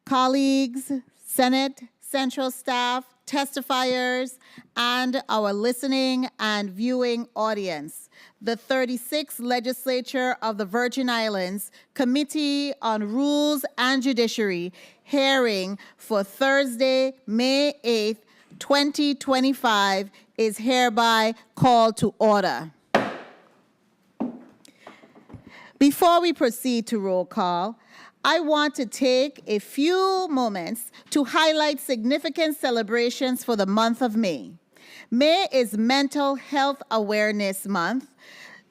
Colleagues, Senate, Central staff, testifiers, and our listening and viewing audience. The 36th Legislature of the Virgin Islands Committee on Rules and Judiciary hearing for Thursday, May 8th, 2025 is hereby called to order. Before we proceed to roll call, I want to take a few moments to highlight significant celebrations for the month of May. May is Mental Health Awareness Month.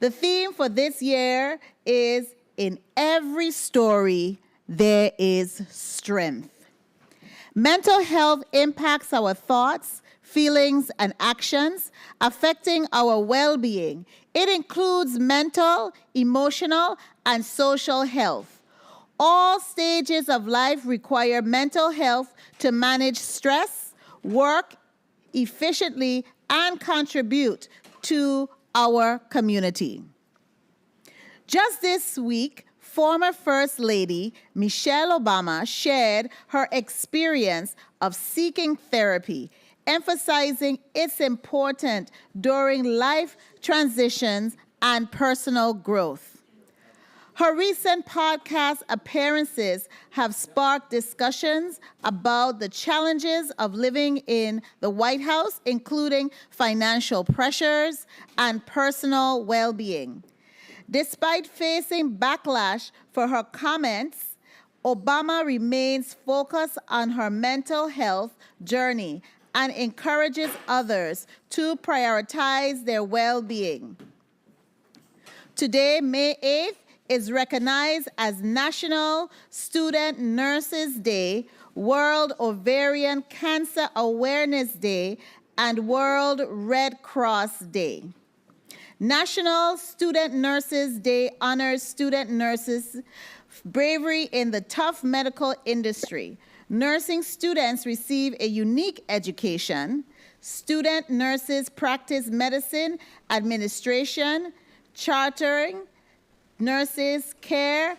The theme for this year is "In every story, there is strength." Mental health impacts our thoughts, feelings, and actions, affecting our well-being. It includes mental, emotional, and social health. All stages of life require mental health to manage stress, work efficiently, and contribute to our community. Just this week, former First Lady Michelle Obama shared her experience of seeking therapy, emphasizing its importance during life transitions and personal growth. Her recent podcast appearances have sparked discussions about the challenges of living in the White House, including financial pressures and personal well-being. Despite facing backlash for her comments, Obama remains focused on her mental health journey and encourages others to prioritize their well-being. Today, May 8th, is recognized as National Student Nurses Day, World Ovarian Cancer Awareness Day, and World Red Cross Day. National Student Nurses Day honors student nurses' bravery in the tough medical industry. Nursing students receive a unique education. Student nurses practice medicine, administration, chartering, nurses, care,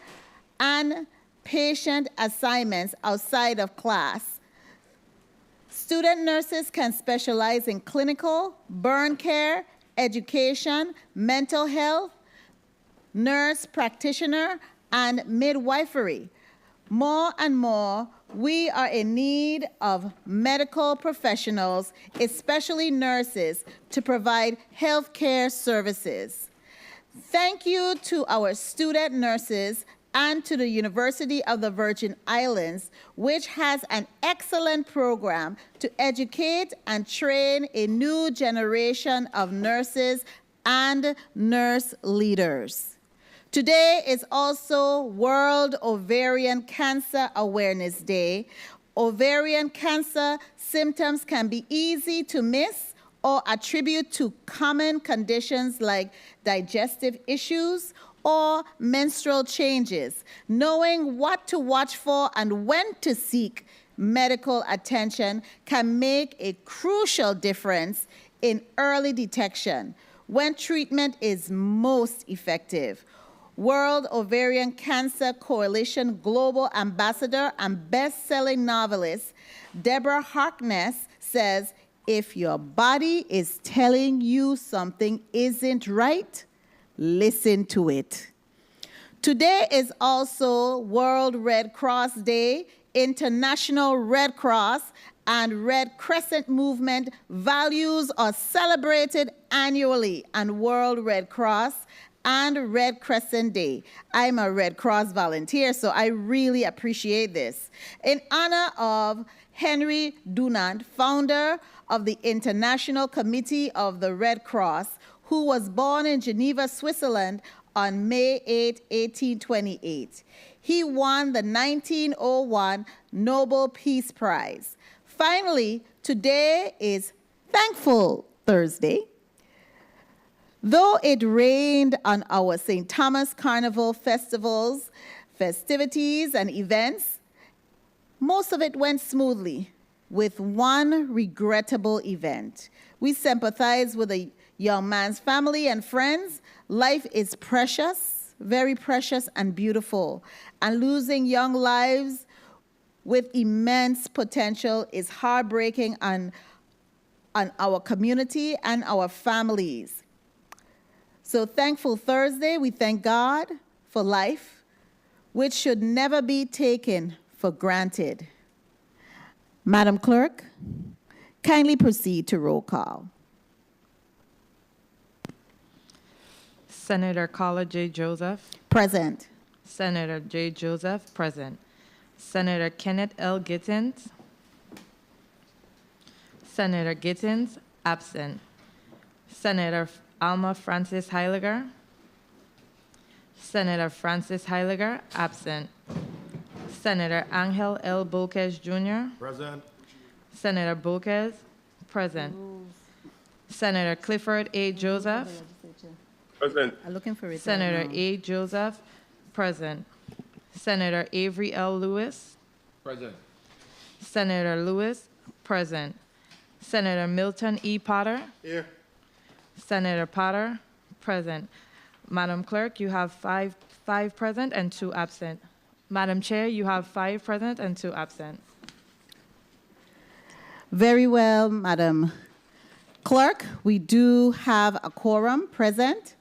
and patient assignments outside of class. Student nurses can specialize in clinical, burn care, education, mental health, nurse practitioner, and midwifery. More and more, we are in need of medical professionals, especially nurses, to provide health care services. Thank you to our student nurses and to the University of the Virgin Islands, which has an excellent program to educate and train a new generation of nurses and nurse leaders. Today is also World Ovarian Cancer Awareness Day. Ovarian cancer symptoms can be easy to miss or attribute to common conditions like digestive issues or menstrual changes. Knowing what to watch for and when to seek medical attention can make a crucial difference in early detection when treatment is most effective. World Ovarian Cancer Coalition Global Ambassador and best-selling novelist Deborah Harkness says, "If your body is telling you something isn't right, listen to it." Today is also World Red Cross Day. International Red Cross and Red Crescent movement values are celebrated annually on World Red Cross and Red Crescent Day. I'm a Red Cross volunteer, so I really appreciate this. In honor of Henry Dunant, founder of the International Committee of the Red Cross, who was born in Geneva, Switzerland on May 8, 1828. He won the 1901 Nobel Peace Prize. Finally, today is Thankful Thursday. Though it rained on our St. Thomas Carnival festivals, festivities, and events, most of it went smoothly, with one regrettable event. We sympathize with the young man's family and friends. Life is precious, very precious and beautiful, and losing young lives with immense potential is heartbreaking on our community and our families. So Thankful Thursday, we thank God for life, which should never be taken for granted. Madam Clerk, kindly proceed to roll call. Senator Carla J. Joseph. Present. Senator J. Joseph, present. Senator Kenneth L. Gittins. Senator Gittins, absent. Senator Alma Francis Heiliger. Senator Francis Heiliger, absent. Senator Angel L. Bolquez Jr. Present. Senator Bolquez, present. Senator Clifford A. Joseph. Present. I'm looking for it. Senator A. Joseph, present. Senator Avery L. Lewis. Present. Senator Lewis, present. Senator Milton E. Potter. Here. Senator Potter, present. Madam Clerk, you have five present and 2 absent. Madam Chair, you have 5 present and 2 absent. Very well, Madam Clerk. We do have a quorum present.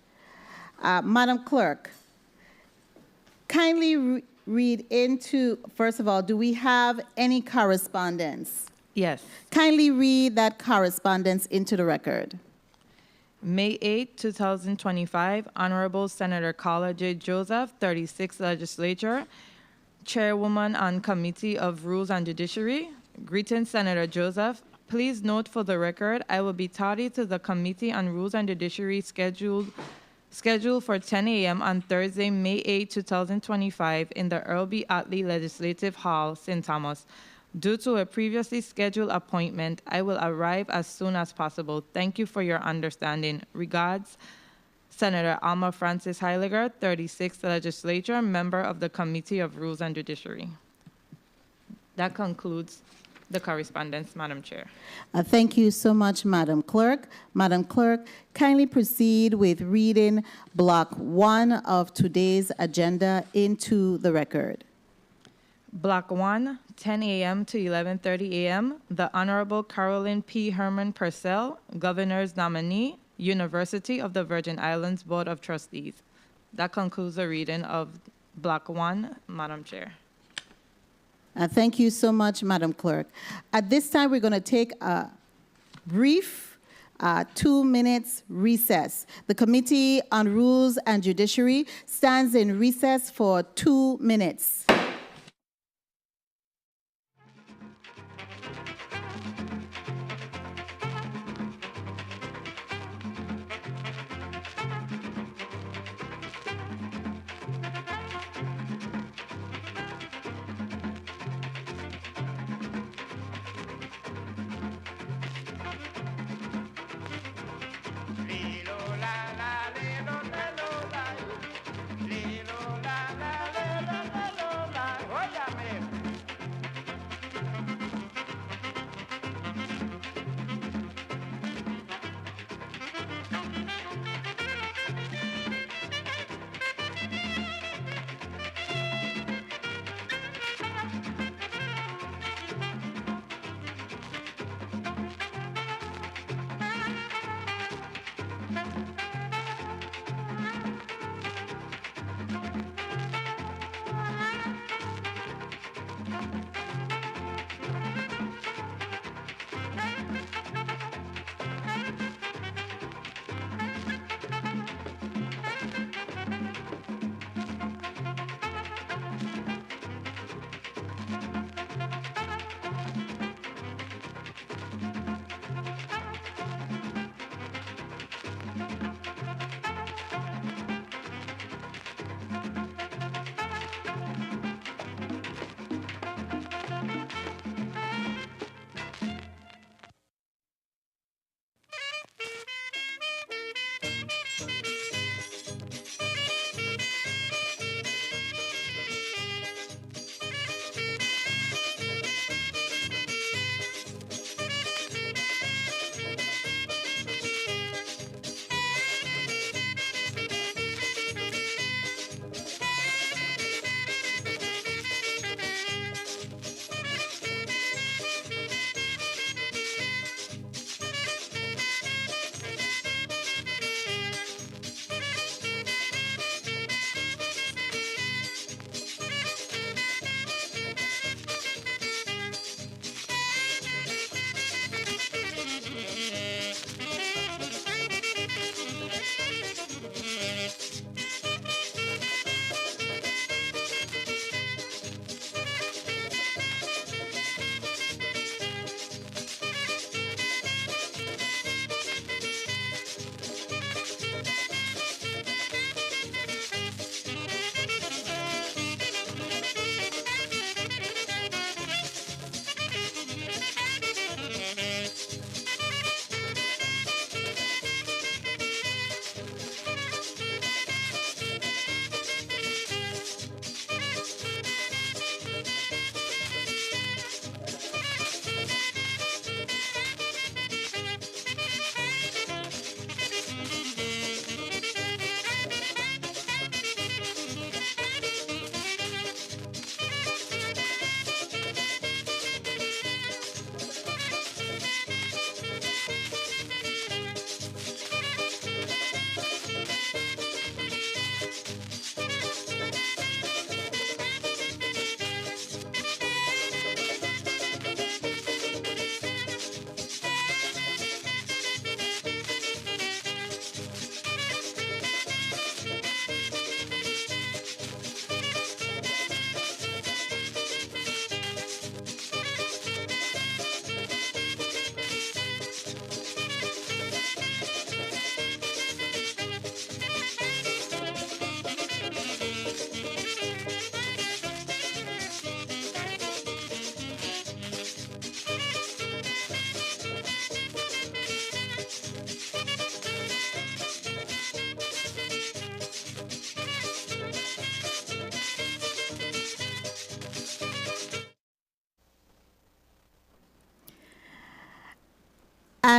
Madam Clerk, kindly read into, first of all, do we have any correspondence? Yes. Kindly read that correspondence into the record. May 8, 2025, Honorable Senator Carla J. Joseph, 36th Legislature, Chairwoman on Committee of Rules and Judiciary. Greetings, Senator Joseph. Please note for the record, I will be tardy to the Committee on Rules and Judiciary scheduled for 10 a.m. on Thursday, May 8, 2025, in the Earle B. Ottley Legislative Hall, St. Thomas. Due to a previously scheduled appointment, I will arrive as soon as possible. Thank you for your understanding. Regards, Senator Alma Francis Heiliger, 36th Legislature, member of the Committee of Rules and Judiciary. That concludes the correspondence, Madam Chair. Thank you so much, Madam Clerk. Madam Clerk, kindly proceed with reading Block 1 of today's agenda into the record. Block 1, 10 a.m. to 11:30 a.m., the Honorable Carolyn P. Purcell, Governor's nominee, University of the Virgin Islands Board of Trustees. That concludes the reading of Block 1, Madam Chair. Thank you so much, Madam Clerk. At this time, we're going to take a brief 2 minutes recess. The Committee on Rules and Judiciary stands in recess for 2 minutes.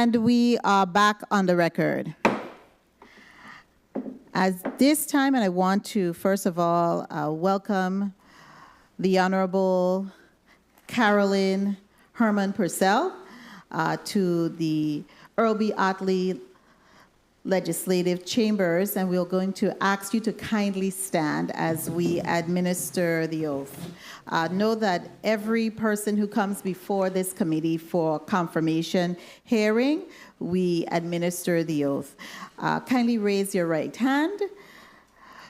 And we are back on the record. As this time, and I want to, first of all, welcome the Honorable Carolyn Purcell to the Earle B. Ottley Legislative Chambers, and we're going to ask you to kindly stand as we administer the oath. Know that every person who comes before this committee for confirmation hearing, we administer the oath. Kindly raise your right hand.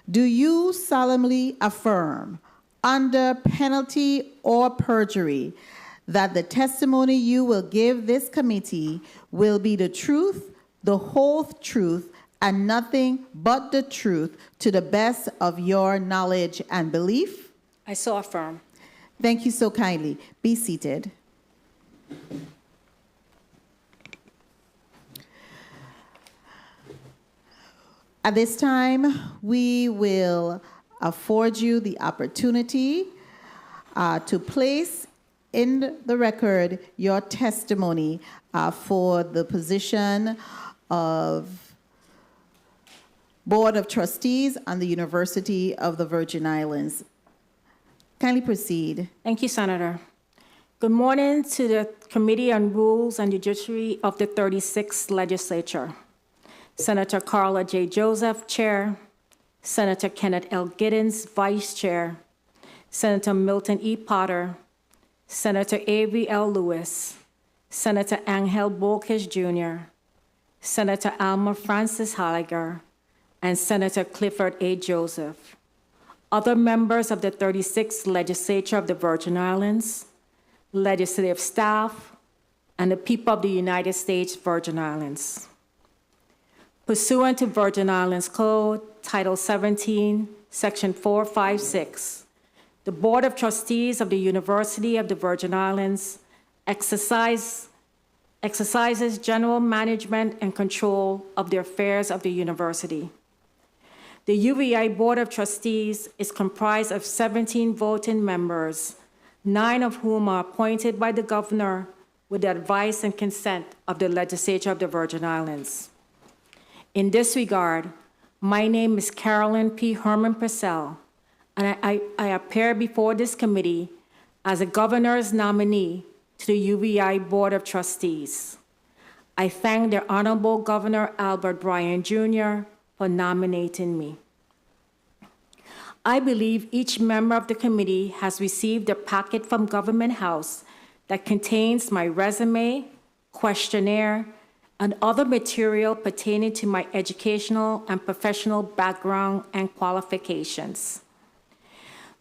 Do you solemnly affirm, under penalty or perjury, that the testimony you will give this committee will be the truth, the whole truth, and nothing but the truth to the best of your knowledge and belief? I so affirm. Thank you so kindly. Be seated. At this time, we will afford you the opportunity to place in the record your testimony for the position of Board of Trustees on the University of the Virgin Islands. Kindly proceed. Thank you, Senator. Good morning to the Committee on Rules and Judiciary of the 36th Legislature. Senator Carla J. Joseph, Chair. Senator Kenneth L. Giddens, Vice Chair. Senator Milton E. Potter. Senator Avery L. Lewis. Senator Angel Borges, Jr., Senator Alma Francis Halliger, and Senator Clifford A. Joseph. Other members of the 36th Legislature of the Virgin Islands, legislative staff, and the people of the United States Virgin Islands. Pursuant to Virgin Islands Code, Title 17, Section 456, the Board of Trustees of the University of the Virgin Islands exercises general management and control of the affairs of the university. The UVI Board of Trustees is comprised of 17 voting members, 9 of whom are appointed by the governor with the advice and consent of the Legislature of the Virgin Islands. In this regard, my name is Carolyn P. Purcell, and I appear before this committee as a governor's nominee to the UVI Board of Trustees. I thank the Honorable Governor Albert Bryan, Jr. for nominating me. I believe each member of the committee has received a packet from Government House that contains my resume, questionnaire, and other material pertaining to my educational and professional background and qualifications.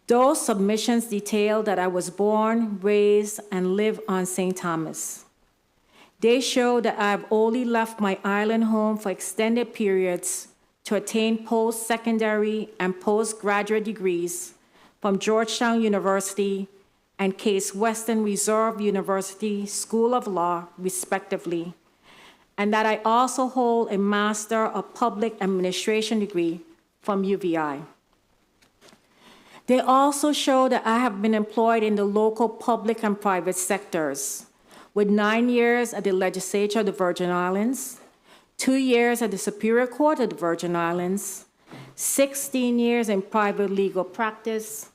Those submissions detail that I was born, raised, and live on St. Thomas. They show that I have only left my island home for extended periods to attain post-secondary and postgraduate degrees from Georgetown University and Case Western Reserve University School of Law, respectively, and that I also hold a Master of Public Administration degree from UVI. They also show that I have been employed in the local public and private sectors, with 9 years at the Legislature of the Virgin Islands, 2 years at the Superior Court of the Virgin Islands, 16 years in private legal practice.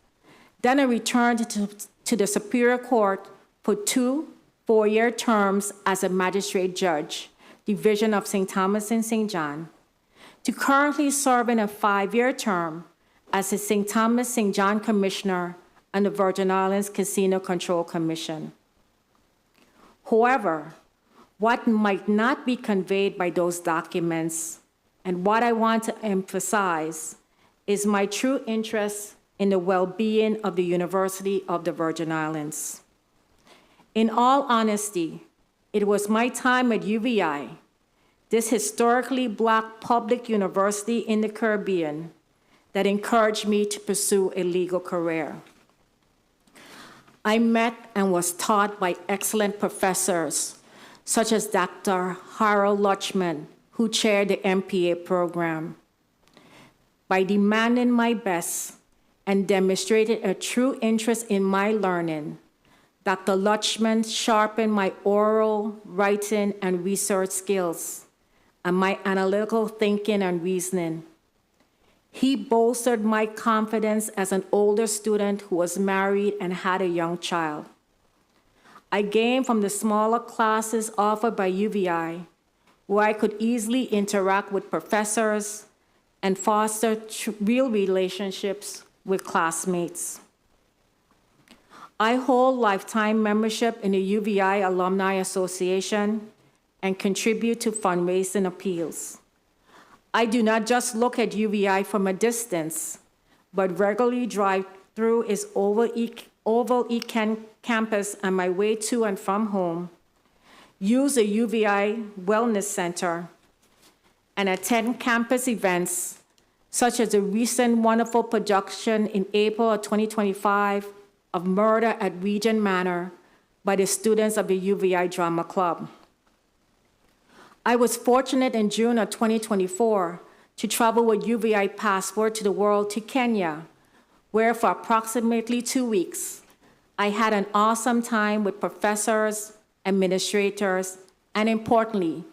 Then I returned to the Superior Court for 2 4-year terms as a magistrate judge, Division of St. Thomas and St. John, to currently serving a 5-year term as a St. Thomas St. John Commissioner and the Virgin Islands Casino Control Commission. However, what might not be conveyed by those documents, and what I want to emphasize, is my true interest in the well-being of the University of the Virgin Islands. In all honesty, it was my time at UVI, this historically Black public university in the Caribbean, that encouraged me to pursue a legal career. I met and was taught by excellent professors, such as Dr. Harold Lutchman, who chaired the MPA program. By demanding my best and demonstrated a true interest in my learning, Dr. Lutchman sharpened my oral, writing, and research skills, and my analytical thinking and reasoning. He bolstered my confidence as an older student who was married and had a young child. I gained from the smaller classes offered by UVI, where I could easily interact with professors and foster real relationships with classmates. I hold lifetime membership in the UVI Alumni Association and contribute to fundraising appeals. I do not just look at UVI from a distance, but regularly drive through its Oval E campus on my way to and from home, use the UVI Wellness Center, and attend campus events such as the recent wonderful production in April of 2025 of Murder at Regent Manor by the students of the UVI Drama Club. I was fortunate in June of 2024 to travel with UVI Passport to the World to Kenya, where for approximately 2 weeks, I had an awesome time with professors, administrators, and importantly,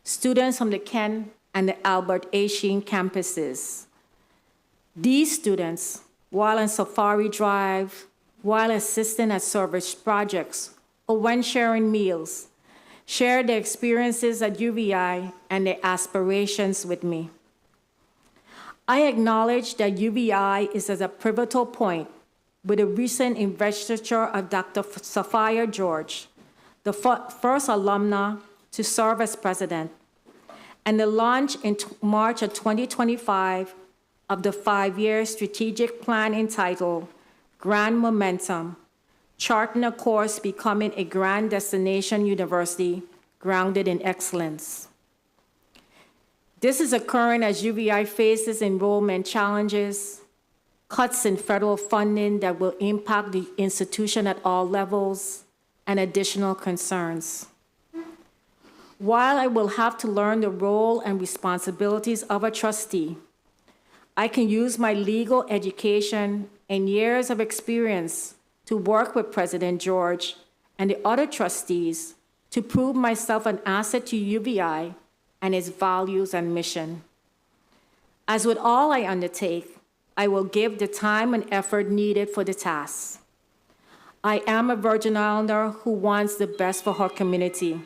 students from the Ken and the Albert A. Sheen campuses. These students, while on Safari Drive, while assisting at service projects, or when sharing meals, shared their experiences at UVI and their aspirations with me. I acknowledge that UVI is at a pivotal point with the recent investiture of Dr. Sophia George, the first alumna to serve as president, and the launch in March of 2025 of the 5-year strategic plan entitled Grand Momentum, charting a course becoming a grand destination university grounded in excellence. This is occurring as UVI faces enrollment challenges, cuts in federal funding that will impact the institution at all levels, and additional concerns. While I will have to learn the role and responsibilities of a trustee, I can use my legal education and years of experience to work with President George and the other trustees to prove myself an asset to UVI and its values and mission. As with all I undertake, I will give the time and effort needed for the task. I am a Virgin Islander who wants the best for her community.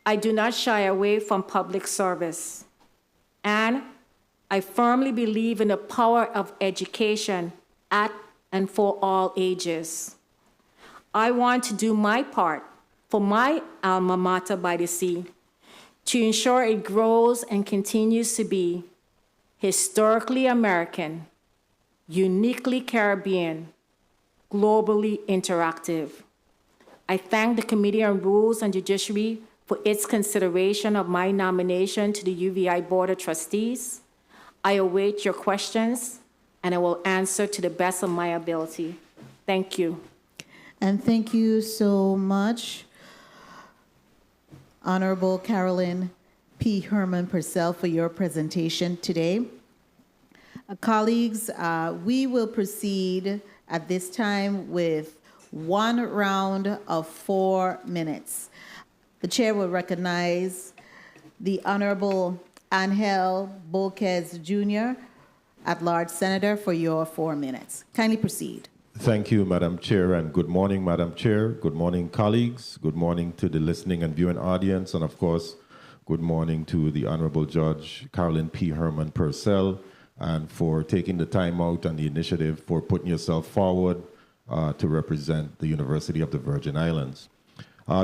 I do not shy away from public service, and I firmly believe in the power of education at and for all ages. I want to do my part for my alma mater by the sea to ensure it grows and continues to be historically American, uniquely Caribbean, globally interactive. I thank the Committee on Rules and Judiciary for its consideration of my nomination to the UVI Board of Trustees. I await your questions, and I will answer to the best of my ability. Thank you. And thank you so much, Honorable Carolyn P. Herman Purcell, for your presentation today. Colleagues, we will proceed at this time with one round of 4 minutes. The chair will recognize the Honorable Angel Bolquez Jr., at-large senator, for your 4 minutes. Kindly proceed. Thank you, Madam Chair, and good morning, Madam Chair. Good morning, colleagues. Good morning to the listening and viewing audience, and of course, good morning to the Honorable Judge Carolyn P. Herman Purcell, and for taking the time out and the initiative for putting yourself forward to represent the University of the Virgin Islands.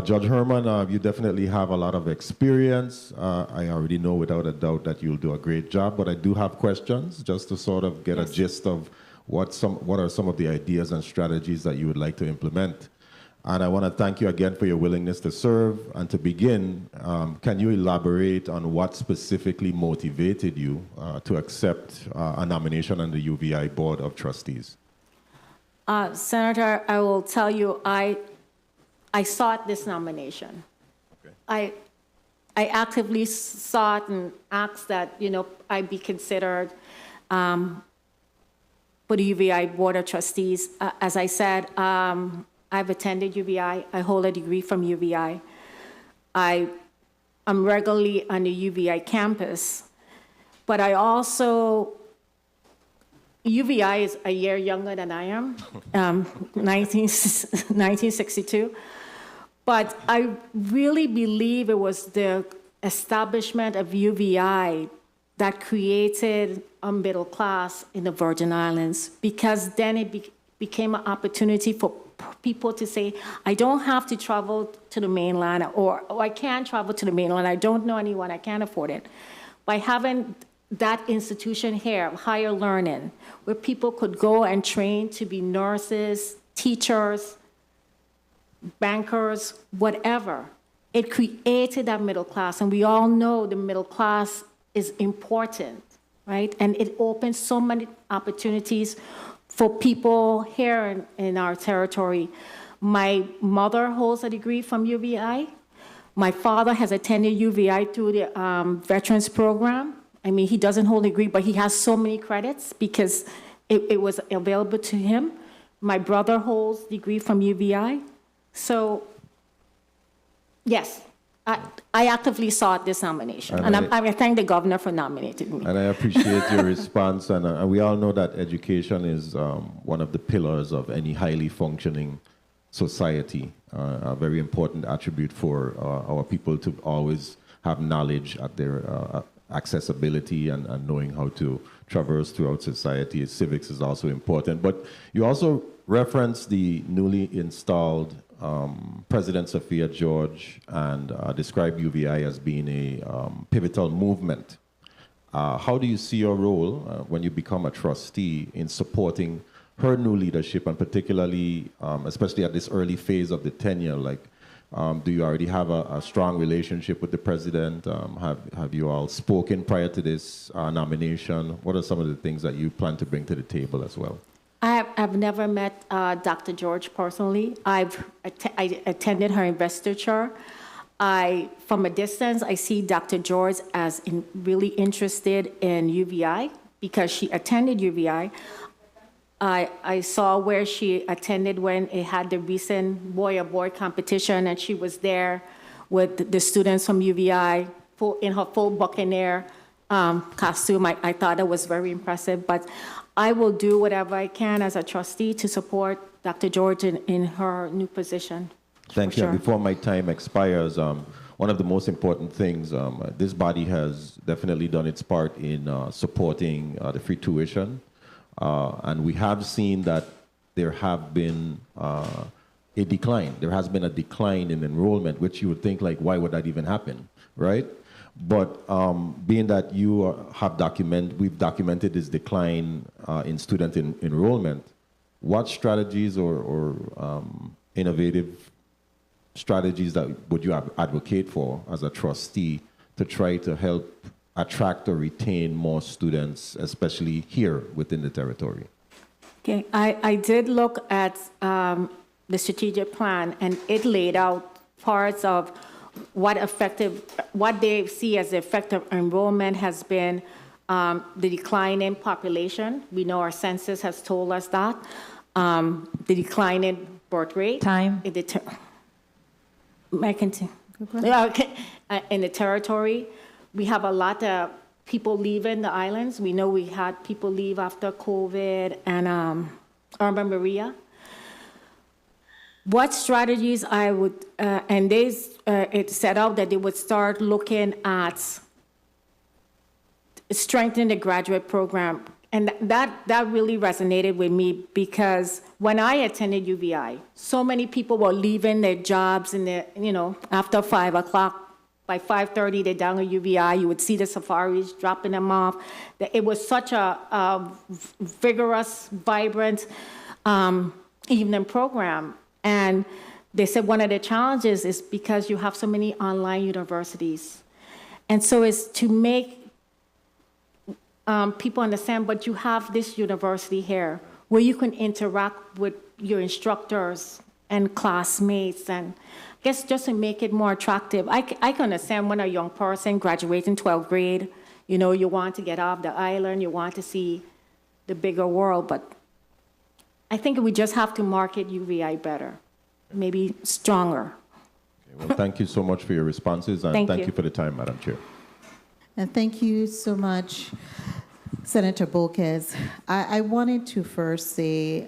Judge Herman, you definitely have a lot of experience. I already know without a doubt that you'll do a great job, but I do have questions just to sort of get a gist of what are some of the ideas and strategies that you would like to implement. And I want to thank you again for your willingness to serve. And to begin, can you elaborate on what specifically motivated you to accept a nomination on the UVI Board of Trustees? Senator, I will tell you, I sought this nomination. Okay. I actively sought and asked that, I be considered for the UVI Board of Trustees. As I said, I've attended UVI. I hold a degree from UVI. I'm regularly on the UVI campus, but I also, UVI is a year younger than I am, 1962. But I really believe it was the establishment of UVI that created a middle class in the Virgin Islands, because then it became an opportunity for people to say, I don't have to travel to the mainland, or I can travel to the mainland, I don't know anyone, I can't afford it. By having that institution here, higher learning, where people could go and train to be nurses, teachers, bankers, whatever, it created that middle class. And we all know the middle class is important, right? And it opens so many opportunities for people here in our territory. My mother holds a degree from UVI. My father has attended UVI through the Veterans Program. I mean, he doesn't hold a degree, but he has so many credits because it was available to him. My brother holds a degree from UVI. So, yes, I actively sought this nomination, and I thank the governor for nominating me. And I appreciate your response, and we all know that education is one of the pillars of any highly functioning society, a very important attribute for our people to always have knowledge at their accessibility and knowing how to traverse throughout society. Civics is also important. But you also referenced the newly installed President Sophia George and described UVI as being a pivotal movement. How do you see your role when you become a trustee in supporting her new leadership, and particularly, especially at this early phase of the tenure? Like, do you already have a strong relationship with the president? Have you all spoken prior to this nomination? What are some of the things that you plan to bring to the table as well? I've never met Dr. George personally. I attended her investiture. From a distance, I see Dr. George as really interested in UVI because she attended UVI. I saw where she attended when it had the recent Boy or Boy competition, and she was there with the students from UVI in her full Buccaneer costume. I thought it was very impressive, but I will do whatever I can as a trustee to support Dr. George in her new position. Thank you. Sure. Before my time expires, one of the most important things, this body has definitely done its part in supporting the free tuition. And we have seen that there have been a decline. There has been a decline in enrollment, which you would think, like, why would that even happen, right? But being that you we've documented this decline in student enrollment, what strategies or innovative strategies that would you advocate for as a trustee to try to help attract or retain more students, especially here within the territory? Okay, I did look at the strategic plan, and it laid out parts of what they see as the effect of enrollment has been the decline in population. We know our census has told us that. The decline in birth rate. Time. I continue. Okay. In the territory, we have a lot of people leaving the islands. We know we had people leave after COVID and Irma Maria. What strategies I would, and it set out that they would start looking at strengthening the graduate program. And that really resonated with me because when I attended UVI, so many people were leaving their jobs after 5 o'clock. By 5:30, they're down at UVI. You would see the safaris dropping them off. It was such a vigorous, vibrant evening program. And they said one of the challenges is because you have so many online universities. And so it's to make people understand, but you have this university here where you can interact with your instructors and classmates, and I guess just to make it more attractive. I can understand when a young person graduating 12th grade, you want to get off the island, you want to see the bigger world, but I think we just have to market UVI better. maybe stronger. Well, thank you so much for your responses, and Thank thank you. you for the time, Madam Chair. And thank you so much, Senator Bolkes. I wanted to first say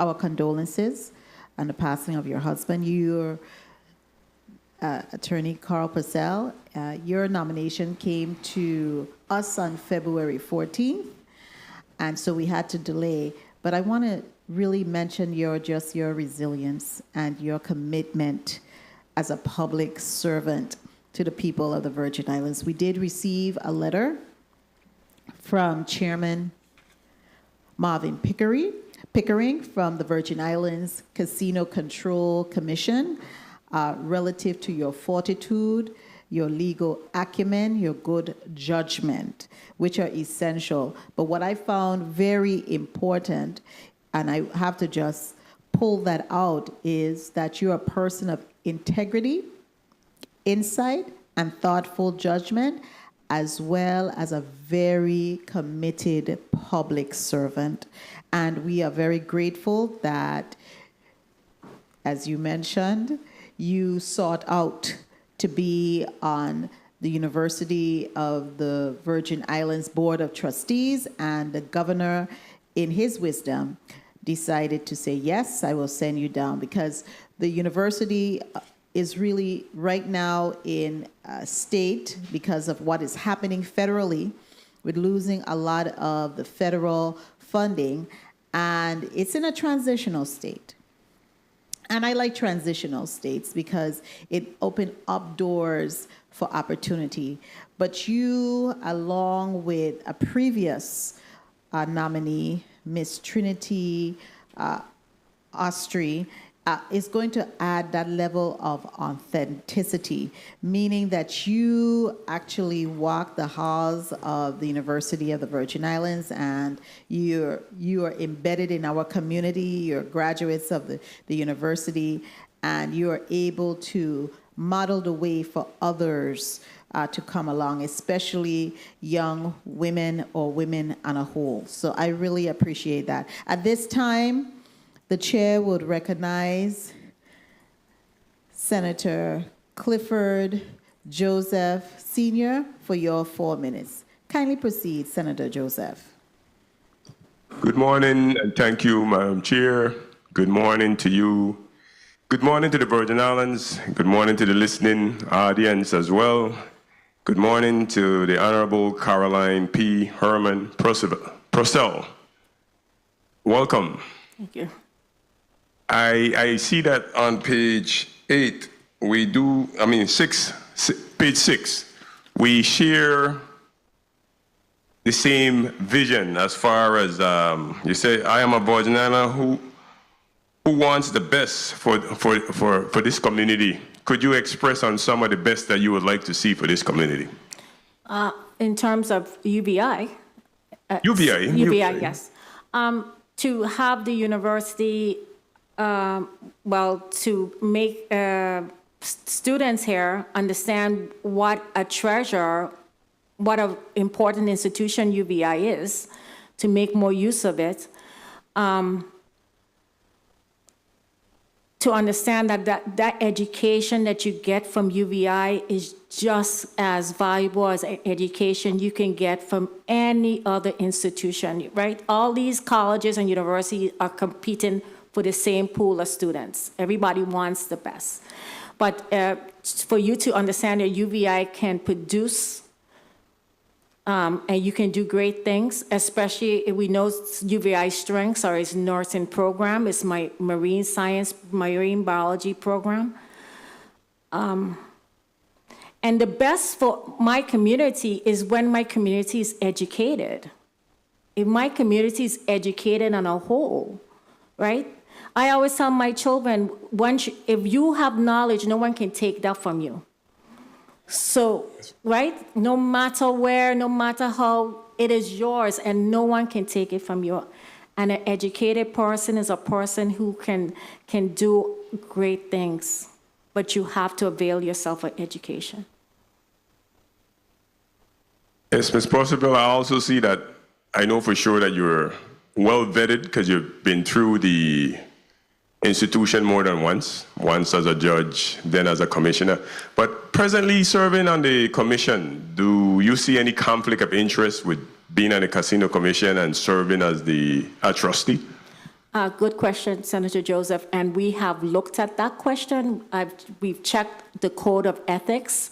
our condolences on the passing of your husband. Your Attorney Carl Purcell, your nomination came to us on February 14th, and so we had to delay. But I want to really mention your resilience and your commitment as a public servant to the people of the Virgin Islands. We did receive a letter from Chairman Marvin Pickering from the Virgin Islands Casino Control Commission relative to your fortitude, your legal acumen, your good judgment, which are essential. But what I found very important, and I have to just pull that out, is that you're a person of integrity, insight, and thoughtful judgment, as well as a very committed public servant. And we are very grateful that, as you mentioned, you sought out to be on the University of the Virgin Islands Board of Trustees, and the governor, in his wisdom, decided to say, yes, I will send you down, because the university is really right now in a state, because of what is happening federally, with losing a lot of the federal funding, and it's in a transitional state. And I like transitional states because it opened up doors for opportunity. But you, along with a previous nominee, Miss Trinity Ostry, is going to add that level of authenticity, meaning that you actually walk the halls of the University of the Virgin Islands, and you are embedded in our community. You're graduates of the university, and you are able to model the way for others to come along, especially young women or women on a whole. So I really appreciate that. At this time, the chair would recognize Senator Clifford Joseph Sr. for your 4 minutes. Kindly proceed, Senator Joseph. Good morning, and thank you, Madam Chair. Good morning to you. Good morning to the Virgin Islands. Good morning to the listening audience as well. Good morning to the Honorable Carolyn P. Herman Purcell. Welcome. Thank you. I see that on page 8, page 6, we share the same vision as far as, you say, I am a Virgin Island who wants the best for this community. Could you express on some of the best that you would like to see for this community? In terms of UVI? UVI, yes. To have the university, to make students here understand what a treasure, what an important institution UVI is, to make more use of it, to understand that education that you get from UVI is just as valuable as education you can get from any other institution, right? All these colleges and universities are competing for the same pool of students. Everybody wants the best. But for you to understand that UVI can produce and you can do great things, especially if we know UVI strengths are its nursing program, it's my marine science, marine biology program. And the best for my community is when my community is educated. If my community is educated on a whole, right? I always tell my children, if you have knowledge, no one can take that from you. So, right? No matter where, no matter how, it is yours and no one can take it from you. And an educated person is a person who can do great things, but you have to avail yourself of education. Yes, Ms. Purcell, I also see that, I know for sure that you're well vetted because you've been through the institution more than once as a judge, then as a commissioner. But presently serving on the commission, do you see any conflict of interest with being on the casino commission and serving as a trustee? Good question, Senator Joseph, and we have looked at that question. We've checked the code of ethics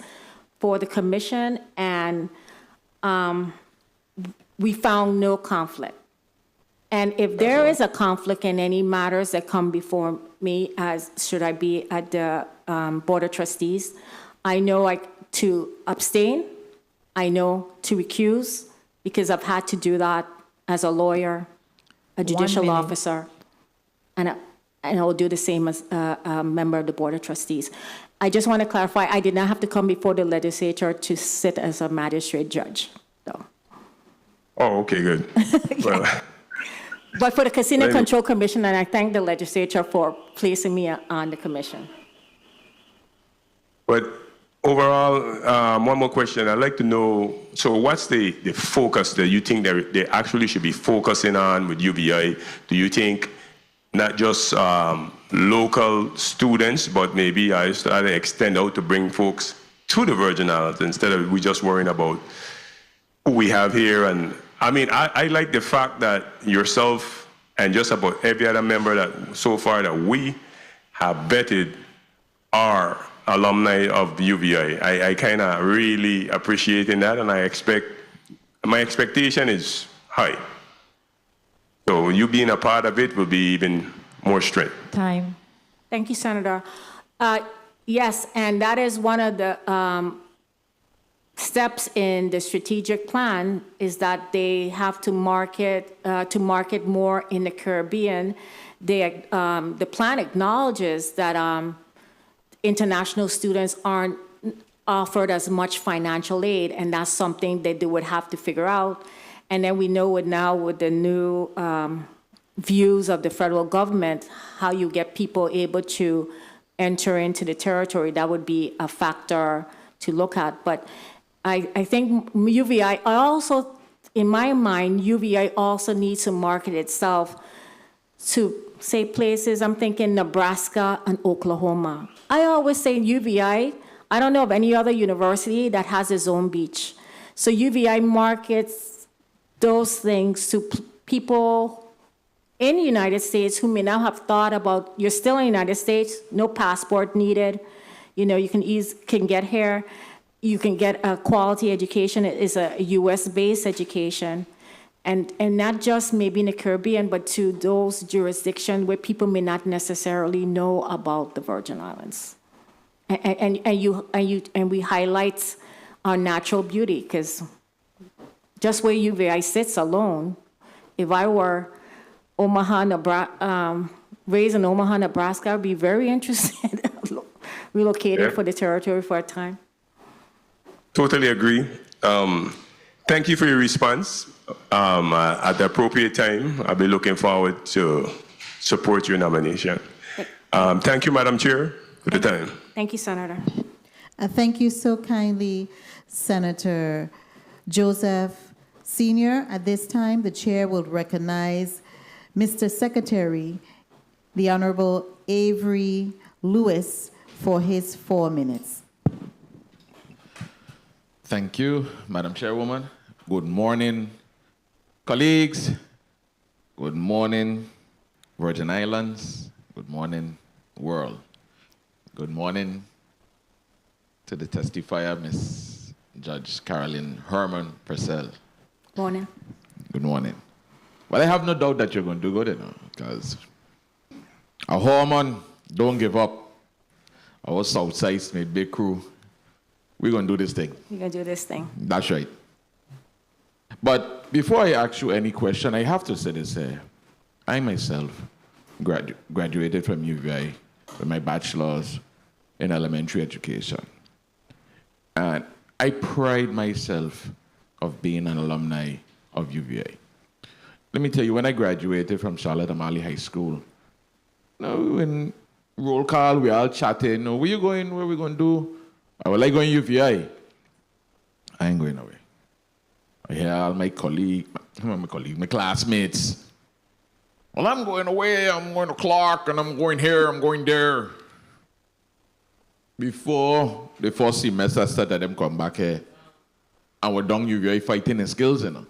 for the commission, and we found no conflict. And if there is a conflict in any matters that come before me, as should I be at the Board of Trustees, I know to abstain, I know to recuse, because I've had to do that as a lawyer, a judicial officer, and I'll do the same as a member of the Board of Trustees. I just want to clarify, I did not have to come before the legislature to sit as a magistrate judge, though. Oh, okay, good. Well, but for the Casino Control Commission, and I thank the legislature for placing me on the commission. But overall, one more question. I'd like to know, so what's the focus that you think they actually should be focusing on with UVI? Do you think not just local students, but maybe I started to extend out to bring folks to the Virgin Islands instead of we just worrying about who we have here? And I mean, I like the fact that yourself and just about every other member that so far that we have vetted are alumni of UVI. I kind of really appreciating that, and my expectation is high. So you being a part of it will be even more strength. Time. Thank you, Senator. Yes, and that is one of the steps in the strategic plan, is that they have to market more in the Caribbean. The plan acknowledges that international students aren't offered as much financial aid, and that's something that they would have to figure out. And then we know it now with the new views of the federal government, how you get people able to enter into the territory. That would be a factor to look at. But I think UVI, in my mind, UVI also needs to market itself to, say, places, I'm thinking Nebraska and Oklahoma. I always say UVI, I don't know of any other university that has its own beach. So UVI markets those things to people in the United States who may not have thought about, you're still in the United States, no passport needed, you can get here, you can get a quality education. It is a US-based education. And not just maybe in the Caribbean, but to those jurisdictions where people may not necessarily know about the Virgin Islands. And we highlight our natural beauty, because just where UVI sits alone, if I were raised in Omaha, Nebraska, I'd be very interested in relocating for the territory for a time. Totally agree. Thank you for your response. At the appropriate time, I'll be looking forward to support your nomination. Thank you, Madam Chair, for the time. Thank you, Senator. Thank you so kindly, Senator Joseph Sr. At this time, the chair will recognize Mr. Secretary, the Honorable Avery Lewis, for his 4 minutes. Thank you, Madam Chairwoman. Good morning, colleagues. Good morning, Virgin Islands. Good morning, world. Good morning to the testifier, Miss Judge Carolyn Purcell. Morning. Good morning. Well, I have no doubt that you're going to do good, because a Hormone, don't give up. Our Southside made big crew. We're going to do this thing. We're going to do this thing. That's right. But before I ask you any question, I have to say this here. I myself graduated from UVI with my bachelor's in elementary education. And I pride myself of being an alumni of UVI. Let me tell you, when I graduated from Charlotte Amalie High School, in roll call, we all chatting, where you going, what are we going to do? Well, I going UVI. I ain't going away. I hear all my classmates. well, I'm going away, I'm going to Clark, and I'm going here, I'm going there. Before the first semester started, them come back here, and we're done UVI fighting in skills, you know.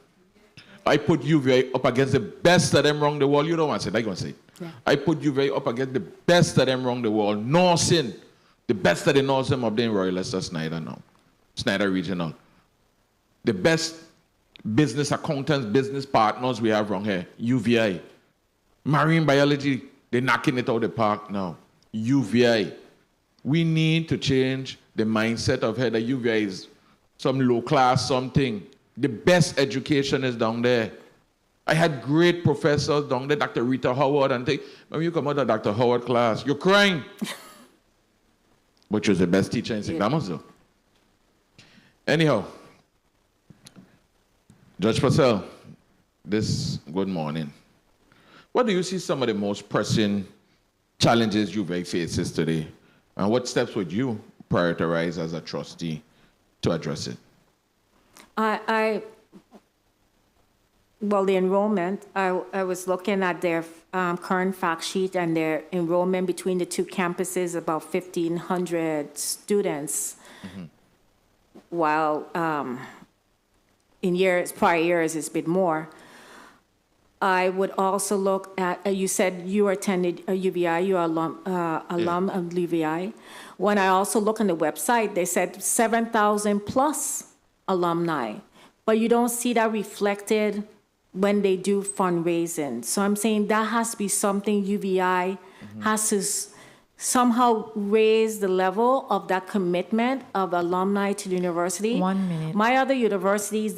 I put UVI up against the best of them around the world. You don't want to say it, I'm going to say it. Yeah. I put UVI up against the best of them around the world. Nursing, the best of the nursing up there in Royal Leicester Snyder now. Snyder Regional. The best business accountants, business partners we have around here, UVI. Marine biology, they're knocking it out of the park now. UVI. We need to change the mindset of here that UVI is some low class something. The best education is down there. I had great professors down there, Dr. Rita Howard, and when you come out of Dr. Howard class, you're crying. But she was the best teacher in St. Thomas, though. Anyhow, Judge Purcell, good morning. What do you see some of the most pressing challenges UVI faces today? And what steps would you prioritize as a trustee to address it? Well, the enrollment, I was looking at their current fact sheet, and their enrollment between the two campuses, about 1,500 students, while in prior years it's been more. I would also look at, you said you attended UVI, you are alum of UVI. When I also look on the website, they said 7,000 plus alumni, but you don't see that reflected when they do fundraising. So I'm saying that has to be something UVI has to somehow raise the level of that commitment of alumni to the university. 1 minute. My other universities,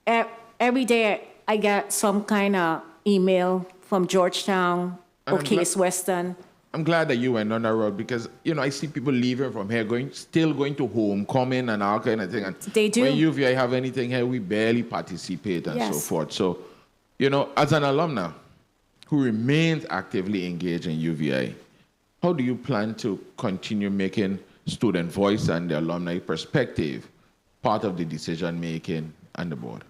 every day I get some kind of email from Georgetown or Case Western. I'm glad that you went on that road because, I see people leaving from here, still going to homecoming and all kind of thing. And they do. When UVI have anything here, we barely participate and so forth. So, as an alumna who remains actively engaged in UVI, how do you plan to continue making student voice and the alumni perspective part of the decision-making and the board?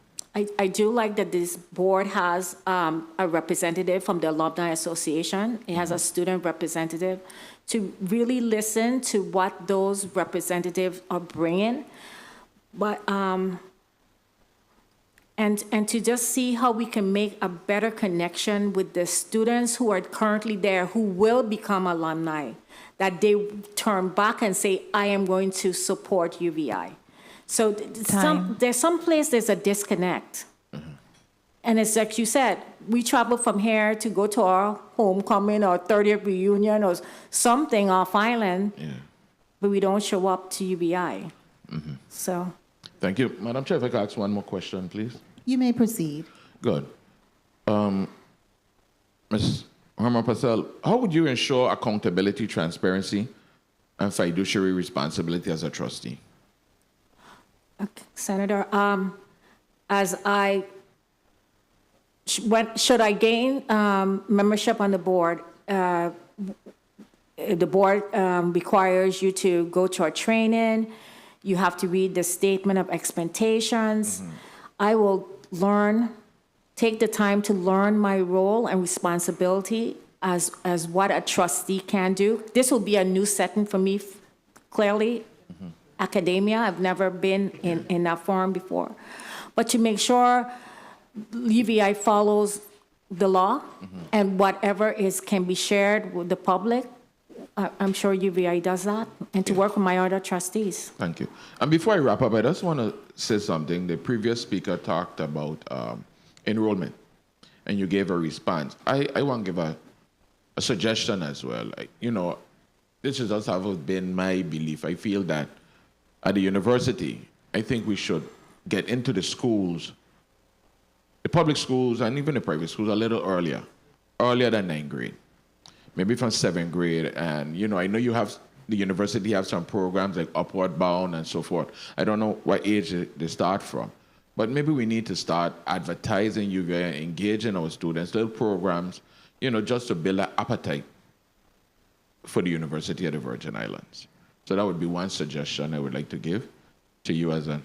I do like that this board has a representative from the Alumni Association. It has a student representative to really listen to what those representatives are bringing, but and to just see how we can make a better connection with the students who are currently there, who will become alumni, that they turn back and say, I am going to support UVI. So there's some place there's a disconnect. And it's like you said, we travel from here to go to our homecoming or 30th reunion or something off island, but we don't show up to UVI. So. Thank you. Madam Chair, if I could ask one more question, please. You may proceed. Good. Ms. Carolyn Purcell, how would you ensure accountability, transparency, and fiduciary responsibility as a trustee? Okay, Senator, should I gain membership on the board requires you to go to a training. You have to read the statement of expectations. I will take the time to learn my role and responsibility as what a trustee can do. This will be a new setting for me, clearly. Academia, I've never been in that forum before. But to make sure UVI follows the law and whatever can be shared with the public, I'm sure UVI does that, and to work with my other trustees. Thank you. And before I wrap up, I just want to say something. The previous speaker talked about enrollment, and you gave a response. I want to give a suggestion as well. This has also been my belief. I feel that at the university, I think we should get into the schools, the public schools and even the private schools a little earlier than 9th grade, maybe from 7th grade. And, I know the university have some programs like Upward Bound and so forth. I don't know what age they start from, but maybe we need to start advertising UVI and engaging our students, little programs, just to build an appetite for the University of the Virgin Islands. So that would be one suggestion I would like to give to you as a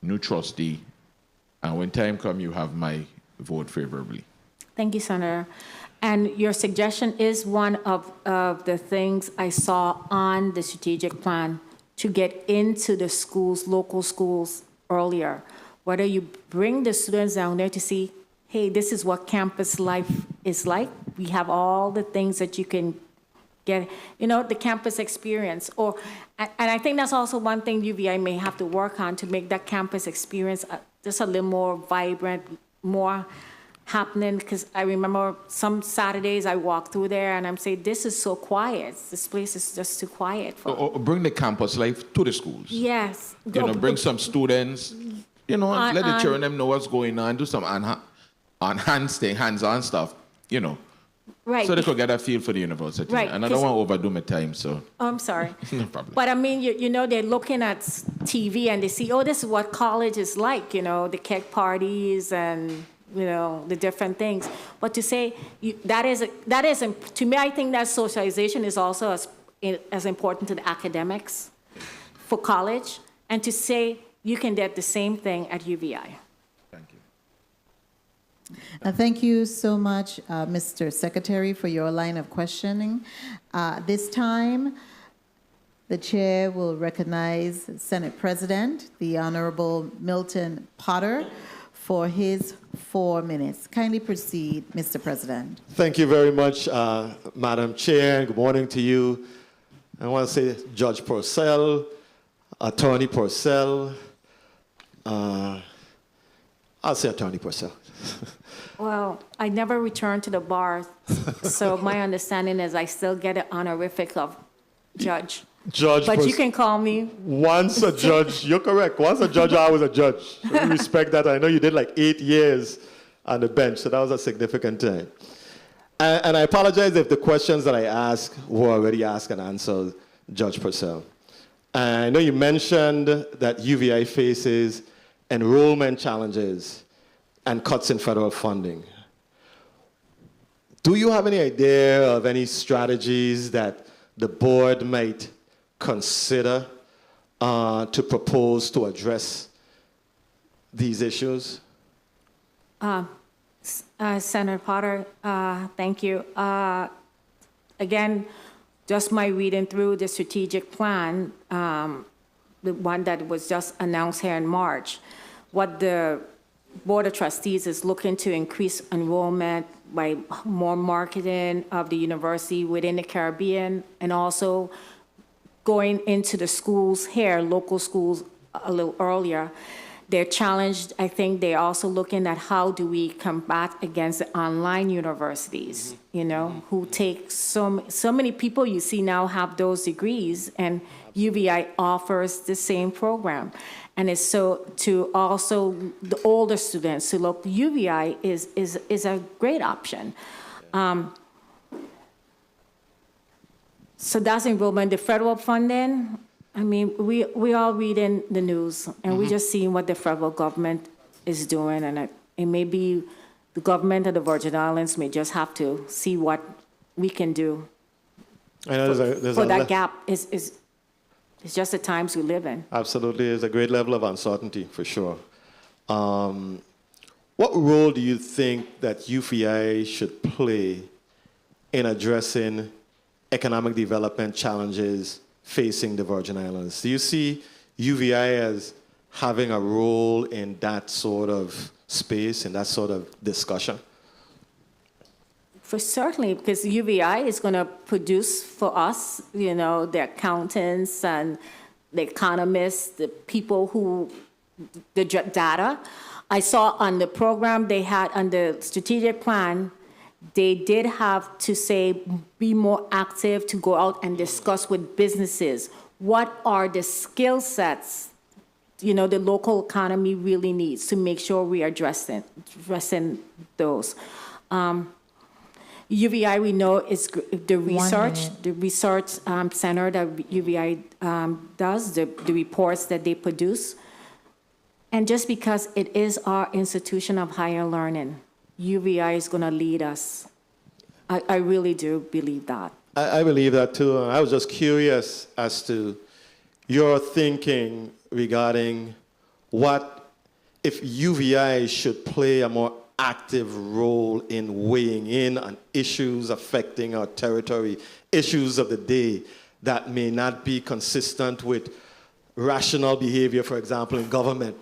new trustee. And when time comes, you have my vote favorably. Thank you, Senator. And your suggestion is one of the things I saw on the strategic plan to get into the schools, local schools earlier. Whether you bring the students down there to see, hey, this is what campus life is like. We have all the things that you can get, the campus experience. And I think that's also one thing UVI may have to work on to make that campus experience just a little more vibrant, more happening. Because I remember some Saturdays I walk through there and I'm saying, this is so quiet. This place is just too quiet. Or bring the campus life to the schools. Yes. Bring some students, and let the children know what's going on, do some hands-on stuff, Right. So they could get a feel for the university. Right, And I don't want to overdo my time, so. Oh, I'm sorry. No problem. But I mean, they're looking at TV and they see, oh, this is what college is like, the keg parties and, the different things. But to say, to me, I think that socialization is also as important to the academics for college. And to say you can get the same thing at UVI. Thank you. Thank you so much, Mr. Secretary, for your line of questioning. This time, the chair will recognize Senate President, the Honorable Milton Potter, for his 4 minutes. Kindly proceed, Mr. President. Thank you very much, Madam Chair. Good morning to you. I want to say Judge Purcell, Attorney Purcell. I'll say Attorney Purcell. Well, I never returned to the bar, so my understanding is I still get an honorific of judge. But you can call me. Once a judge, you're correct. Once a judge, I was a judge. We respect that. I know you did like 8 years on the bench, so that was a significant time. And I apologize if the questions that I asked were already asked and answered, Judge Purcell. I know you mentioned that UVI faces enrollment challenges and cuts in federal funding. Do you have any idea of any strategies that the board might consider to propose to address these issues? Senator Potter, thank you. Again, just my reading through the strategic plan, the one that was just announced here in March, what the Board of Trustees is looking to increase enrollment by more marketing of the university within the Caribbean, and also going into the schools here, local schools, a little earlier. They're challenged. I think they're also looking at how do we combat against the online universities, who take so many people you see now have those degrees, and UVI offers the same program. And it's so to also the older students to look, UVI is a great option. So that's enrollment. The federal funding, I mean, we all read in the news, and we just seeing what the federal government is doing, and it may be the government of the Virgin Islands may just have to see what we can do. I know there's for that gap it's just the times we live in. Absolutely, there's a great level of uncertainty for sure. What role do you think that UVI should play in addressing economic development challenges facing the Virgin Islands? Do you see UVI as having a role in that sort of space, in that sort of discussion? For certainly, because UVI is going to produce for us, the accountants and the economists, the people who, the data. I saw on the program they had on the strategic plan, they did have to say, be more active to go out and discuss with businesses. What are the skill sets, the local economy really needs to make sure we are addressing those. UVI, we know, is the research center that UVI does, the reports that they produce. And just because it is our institution of higher learning, UVI is going to lead us. I really do believe that. I believe that too. I was just curious as to your thinking regarding what if UVI should play a more active role in weighing in on issues affecting our territory, issues of the day that may not be consistent with rational behavior, for example, in government?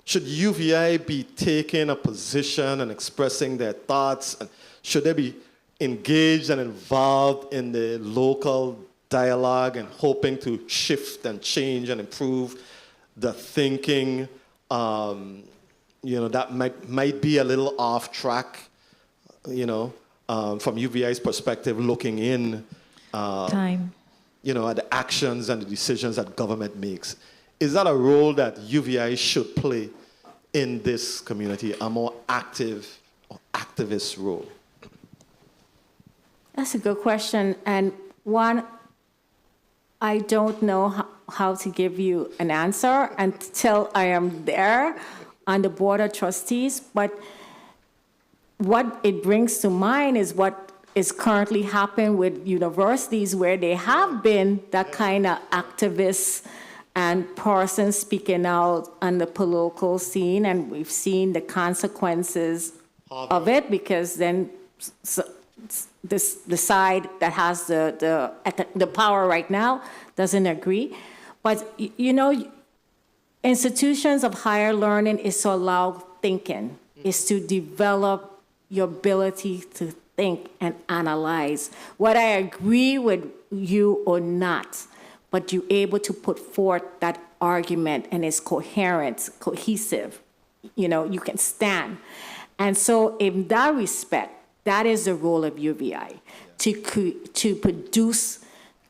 Should UVI be taking a position and expressing their thoughts? And should they be engaged and involved in the local dialogue and hoping to shift and change and improve the thinking, that might be a little off track, from UVI's perspective, looking in, at the actions and the decisions that government makes? Is that a role that UVI should play in this community, a more active or activist role? That's a good question. And one, I don't know how to give you an answer until I am there on the Board of Trustees. But what it brings to mind is what is currently happening with universities, where they have been that kind of activists and persons speaking out on the political scene, and we've seen the consequences of it, because then the side that has the power right now doesn't agree. But institutions of higher learning is to allow thinking, is to develop your ability to think and analyze. Whether I agree with you or not, but you're able to put forth that argument and it's coherent, cohesive, you can stand. And so in that respect, that is the role of UVI, to produce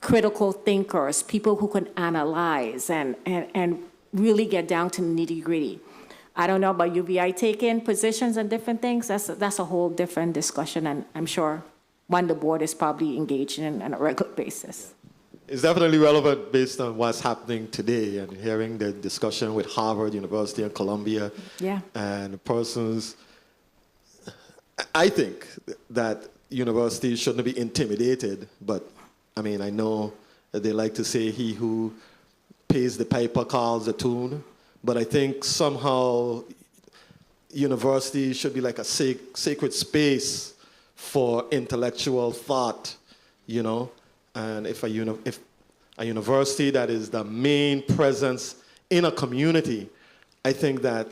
critical thinkers, people who can analyze and really get down to the nitty-gritty. I don't know about UVI taking positions on different things. That's a whole different discussion, and I'm sure one the board is probably engaged in on a regular basis. It's definitely relevant based on what's happening today and hearing the discussion with Harvard University and Columbia. Yeah. And persons. I think that universities shouldn't be intimidated, but I know that they like to say he who pays the piper calls the tune, but I think somehow universities should be like a sacred space for intellectual thought, and if a university that is the main presence in a community, I think that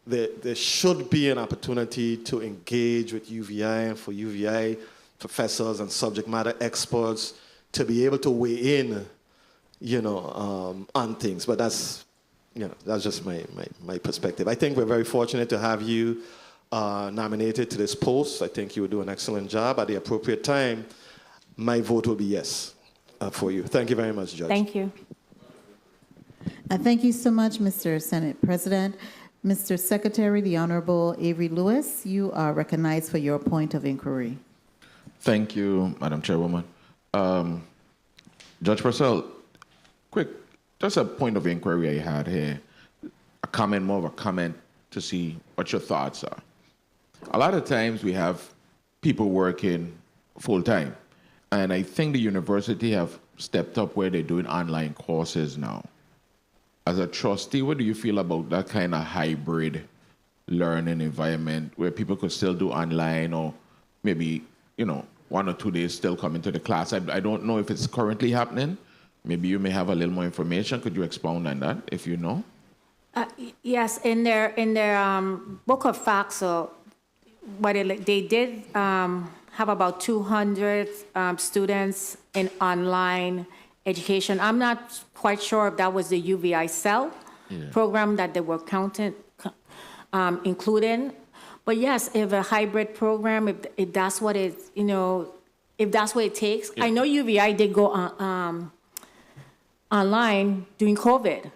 there should be an opportunity to engage with UVI and for UVI professors and subject matter experts to be able to weigh in, on things. But that's just my perspective. I think we're very fortunate to have you nominated to this post. I think you will do an excellent job. At the appropriate time, my vote will be yes for you. Thank you very much, Judge. Thank you. Thank you so much, Mr. Senate President. Mr. Secretary, the Honorable Avery Lewis, you are recognized for your point of inquiry. Thank you, Madam Chairwoman. Judge Purcell, quick, just a point of inquiry I had here, more of a comment to see what your thoughts are. A lot of times we have people working full-time, and I think the university have stepped up where they're doing online courses now. As a trustee, what do you feel about that kind of hybrid learning environment where people could still do online, or maybe, 1 or 2 days still come into the class? I don't know if it's currently happening. Maybe you may have a little more information. Could you expound on that, if you know? Yes, in their book of facts, they did have about 200 students in online education. I'm not quite sure if that was the UVI cell program that they were including. But yes, if a hybrid program, if that's what it, if that's what it takes. Yeah. I know UVI did go online during COVID.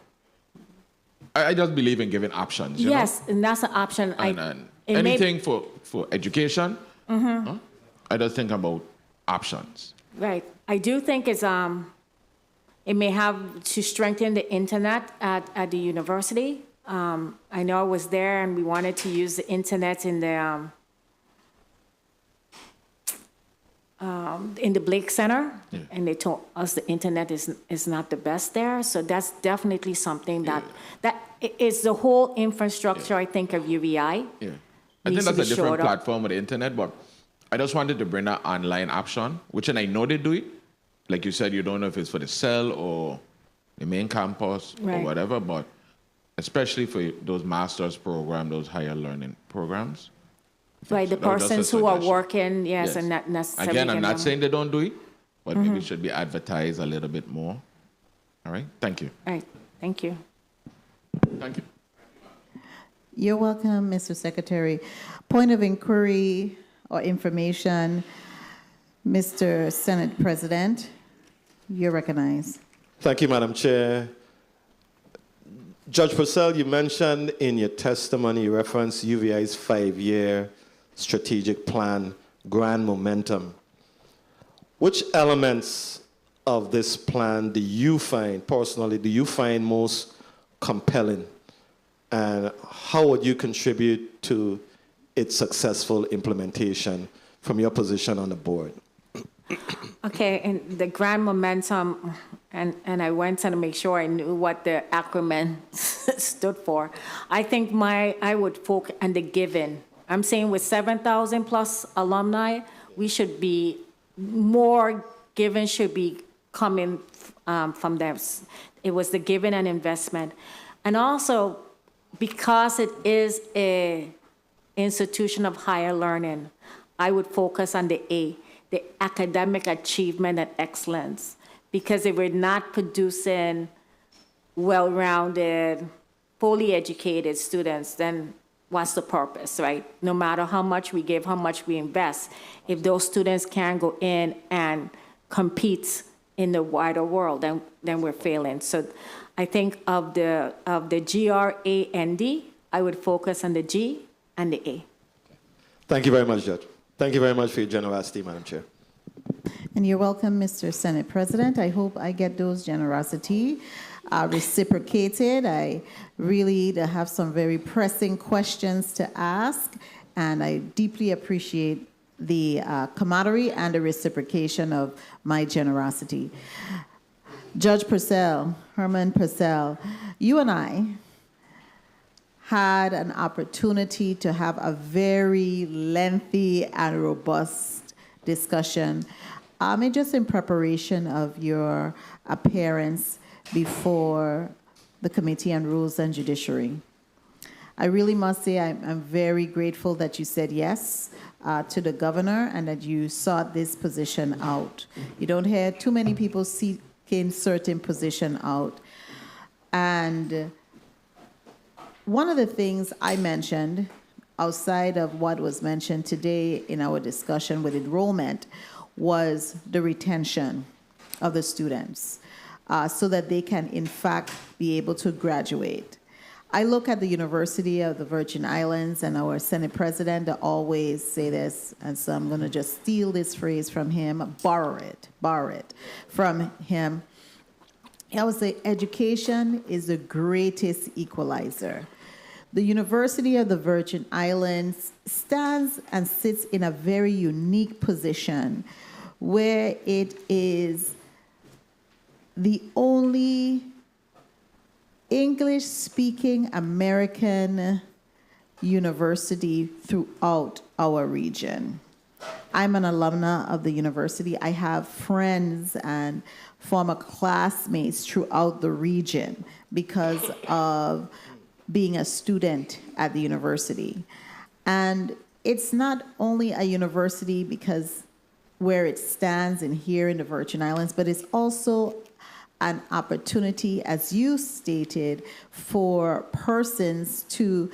I just believe in giving options. Yes, and that's an option. And anything for education, I just think about options. Right. I do think it's it may have to strengthen the internet at the university. I know I was there and we wanted to use the internet in the Blake Center, and they told us the internet is not the best there. So that's definitely something that is the whole infrastructure, I think, of UVI. I think needs to that's be a different shored up. platform with the internet, but I just wanted to bring that online option, which, and I know they do it. Like you said, you don't know if it's for the cell or the main campus or Right. whatever, but especially for those master's program, those higher learning programs. Right, the That was just a persons who are suggestion. working, yes, and not necessarily. Again, I'm getting not them. saying they don't do it, but maybe it should be advertised a little bit more. All right, thank you. All right, thank you. Thank you. You're welcome, Mr. Secretary. Point of inquiry or information, Mr. Senate President, you're recognized. Thank you, Madam Chair. Judge Purcell, you mentioned in your testimony, you referenced UVI's 5-year strategic plan, Grand Momentum. Which elements of this plan do you find, personally, most compelling? And how would you contribute to its successful implementation from your position on the board? Okay, and the Grand Momentum, and I went to make sure I knew what the acronym stood for. I think I would focus on the giving. I'm saying with 7,000 plus alumni, we should be, more giving should be coming from them. It was the giving and investment. And also, because it is a institution of higher learning, I would focus on the A, the academic achievement and excellence. Because if we're not producing well-rounded, fully educated students, then what's the purpose, right? No matter how much we give, how much we invest, if those students can't go in and compete in the wider world, then we're failing. So I think of the GRAND, I would focus on the G and the A. Thank you very much, Judge. Thank you very much for your generosity, Madam Chair. And you're welcome, Mr. Senate President. I hope I get those generosity reciprocated. I really have some very pressing questions to ask, and I deeply appreciate the camaraderie and the reciprocation of my generosity. Judge Purcell, Herman Purcell, you and I had an opportunity to have a very lengthy and robust discussion, just in preparation of your appearance before the Committee on Rules and Judiciary. I really must say I'm very grateful that you said yes to the governor and that you sought this position out. You don't hear too many people seeking certain position out. And one of the things I mentioned, outside of what was mentioned today in our discussion with enrollment, was the retention of the students so that they can, in fact, be able to graduate. I look at the University of the Virgin Islands, and our Senate President always say this, and so I'm going to just steal this phrase from him, borrow it from him. I would say education is the greatest equalizer. The University of the Virgin Islands stands and sits in a very unique position where it is the only English-speaking American university throughout our region. I'm an alumna of the university. I have friends and former classmates throughout the region because of being a student at the university. And it's not only a university because where it stands and here in the Virgin Islands, but it's also an opportunity, as you stated, for persons to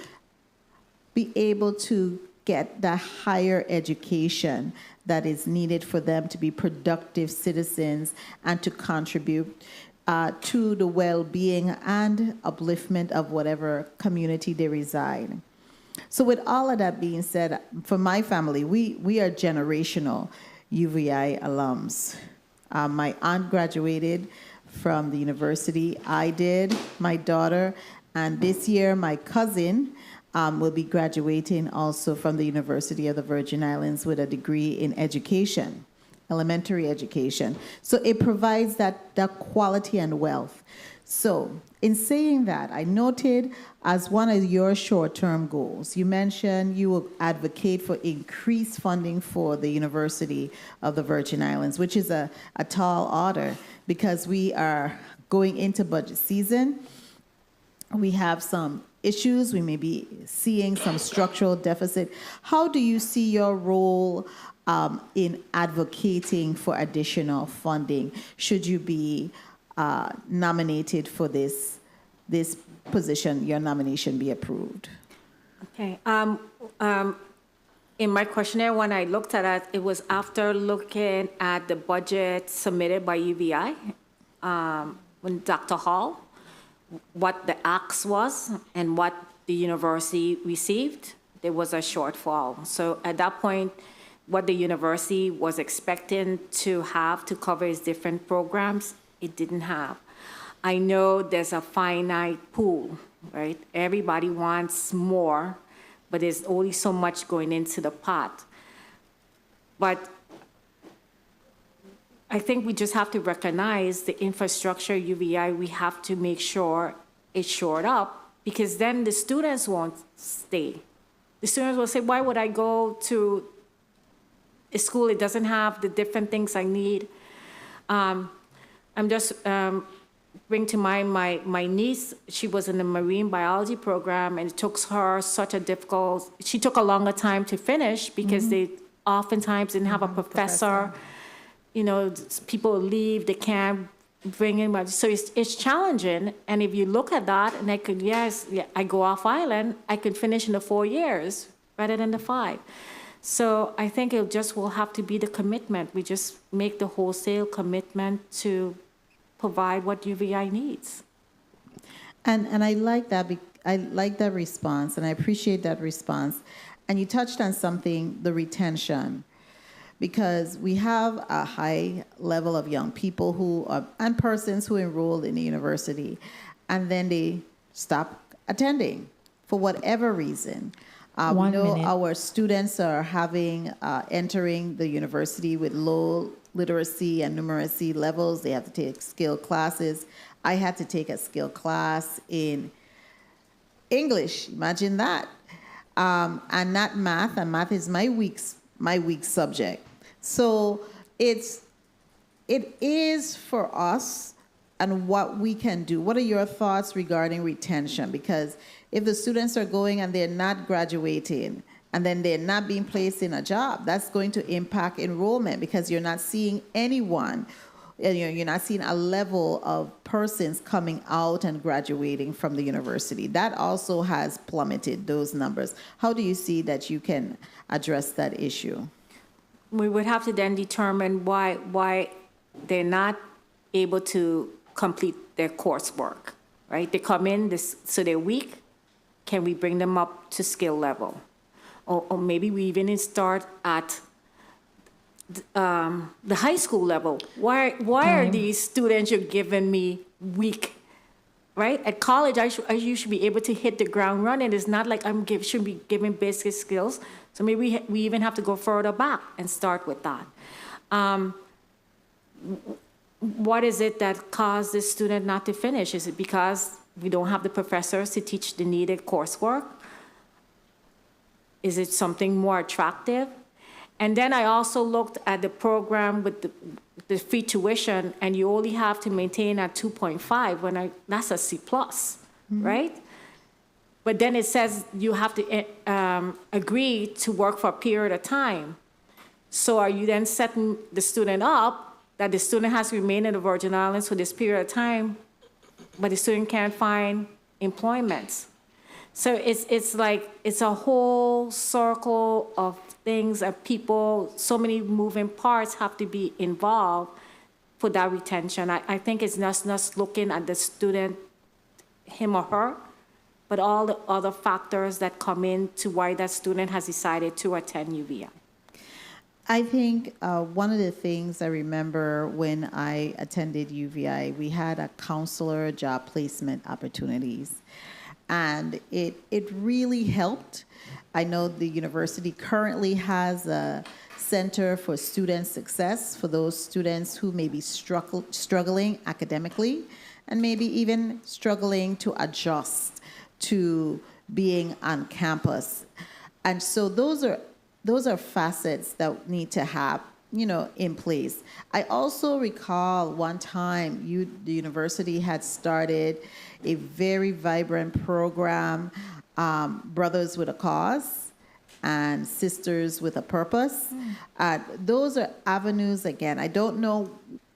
be able to get the higher education that is needed for them to be productive citizens and to contribute to the well-being and upliftment of whatever community they reside. So with all of that being said, for my family, we are generational UVI alums. My aunt graduated from the university. I did, my daughter, and this year my cousin will be graduating also from the University of the Virgin Islands with a degree in elementary education. So it provides that quality and wealth. So, in saying that, I noted as one of your short-term goals, you mentioned you will advocate for increased funding for the University of the Virgin Islands, which is a tall order because we are going into budget season. We have some issues. We may be seeing some structural deficit. How do you see your role in advocating for additional funding? Should you be nominated for this position, your nomination be approved? Okay. In my questionnaire, when I looked at it, it was after looking at the budget submitted by UVI, when Dr. Hall, what the ask was and what the university received, there was a shortfall. So at that point, what the university was expecting to have to cover its different programs, it didn't have. I know there's a finite pool, right? Everybody wants more, but there's only so much going into the pot. But I think we just have to recognize the infrastructure UVI, we have to make sure it's shored up, because then the students won't stay. The students will say, why would I go to a school that doesn't have the different things I need? I'm just bring to mind my niece. She was in the marine biology program, and it took her she took a longer time to finish because they oftentimes didn't have a professor. You know, people leave, they can't bring in much. So it's challenging. And if you look at that, and I go off island, I could finish in the 4 years rather than the 5. So I think it will have to be the commitment. We just make the wholesale commitment to provide what UVI needs. And I like that. I like that response, and I appreciate that response. And you touched on something, the retention, because we have a high level of young people and persons who enrolled in the university, and then they stop attending for whatever reason. We know our students are entering the university with low literacy and numeracy levels. They have to take skill classes. I had to take a skill class in English. Imagine that, and not math. And math is my weak subject. So it is for us and what we can do. What are your thoughts regarding retention? Because if the students are going and they're not graduating, and then they're not being placed in a job, that's going to impact enrollment, because you're not seeing anyone, you're not seeing a level of persons coming out and graduating from the university. That also has plummeted those numbers. How do you see that you can address that issue? We would have to then determine why they're not able to complete their coursework, right? They come in, so they're weak. Can we bring them up to skill level? Or maybe we even start at the high school level. Why are these students you're giving me weak, right? At college, you should be able to hit the ground running. It's not like should be given basic skills. So maybe we even have to go further back and start with that. What is it that caused the student not to finish? Is it because we don't have the professors to teach the needed coursework? Is it something more attractive? And then I also looked at the program with the free tuition, and you only have to maintain at 2.5 that's a C+, right? But then it says you have to agree to work for a period of time. So are you then setting the student up that the student has to remain in the Virgin Islands for this period of time, but the student can't find employment? So it's a whole circle of things of people, so many moving parts have to be involved for that retention. I think it's not just looking at the student, him or her, but all the other factors that come into why that student has decided to attend UVI. I think one of the things I remember when I attended UVI, we had a counselor job placement opportunities. And it really helped. I know the university currently has a Center for Student Success for those students who may be struggling academically. and maybe even struggling to adjust to being on campus. And so those are facets that need to have, in place. I also recall one time the university had started a very vibrant program, Brothers with a Cause and Sisters with a Purpose. Those are avenues, again, I don't know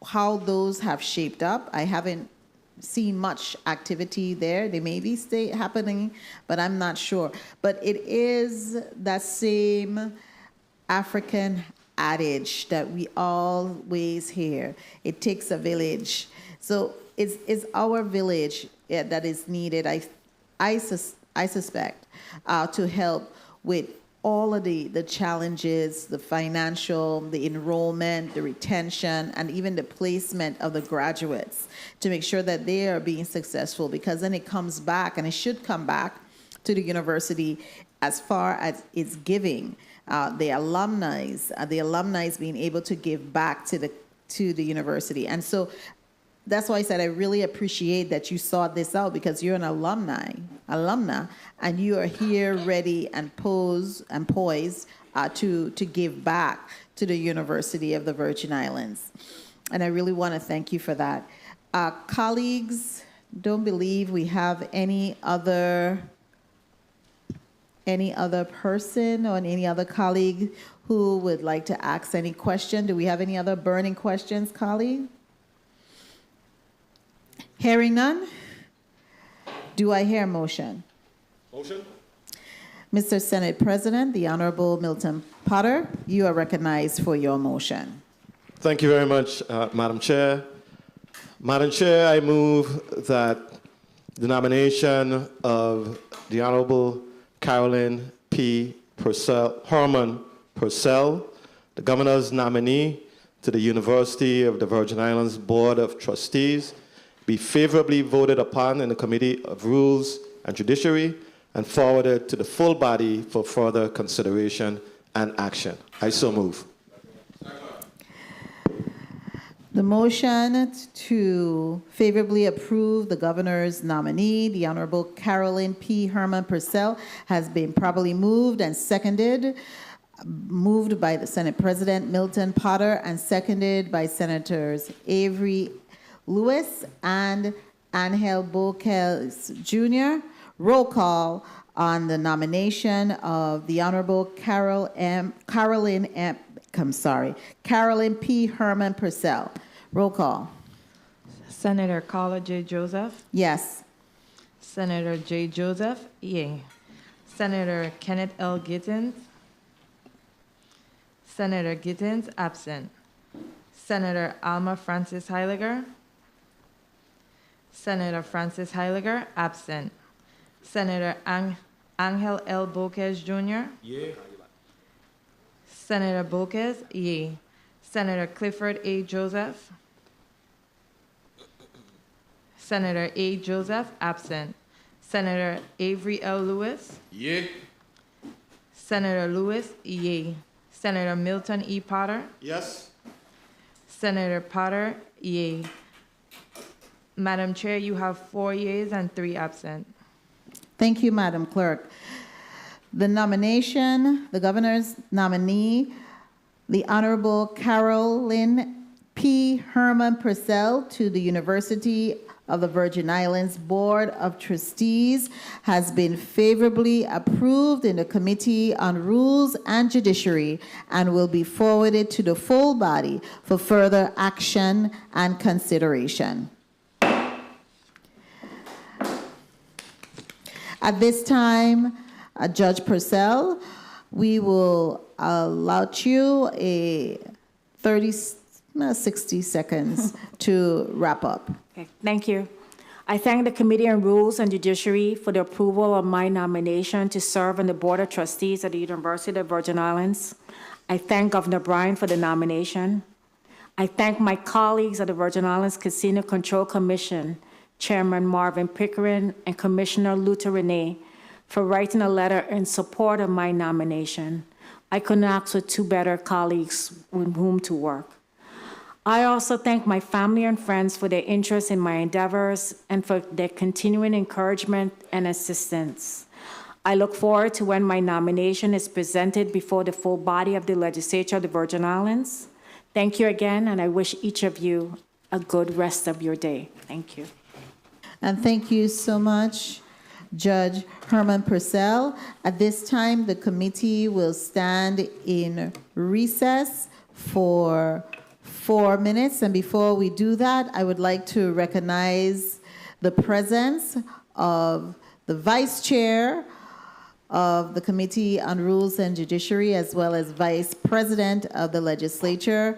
how those have shaped up. I haven't seen much activity there. They may be happening, but I'm not sure. But it is that same African adage that we always hear. It takes a village. So it's our village that is needed, I suspect, to help with all of the challenges, the financial, the enrollment, the retention, and even the placement of the graduates to make sure that they are being successful, because then it comes back, and it should come back to the university as far as its giving. The alumni being able to give back to the university. And so that's why I said I really appreciate that you sought this out, because you're an alumna, and you are here ready and poised to give back to the University of the Virgin Islands. And I really want to thank you for that. Colleagues, don't believe we have any other person or any other colleague who would like to ask any question. Do we have any other burning questions, colleague? Hearing none, do I hear a motion? Motion? Mr. Senate President, the Honorable Milton Potter, you are recognized for your motion. Thank you very much, Madam Chair. Madam Chair, I move that the nomination of the Honorable Carolyn P. Herman Purcell, the Governor's nominee to the University of the Virgin Islands Board of Trustees, be favorably voted upon in the Committee of Rules and Judiciary and forwarded to the full body for further consideration and action. I so move. The motion to favorably approve the governor's nominee, the Honorable Carolyn P. Herman Purcell, has been properly moved and seconded. Moved by the Senate President Milton Potter and seconded by Senators Avery Lewis and Angel Boquez Jr. Roll call on the nomination of the Honorable Carolyn P. Herman Purcell. Roll call. Senator Carla J. Joseph. Yes. Senator J. Joseph, yea. Senator Kenneth L. Gittins. Senator Gittins, absent. Senator Alma Francis Heiliger. Senator Francis Heiliger, absent. Senator Angel L. Boquez Jr. Yea. Senator Boquez, yea. Senator Clifford A. Joseph. Senator A. Joseph, absent. Senator Avery L. Lewis. Yea. Senator Lewis, yea. Senator Milton E. Potter. Yes. Senator Potter, yea. Madam Chair, you have 4 yeas and 3 absent. Thank you, Madam Clerk. The nomination, the governor's nominee, the Honorable Carolyn P. Herman Purcell to the University of the Virgin Islands Board of Trustees has been favorably approved in the Committee on Rules and Judiciary and will be forwarded to the full body for further action and consideration. At this time, Judge Purcell, we will allow you a 60 seconds to wrap up. Okay, thank you. I thank the Committee on Rules and Judiciary for the approval of my nomination to serve on the Board of Trustees at the University of the Virgin Islands. I thank Governor Bryan for the nomination. I thank my colleagues at the Virgin Islands Casino Control Commission, Chairman Marvin Pickering and Commissioner Luther Renee, for writing a letter in support of my nomination. I couldn't ask for 2 better colleagues with whom to work. I also thank my family and friends for their interest in my endeavors and for their continuing encouragement and assistance. I look forward to when my nomination is presented before the full body of the Legislature of the Virgin Islands. Thank you again, and I wish each of you a good rest of your day. Thank you. And thank you so much, Judge Herman Purcell. At this time, the committee will stand in recess for 4 minutes. And before we do that, I would like to recognize the presence of the Vice Chair of the Committee on Rules and Judiciary, as well as Vice President of the Legislature,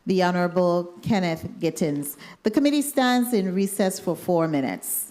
the Honorable Kenneth Gittins. The committee stands in recess for 4 minutes.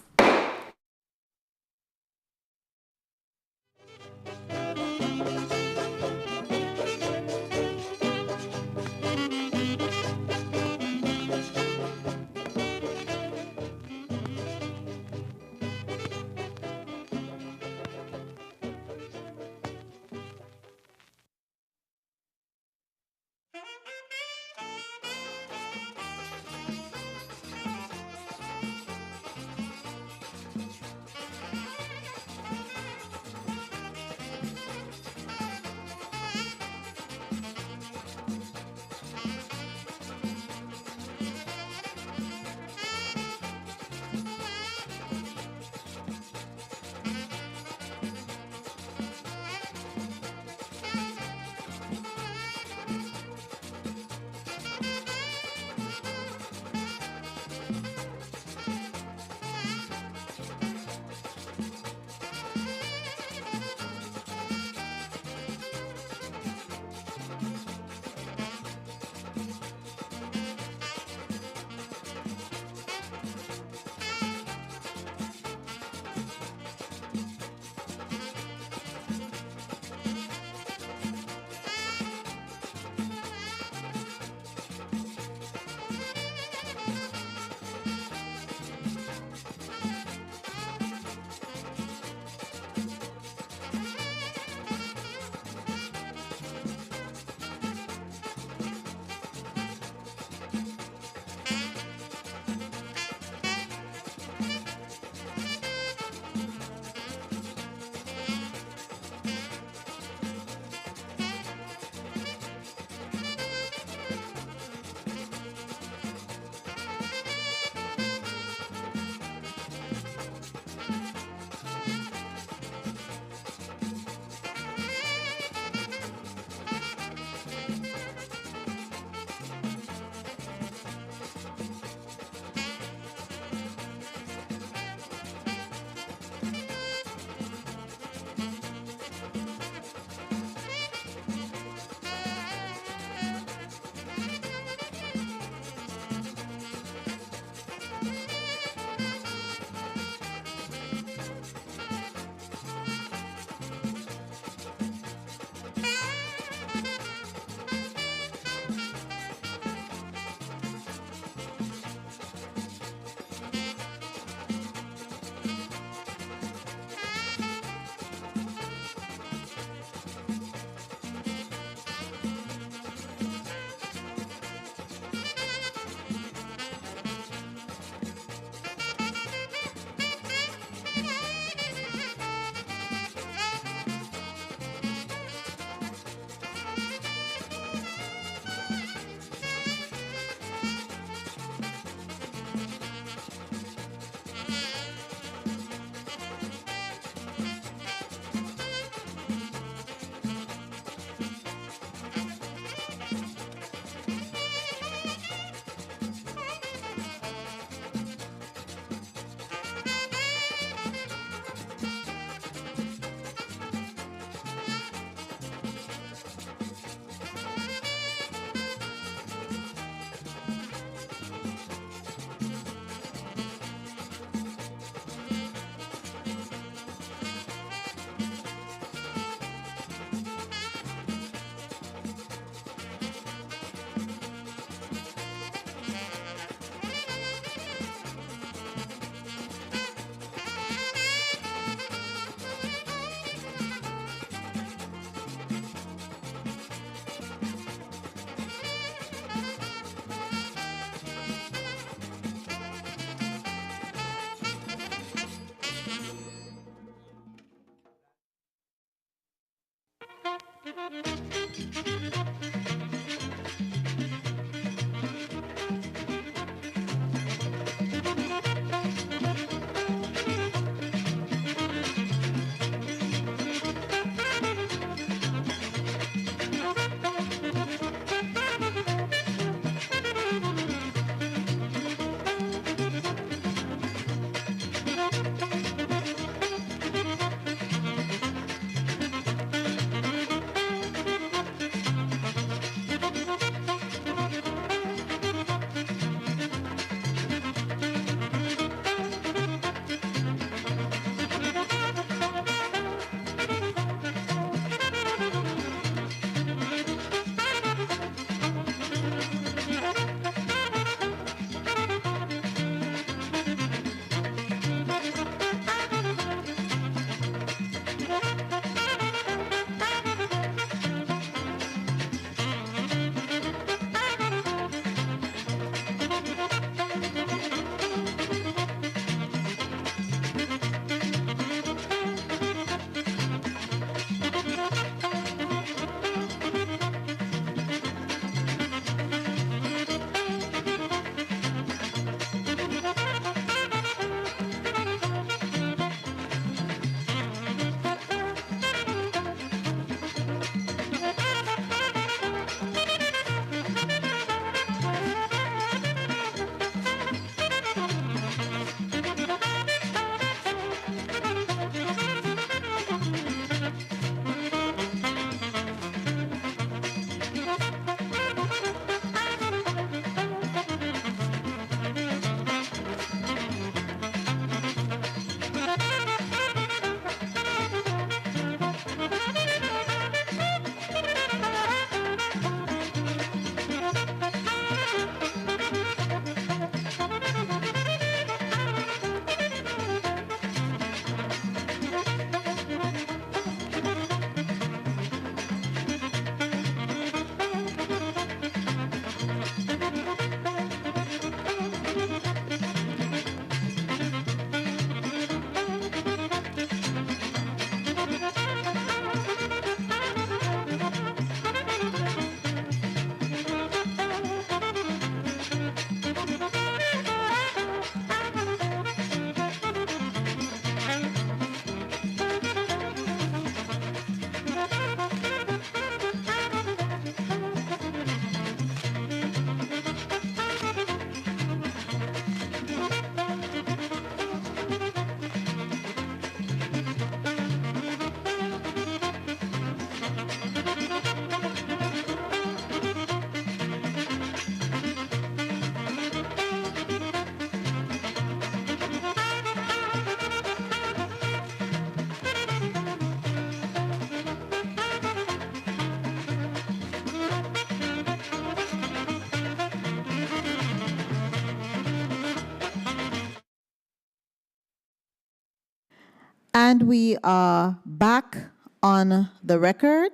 And we are back on the record.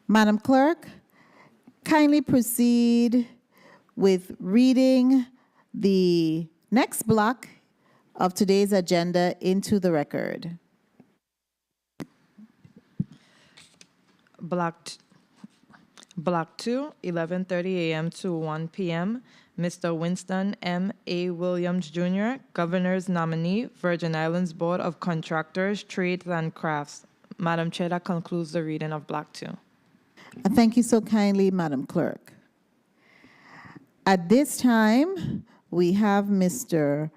Madam Clerk, kindly proceed with reading the next block of today's agenda into the record. Block 2, 11:30 a.m. to 1 p.m. Mr. Winston M.A. Williams, Jr., Governor's nominee, Virgin Islands Board of Contractors, Trades and Crafts. Madam Chair, that concludes the reading of Block 2. Thank you so kindly, Madam Clerk. At this time, we have Mr.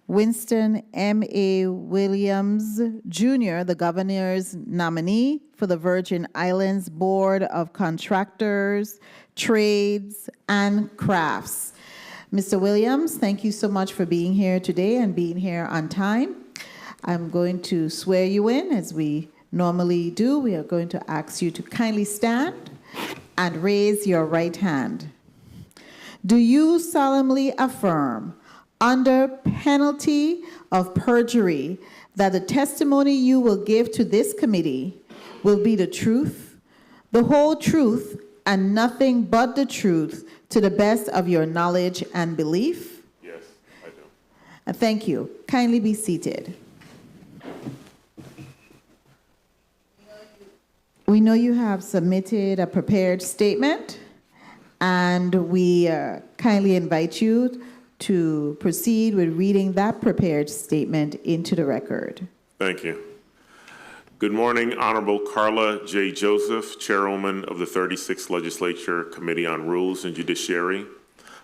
Winston M.A. Williams, Jr., the Governor's nominee for the Virgin Islands Board of Contractors, Trades, and Crafts. Mr. Williams, thank you so much for being here today and being here on time. I'm going to swear you in as we normally do. We are going to ask you to kindly stand and raise your right hand. Do you solemnly affirm, under penalty of perjury, that the testimony you will give to this committee will be the truth, the whole truth, and nothing but the truth, to the best of your knowledge and belief? Yes, I do. Thank you. Kindly be seated. We know you have submitted a prepared statement, and we kindly invite you to proceed with reading that prepared statement into the record. Thank you. Good morning, Honorable Carla J. Joseph, Chairwoman of the 36th Legislature Committee on Rules and Judiciary,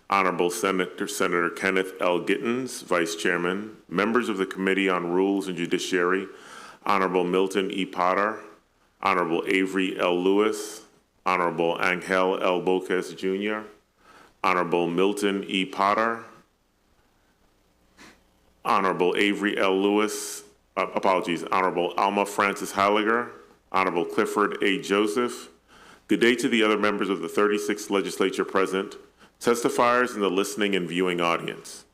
Honorable Senator Kenneth L. Gittens, Vice Chairman, members of the Committee on Rules and Judiciary, Honorable Milton E. Potter, Honorable Avery L. Lewis, Honorable Angel L. Boquez Jr., Honorable Milton E. Potter, Honorable Avery L. Lewis, Honorable Alma Francis Heiliger, Honorable Clifford A. Joseph. Good day to the other members of the 36th Legislature present, testifiers in the listening and viewing audience.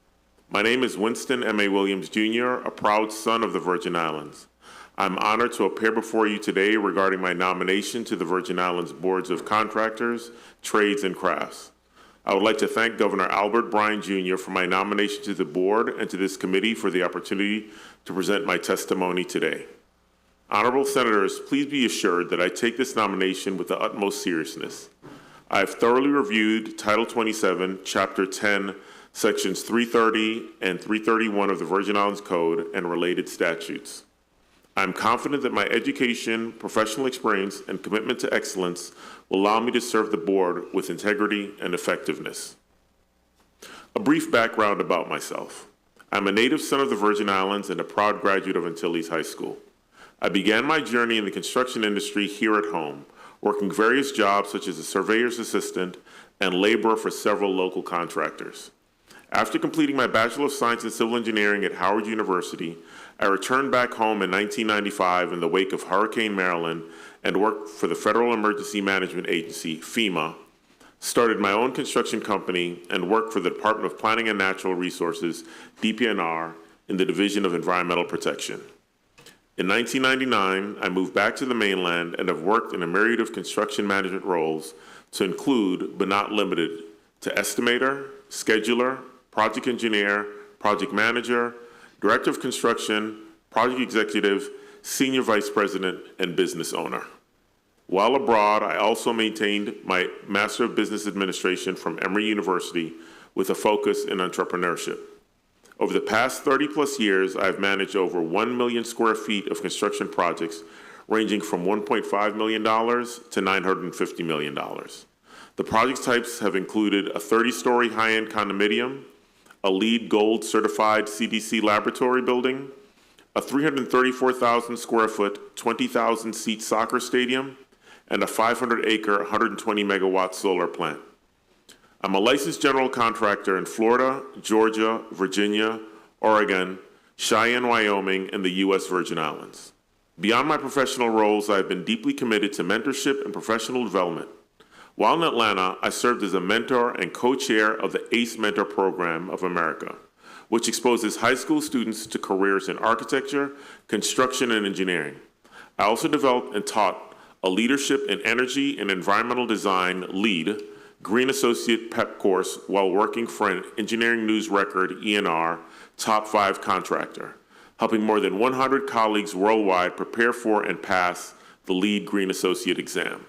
My name is Winston M.A. Williams, Jr., a proud son of the Virgin Islands. I'm honored to appear before you today regarding my nomination to the Virgin Islands Boards of Contractors, Trades, and Crafts. I would like to thank Governor Albert Bryan Jr. for my nomination to the board and to this committee for the opportunity to present my testimony today. Honorable Senators, please be assured that I take this nomination with the utmost seriousness. I have thoroughly reviewed Title 27, Chapter 10, Sections 330 and 331 of the Virgin Islands Code and related statutes. I'm confident that my education, professional experience, and commitment to excellence will allow me to serve the board with integrity and effectiveness. A brief background about myself. I'm a native son of the Virgin Islands and a proud graduate of Antilles High School. I began my journey in the construction industry here at home, working various jobs such as a surveyor's assistant and laborer for several local contractors. After completing my Bachelor of Science in Civil Engineering at Howard University, I returned back home in 1995 in the wake of Hurricane Marilyn and worked for the Federal Emergency Management Agency, FEMA, started my own construction company, and worked for the Department of Planning and Natural Resources, DPNR, in the Division of Environmental Protection. In 1999, I moved back to the mainland and have worked in a myriad of construction management roles to include, but not limited to, estimator, scheduler, project engineer, project manager, director of construction, project executive, senior vice president, and business owner. While abroad, I also maintained my Master of Business Administration from Emory University with a focus in entrepreneurship. Over the past 30-plus years, I've managed over 1 million square feet of construction projects ranging from $1.5 million to $950 million. The project types have included a 30-story high-end condominium, a LEED Gold certified CDC laboratory building, a 334,000 square foot, 20,000 seat soccer stadium, and a 500-acre, 120 megawatt solar plant. I'm a licensed general contractor in Florida, Georgia, Virginia, Oregon, Cheyenne, Wyoming, and the U.S. Virgin Islands. Beyond my professional roles, I've been deeply committed to mentorship and professional development. While in Atlanta, I served as a mentor and co-chair of the ACE Mentor Program of America, which exposes high school students to careers in architecture, construction, and engineering. I also developed and taught a Leadership in Energy and Environmental Design, LEAD, Green Associate PEP course while working for an Engineering News Record, ENR, top 5 contractor, helping more than 100 colleagues worldwide prepare for and pass the LEAD Green Associate exam.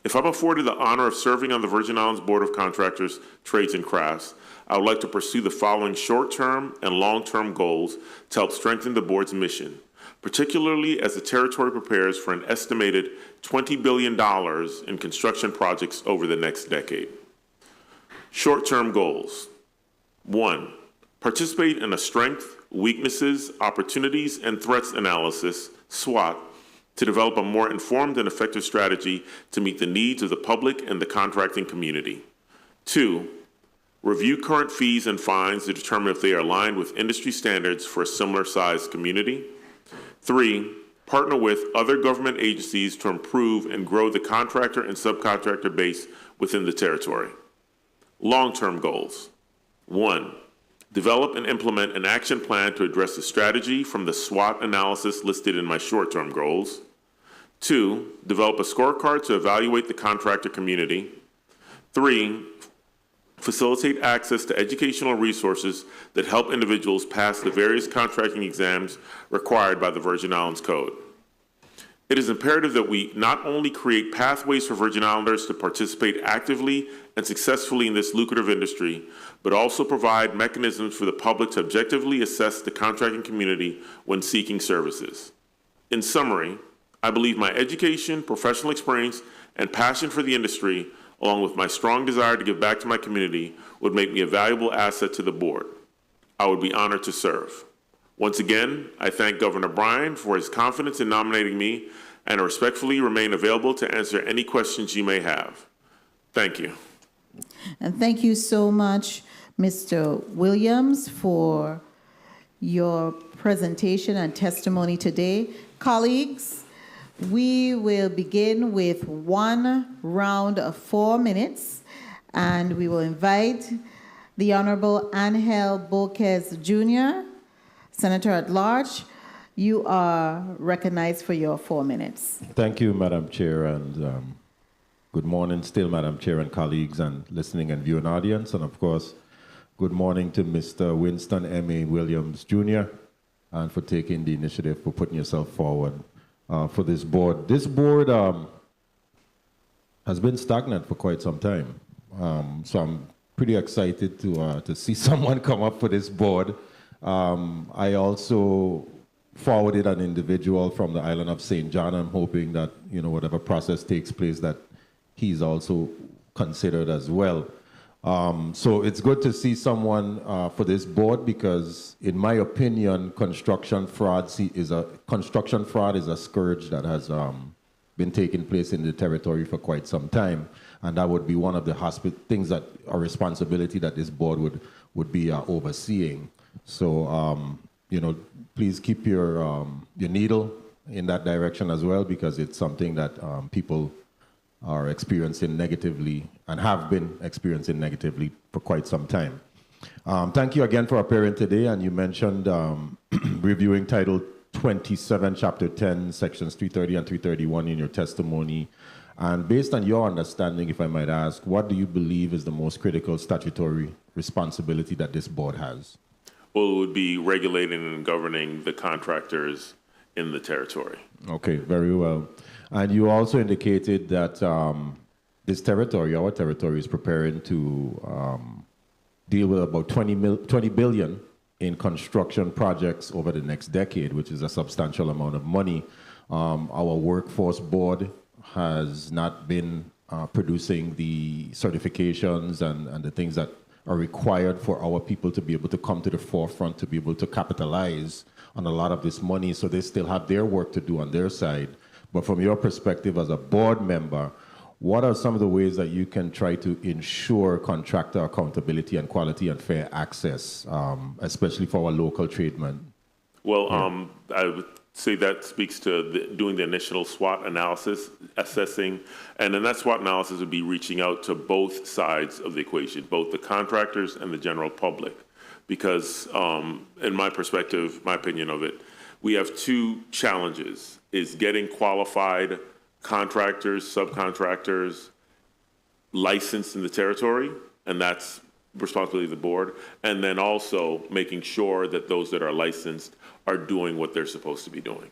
If I'm afforded the honor of serving on the Virgin Islands Board of Contractors, Trades, and Crafts, I would like to pursue the following short-term and long-term goals to help strengthen the board's mission, particularly as the territory prepares for an estimated $20 billion in construction projects over the next decade. Short-term goals. 1, participate in a strength, weaknesses, opportunities, and threats analysis, SWOT, to develop a more informed and effective strategy to meet the needs of the public and the contracting community. 2, review current fees and fines to determine if they are aligned with industry standards for a similar-sized community. 3, partner with other government agencies to improve and grow the contractor and subcontractor base within the territory. Long-term goals. 1, develop and implement an action plan to address the strategy from the SWOT analysis listed in my short-term goals. 2, develop a scorecard to evaluate the contractor community. 3, facilitate access to educational resources that help individuals pass the various contracting exams required by the Virgin Islands Code. It is imperative that we not only create pathways for Virgin Islanders to participate actively and successfully in this lucrative industry, but also provide mechanisms for the public to objectively assess the contracting community when seeking services. In summary, I believe my education, professional experience, and passion for the industry, along with my strong desire to give back to my community, would make me a valuable asset to the board. I would be honored to serve. Once again, I thank Governor Bryan for his confidence in nominating me and respectfully remain available to answer any questions you may have. Thank you. And thank you so much, Mr. Williams, for your presentation and testimony today. Colleagues, we will begin with one round of 4 minutes, and we will invite the Honorable Angel Boquez Jr., Senator at Large. You are recognized for your 4 minutes. Thank you, Madam Chair, and good morning still, Madam Chair and colleagues and listening and viewing audience. And of course, good morning to Mr. Winston M.A. Williams Jr. and for taking the initiative, for putting yourself forward for this board. This board has been stagnant for quite some time. So I'm pretty excited to see someone come up for this board. I also forwarded an individual from the island of St. John. I'm hoping that, you know, whatever process takes place, that he's also considered as well. So it's good to see someone for this board because, in my opinion, construction fraud is a scourge that has been taking place in the territory for quite some time, and that would be one of the things that a responsibility that this board would be overseeing. So, you know, please keep your needle in that direction as well, because it's something that people are experiencing negatively and have been experiencing negatively for quite some time. Thank you again for appearing today, and you mentioned reviewing Title 27, Chapter 10, Sections 330 and 331 in your testimony. And based on your understanding, if I might ask, what do you believe is the most critical statutory responsibility that this board has? Well, it would be regulating and governing the contractors in the territory. Okay, very well. And you also indicated that this territory, our territory, is preparing to deal with about 20 billion in construction projects over the next decade, which is a substantial amount of money. Our workforce board has not been producing the certifications and the things that are required for our people to be able to come to the forefront, to be able to capitalize on a lot of this money. So they still have their work to do on their side. But from your perspective as a board member, what are some of the ways that you can try to ensure contractor accountability and quality and fair access, especially for our local tradesmen? Well, I would say that speaks to doing the initial SWOT analysis, assessing, and then that SWOT analysis would be reaching out to both sides of the equation, both the contractors and the general public. Because in my perspective, my opinion of it, we have two challenges, is getting qualified contractors, subcontractors licensed in the territory, and that's responsibility of the board, and then also making sure that those that are licensed are doing what they're supposed to be doing.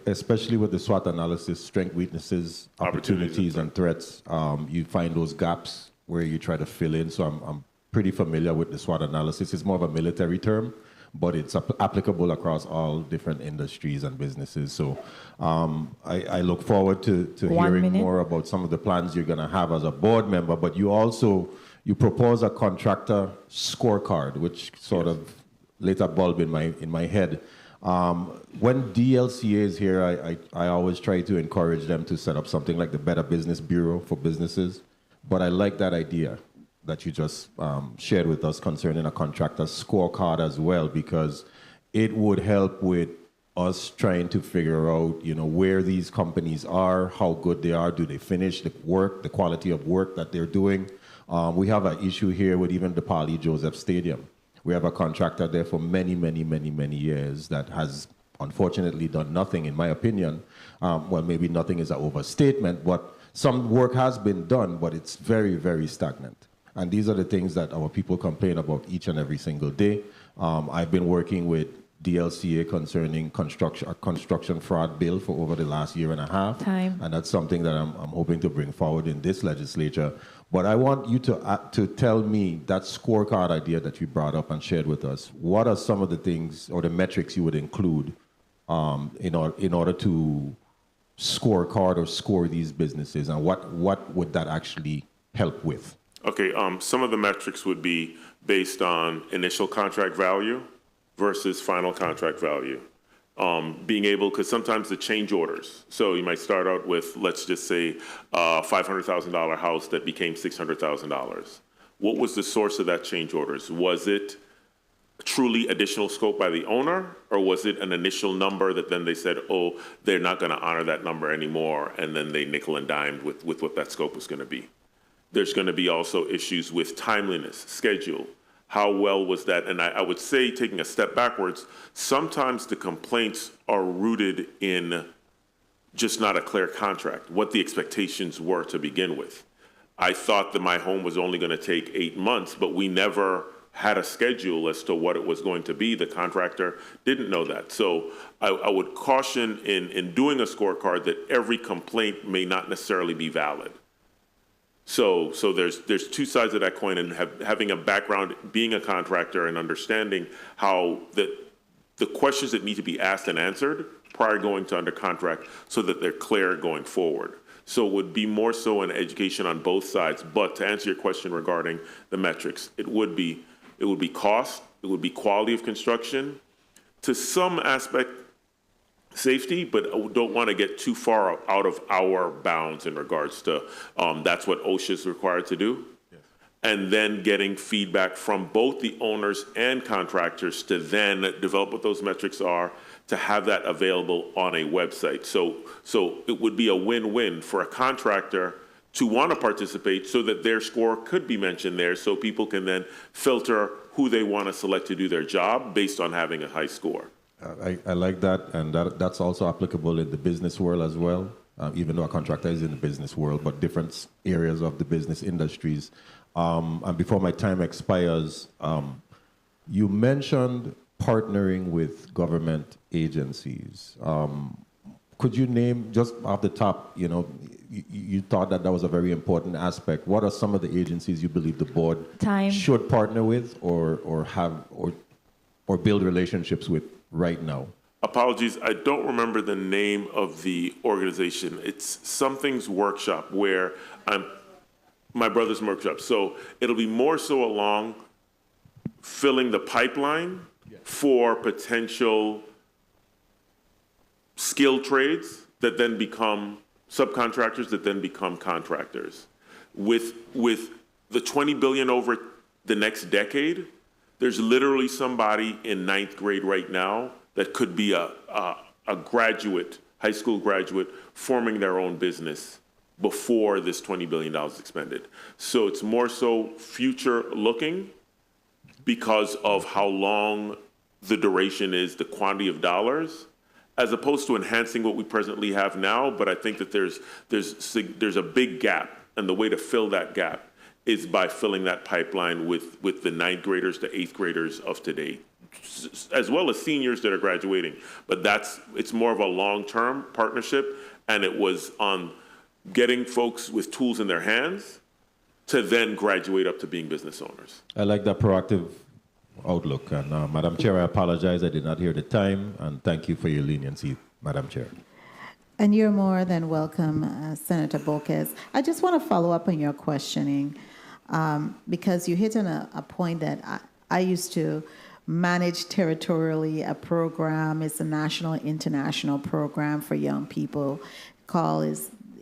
Especially with the SWOT analysis, strengths, weaknesses, opportunities, and threats, you find those gaps where you try to fill in. So I'm pretty familiar with the SWOT analysis. It's more of a military term, but it's applicable across all different industries and businesses. So I look forward to hearing more about some of the plans you're going to have as a board member, but you propose a contractor scorecard, which sort of lit a bulb in my head. When DLCA is here, I always try to encourage them to set up something like the Better Business Bureau for businesses, but I like that idea that you just shared with us concerning a contractor scorecard as well, because it would help with us trying to figure out, you know, where these companies are, how good they are, do they finish the work, the quality of work that they're doing. We have an issue here with even the Pali Joseph Stadium. We have a contractor there for many years that has unfortunately done nothing, in my opinion. Well, maybe nothing is an overstatement, but some work has been done, but it's very stagnant. And these are the things that our people complain about each and every single day. I've been working with DLCA concerning a construction fraud bill for over the last year and a half. And that's something that I'm hoping to bring forward in this legislature. But I want you to tell me that scorecard idea that you brought up and shared with us. What are some of the things or the metrics you would include in order to scorecard or score these businesses, and what would that actually help with? Okay, some of the metrics would be based on initial contract value versus final contract value. Being able, because sometimes the change orders, so you might start out with, let's just say, a $500,000 house that became $600,000. What was the source of that change orders? Was it truly additional scope by the owner, or was it an initial number that then they said, oh, they're not going to honor that number anymore, and then they nickel and dimed with what that scope was going to be? There's going to be also issues with timeliness, schedule. How well was that? And I would say, taking a step backwards, sometimes the complaints are rooted in just not a clear contract, what the expectations were to begin with. I thought that my home was only going to take 8 months, but we never had a schedule as to what it was going to be. The contractor didn't know that. So I would caution in doing a scorecard that every complaint may not necessarily be valid. So there's two sides of that coin, and having a background being a contractor and understanding how the questions that need to be asked and answered prior to going to under contract so that they're clear going forward. So it would be more so an education on both sides. But to answer your question regarding the metrics, it would be cost, it would be quality of construction, to some aspect safety, but don't want to get too far out of our bounds in regards to that's what OSHA is required to do. Yes. And then getting feedback from both the owners and contractors to then develop what those metrics are, to have that available on a website. So it would be a win-win for a contractor to want to participate so that their score could be mentioned there, so people can then filter who they want to select to do their job based on having a high score. I like that, and that's also applicable in the business world as well, even though a contractor is in the business world, but different areas of the business industries. And before my time expires, you mentioned partnering with government agencies. Could you name, just off the top, you thought that was a very important aspect. What are some of the agencies you believe the board should partner with or have or build relationships with right now? Apologies, I don't remember the name of the organization. It's something's workshop where my brother's workshop. So it'll be more so along filling the pipeline for potential skilled trades that then become subcontractors, that then become contractors. With the $20 billion over the next decade, there's literally somebody in 9th grade right now that could be a graduate, high school graduate, forming their own business before this $20 billion is expended. So it's more so future looking because of how long the duration is, the quantity of dollars, as opposed to enhancing what we presently have now. But I think that there's a big gap, and the way to fill that gap is by filling that pipeline with the 9th graders, the 8th graders of today, as well as seniors that are graduating. But it's more of a long-term partnership, and it was on getting folks with tools in their hands to then graduate up to being business owners. I like that proactive outlook. And Madam Chair, I apologize, I did not hear the time, and thank you for your leniency, Madam Chair. And you're more than welcome, Senator Bokes. I just want to follow up on your questioning because you hit on a point that I used to manage territorially a program. It's a national, international program for young people.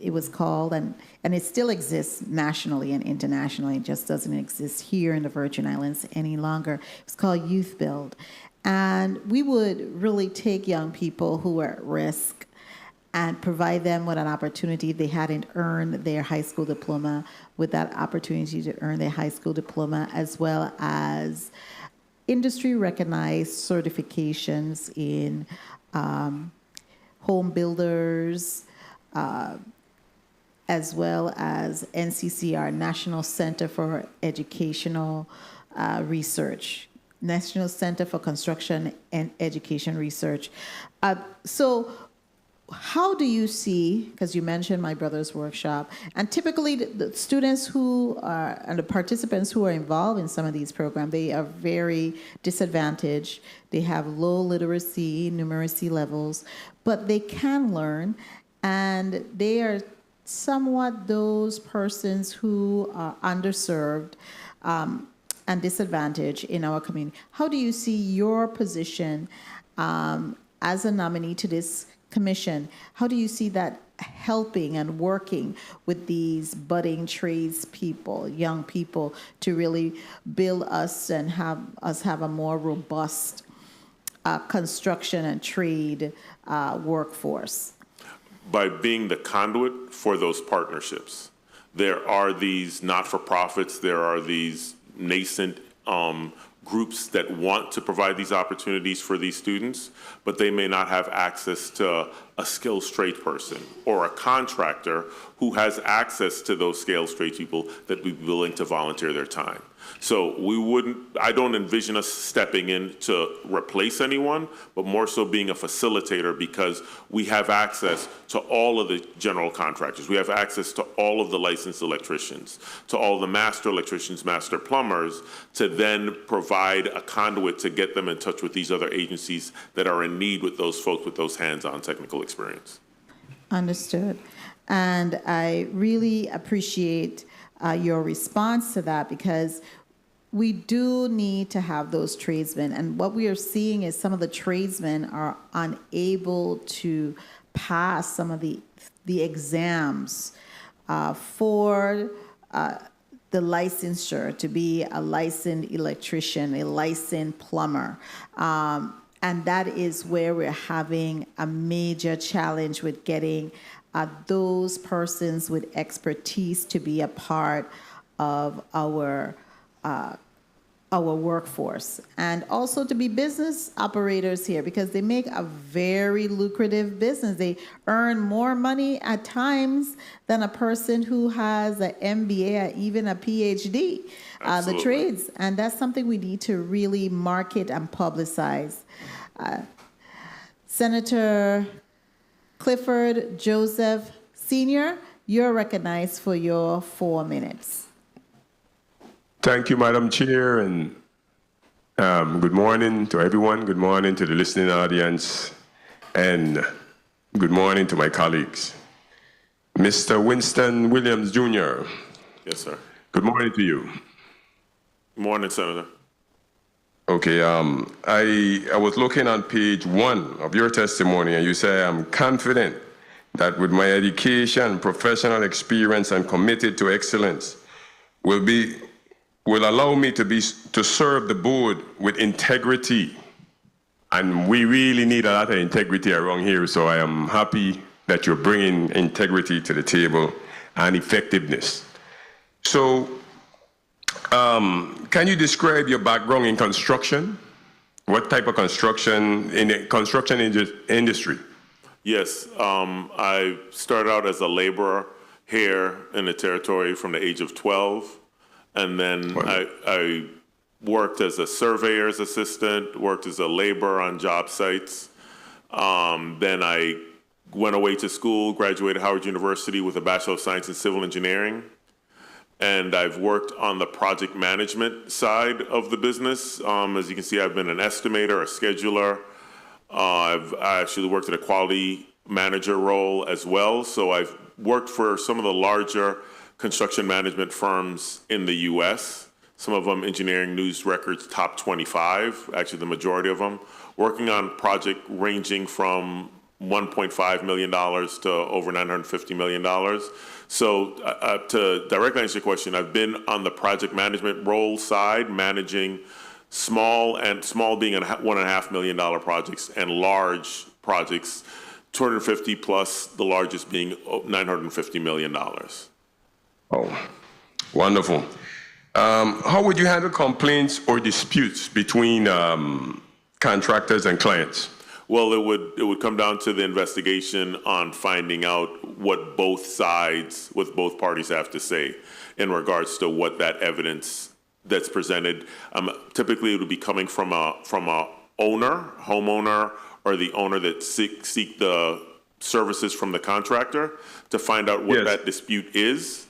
It was called, and it still exists nationally and internationally. It just doesn't exist here in the Virgin Islands any longer. It's called Youth Build. And we would really take young people who were at risk and provide them with an opportunity. They hadn't earned their high school diploma, with that opportunity to earn their high school diploma, as well as industry-recognized certifications in home builders, as well as NCCR, National Center for Educational Research National Center for Construction and Education Research. So how do you see, because you mentioned My Brother's Workshop, and typically the students who are, and the participants who are involved in some of these programs, they are very disadvantaged. They have low literacy, numeracy levels, but they can learn, and they are somewhat those persons who are underserved and disadvantaged in our community. How do you see your position as a nominee to this commission? How do you see that helping and working with these budding tradespeople, young people, to really build us and have us have a more robust construction and trade workforce? By being the conduit for those partnerships. There are these not-for-profits, there are these nascent groups that want to provide these opportunities for these students, but they may not have access to a skills trade person or a contractor who has access to those skills trade people that would be willing to volunteer their time. So I don't envision us stepping in to replace anyone, but more so being a facilitator, because we have access to all of the general contractors. We have access to all of the licensed electricians, to all the master electricians, master plumbers, to then provide a conduit to get them in touch with these other agencies that are in need with those folks with those hands-on technical experience. Understood. And I really appreciate your response to that, because we do need to have those tradesmen. And what we are seeing is some of the tradesmen are unable to pass some of the exams for the licensure to be a licensed electrician, a licensed plumber. And that is where we're having a major challenge with getting those persons with expertise to be a part of our workforce, and also to be business operators here, because they make a very lucrative business. They earn more money at times than a person who has an MBA or even a PhD, the trades. And that's something we need to really market and publicize. Senator Clifford Joseph Sr., you're recognized for your 4 minutes. Thank you, Madam Chair, and good morning to everyone. Good morning to the listening audience, and good morning to my colleagues. Mr. Winston Williams, Jr. Yes, sir. Good morning to you. Good morning, Senator. Okay, I was looking on page 1 of your testimony, and you say, I'm confident that with my education, professional experience, and committed to excellence, will allow me to serve the board with integrity. And we really need a lot of integrity around here, so I am happy that you're bringing integrity to the table and effectiveness. So, can you describe your background in construction? What type of construction, in the construction industry? Yes, I started out as a laborer here in the territory from the age of 12. And then I worked as a surveyor's assistant, worked as a laborer on job sites. Then I went away to school, graduated Howard University with a Bachelor of Science in Civil Engineering. And I've worked on the project management side of the business. As you can see, I've been an estimator, a scheduler. I actually worked in a quality manager role as well. So I've worked for some of the larger construction management firms in the U.S., some of them Engineering News Record's top 25, actually the majority of them, working on project ranging from $1.5 million to over $950 million. So to directly answer your question, I've been on the project management role side, managing small being $1.5 million projects, and large projects, 250 plus, the largest being $950 million. Oh, wonderful. How would you handle complaints or disputes between contractors and clients? Well, it would come down to the investigation on finding out what both parties have to say in regards to what that evidence that's presented. Typically, it would be coming from a homeowner, or the owner that seek the services from the contractor to find out what that dispute is,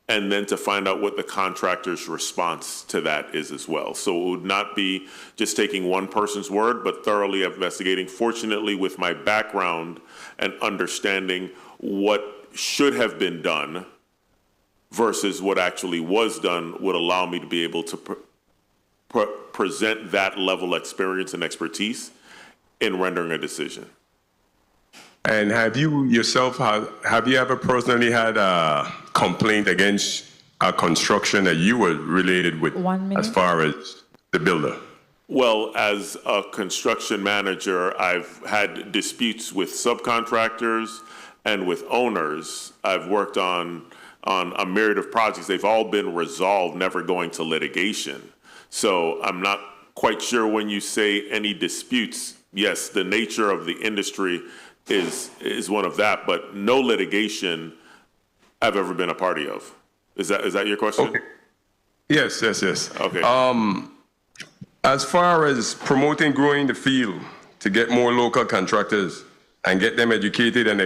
and then to find out what the contractor's response to that is as well. So it would not be just taking one person's word, but thoroughly investigating. Fortunately, with my background and understanding what should have been done versus what actually was done, would allow me to be able to present that level of experience and expertise in rendering a decision. And have you yourself, have you ever personally had a complaint against a construction that you were related with 1 minute. as far as the builder? Well, as a construction manager, I've had disputes with subcontractors and with owners. I've worked on a myriad of projects. They've all been resolved, never going to litigation. So I'm not quite sure when you say any disputes. Yes, the nature of the industry is one of that, but no litigation I've ever been a party of. Is that your question? Okay. Yes. Okay. As far as promoting growing the field to get more local contractors and get them educated and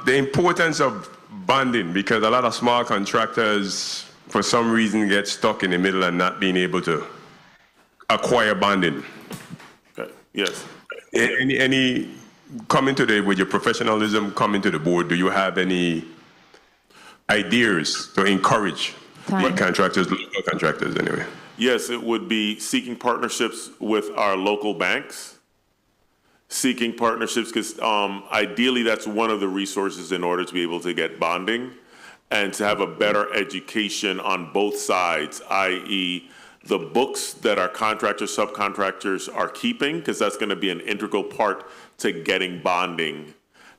the importance of bonding, because a lot of small contractors for some reason get stuck in the middle and not being able to acquire bonding. Okay. Yes. Any coming to with your professionalism coming to the board, do you have any ideas to encourage the contractors, local contractors anyway? Yes, it would be seeking partnerships with our local banks. Seeking partnerships, because ideally that's one of the resources in order to be able to get bonding and to have a better education on both sides, i.e. the books that our contractors, subcontractors are keeping, because that's going to be an integral part to getting bonding.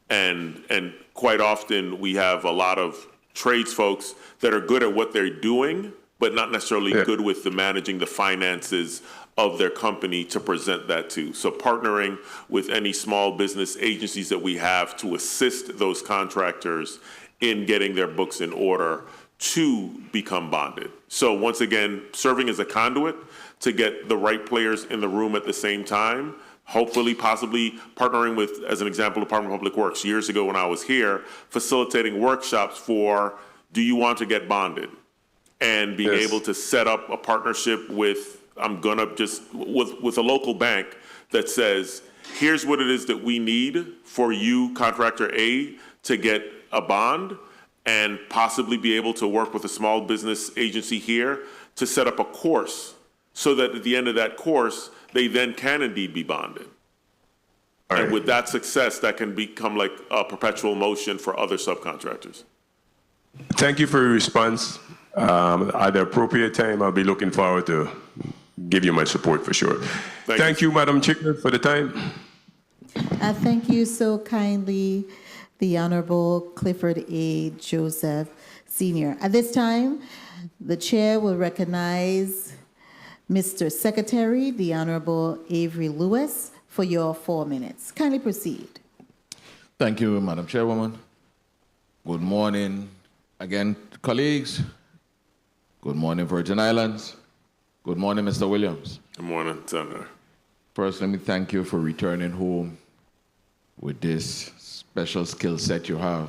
And quite often we have a lot of trades folks that are good at what they're doing, but not necessarily good with the managing the finances of their company to present that to. So partnering with any small business agencies that we have to assist those contractors in getting their books in order to become bonded. So once again, serving as a conduit to get the right players in the room at the same time, hopefully, possibly partnering with, as an example, Department of Public Works. Years ago when I was here, facilitating workshops for, do you want to get bonded? And being able to set up a partnership with, with a local bank that says, here's what it is that we need for you, contractor A, to get a bond, and possibly be able to work with a small business agency here to set up a course so that at the end of that course, they then can indeed be bonded. Right. And with that success, that can become like a perpetual motion for other subcontractors. Thank you for your response. At the appropriate time, I'll be looking forward to give you my support for sure. Thank you, Madam Chair, for the time. Thank you so kindly, the Honorable Clifford A. Joseph, Sr. At this time, the Chair will recognize Mr. Secretary, the Honorable Avery Lewis, for your 4 minutes. Kindly proceed. Thank you, Madam Chairwoman. Good morning again, colleagues. Good morning, Virgin Islands. Good morning, Mr. Williams. Good morning, Senator. First, let me thank you for returning home with this special skill set you have.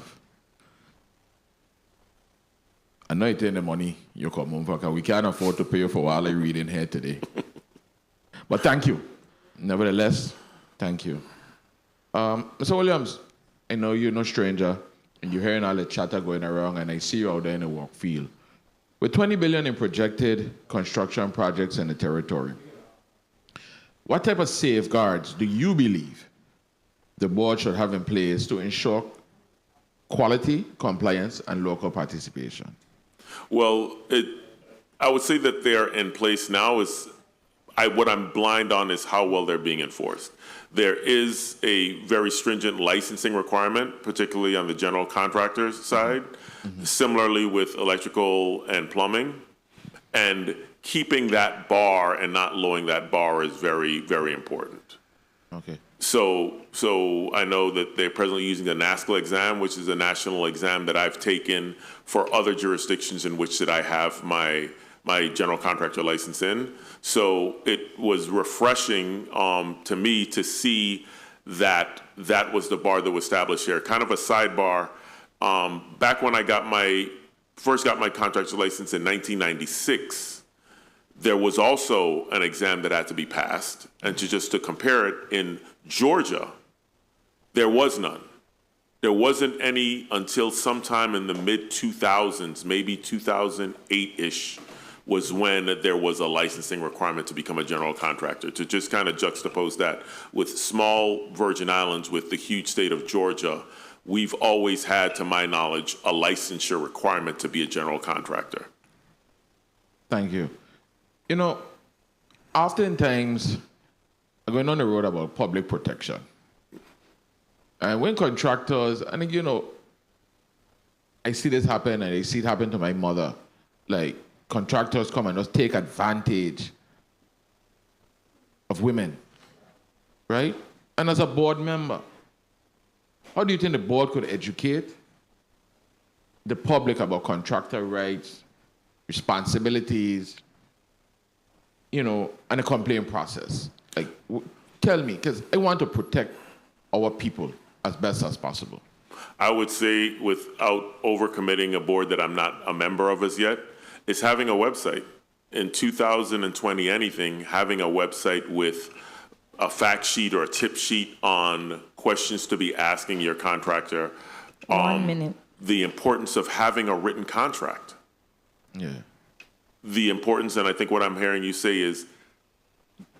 I know it ain't the money you come home for, because we can't afford to pay you for all I reading here today. But thank you. Nevertheless, thank you. Mr. Williams, I know you're no stranger, and you're hearing all the chatter going around, and I see you out there in the work field. With $20 billion in projected construction projects in the territory, what type of safeguards do you believe the board should have in place to ensure quality, compliance, and local participation? Well, I would say that they're in place now. What I'm blind on is how well they're being enforced. There is a very stringent licensing requirement, particularly on the general contractors side, similarly with electrical and plumbing. And keeping that bar and not lowering that bar is very, very important. Okay. So I know that they're presently using the NASCLA exam, which is a national exam that I've taken for other jurisdictions in which that I have my my general contractor license in. So it was refreshing to me to see that that was the bar that was established here. Kind of a sidebar, back when I first got my contractor license in 1996, there was also an exam that had to be passed. And just to compare it, in Georgia, there was none. There wasn't any until sometime in the mid-2000s, maybe 2008-ish, was when there was a licensing requirement to become a general contractor. To just kind of juxtapose that with small Virgin Islands, with the huge state of Georgia, we've always had, to my knowledge, a licensure requirement to be a general contractor. Thank you. You know, oftentimes, I'm going on the road about public protection. And when contractors, and you know, I see this happen, and I see it happen to my mother, like contractors come and just take advantage of women, right? And as a board member, how do you think the board could educate the public about contractor rights, responsibilities, you know, and the complaint process? Like, tell me, because I want to protect our people as best as possible. I would say, without overcommitting a board that I'm not a member of as yet, is having a website. In 2020 anything, having a website with a fact sheet or a tip sheet on questions to be asking your contractor. 1 minute. The importance of having a written contract. Yeah. The importance, and I think what I'm hearing you say is,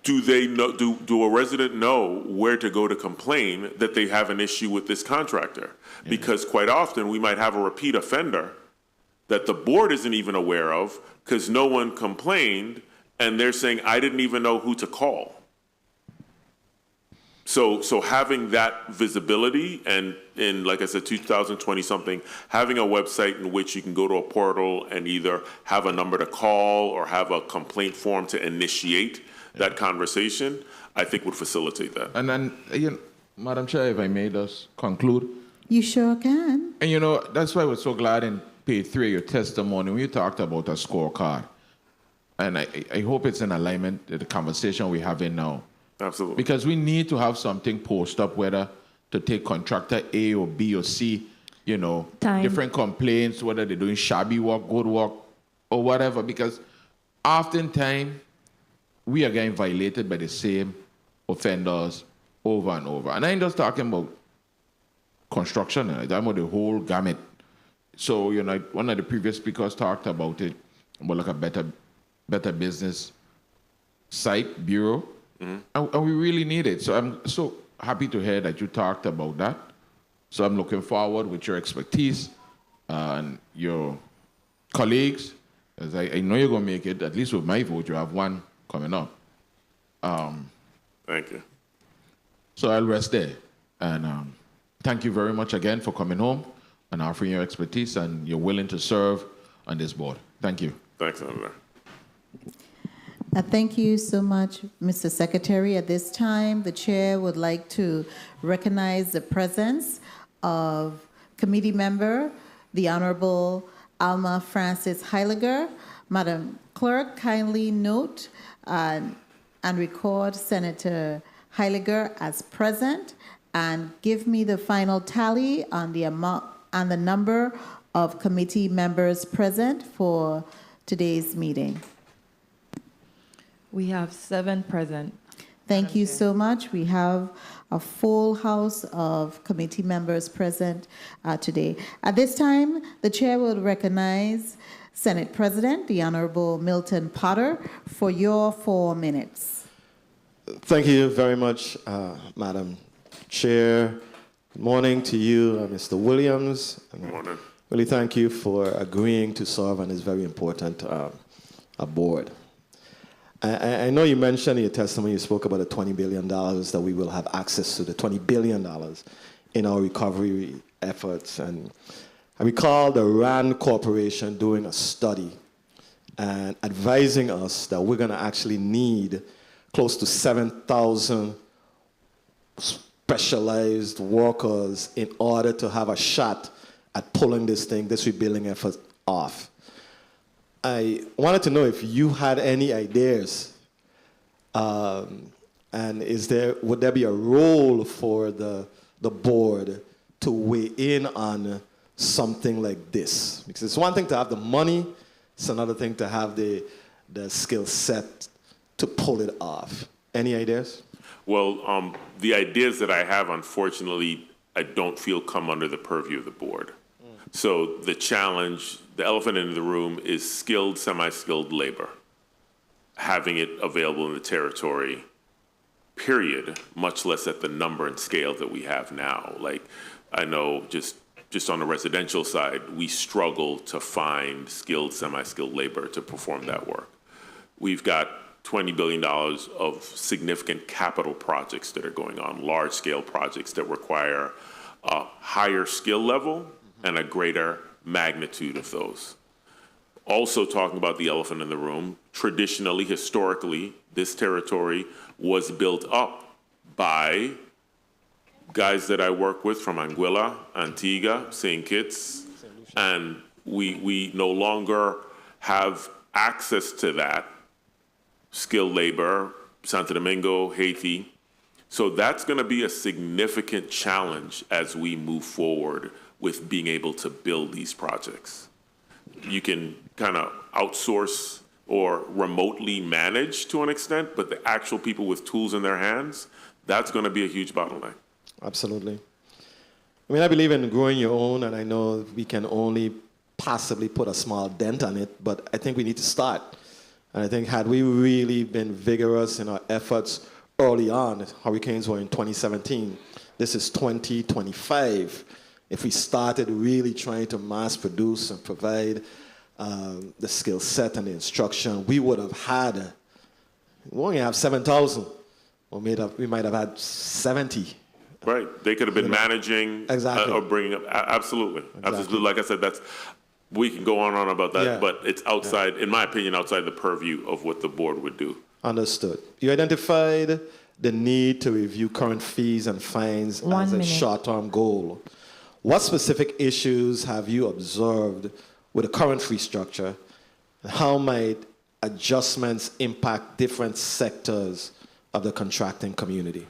do they know? Do a resident know where to go to complain that they have an issue with this contractor? Yeah. Because quite often we might have a repeat offender that the board isn't even aware of because no one complained, and they're saying, I didn't even know who to call. So having that visibility, and in, like I said, 2020 something, having a website in which you can go to a portal and either have a number to call or have a complaint form to initiate that conversation, I think would facilitate that. And then, you know, Madam Chair, if I may just conclude. You sure can. And you know, that's why I was so glad in page 3 of your testimony when you talked about a scorecard. And I hope it's in alignment with the conversation we're having now. Absolutely. Because we need to have something posted up, whether to take contractor A or B or C, you know, different complaints, whether they're doing shabby work, good work, or whatever. Because oftentimes, we are getting violated by the same offenders over and over. And I ain't just talking about construction, I'm talking about the whole gamut. So, you know, one of the previous speakers talked about it, about like a better business site, bureau, and we really need it. So I'm so happy to hear that you talked about that. So I'm looking forward with your expertise and your colleagues, as I know you're going to make it, at least with my vote, you have one coming up. Thank you. So I'll rest there. And thank you very much again for coming home and offering your expertise, and you're willing to serve on this board. Thank you. Thanks, Senator. Thank you so much, Mr. Secretary. At this time, the chair would like to recognize the presence of committee member, the Honorable Alma Francis Heiliger. Madam Clerk, kindly note and record Senator Heiliger as present, and give me the final tally on the amount and the number of committee members present for today's meeting. We have 7 present. Thank you so much. We have a full house of committee members present today. At this time, the chair will recognize Senate President, the Honorable Milton Potter, for your 4 minutes. Thank you very much, Madam Chair. Good morning to you, Mr. Williams. Good morning. Really thank you for agreeing to serve on this very important board. I know you mentioned in your testimony, you spoke about the $20 billion that we will have access to, the $20 billion in our recovery efforts. And I recall the RAND Corporation doing a study and advising us that we're going to actually need close to 7,000 specialized workers in order to have a shot at pulling this rebuilding effort off. I wanted to know if you had any ideas, and would there be a role for the board to weigh in on something like this? Because it's one thing to have the money, it's another thing to have the skill set to pull it off. Any ideas? Well, the ideas that I have, unfortunately, I don't feel come under the purview of the board. So the challenge, the elephant in the room is skilled, semi-skilled labor, having it available in the territory, period, much less at the number and scale that we have now. Like, I know just on the residential side, we struggle to find skilled, semi-skilled labor to perform that work. We've got $20 billion of significant capital projects that are going on, large-scale projects that require a higher skill level and a greater magnitude of those. Also talking about the elephant in the room, traditionally, historically, this territory was built up by guys that I work with from Anguilla, Antigua, St. Kitts, and we no longer have access to that skilled labor, Santo Domingo, Haiti. So that's going to be a significant challenge as we move forward with being able to build these projects. You can kind of outsource or remotely manage to an extent, but the actual people with tools in their hands, that's going to be a huge bottleneck. Absolutely. I mean, I believe in growing your own, and I know we can only possibly put a small dent on it, but I think we need to start. And I think had we really been vigorous in our efforts early on, hurricanes were in 2017, this is 2025. If we started really trying to mass produce and provide the skill set and the instruction, we would have had, we only have 7,000. We might have had 70. Right, they could have been managing exactly. Or bringing up, absolutely. Exactly. Absolutely. Like I said, we can go on and on about that, but it's outside, in my opinion, outside the purview of what the board would do. Understood. You identified the need to review current fees and fines as a short-term goal. What specific issues have you observed with the current fee structure? How might adjustments impact different sectors of the contracting community?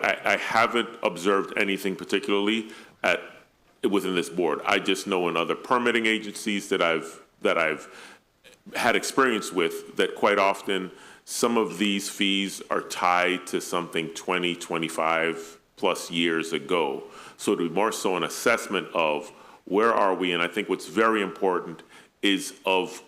I haven't observed anything particularly within this board. I just know in other permitting agencies that I've had experience with that quite often some of these fees are tied to something 20, 25 plus years ago. So to be more so an assessment of where are we, and I think what's very important is of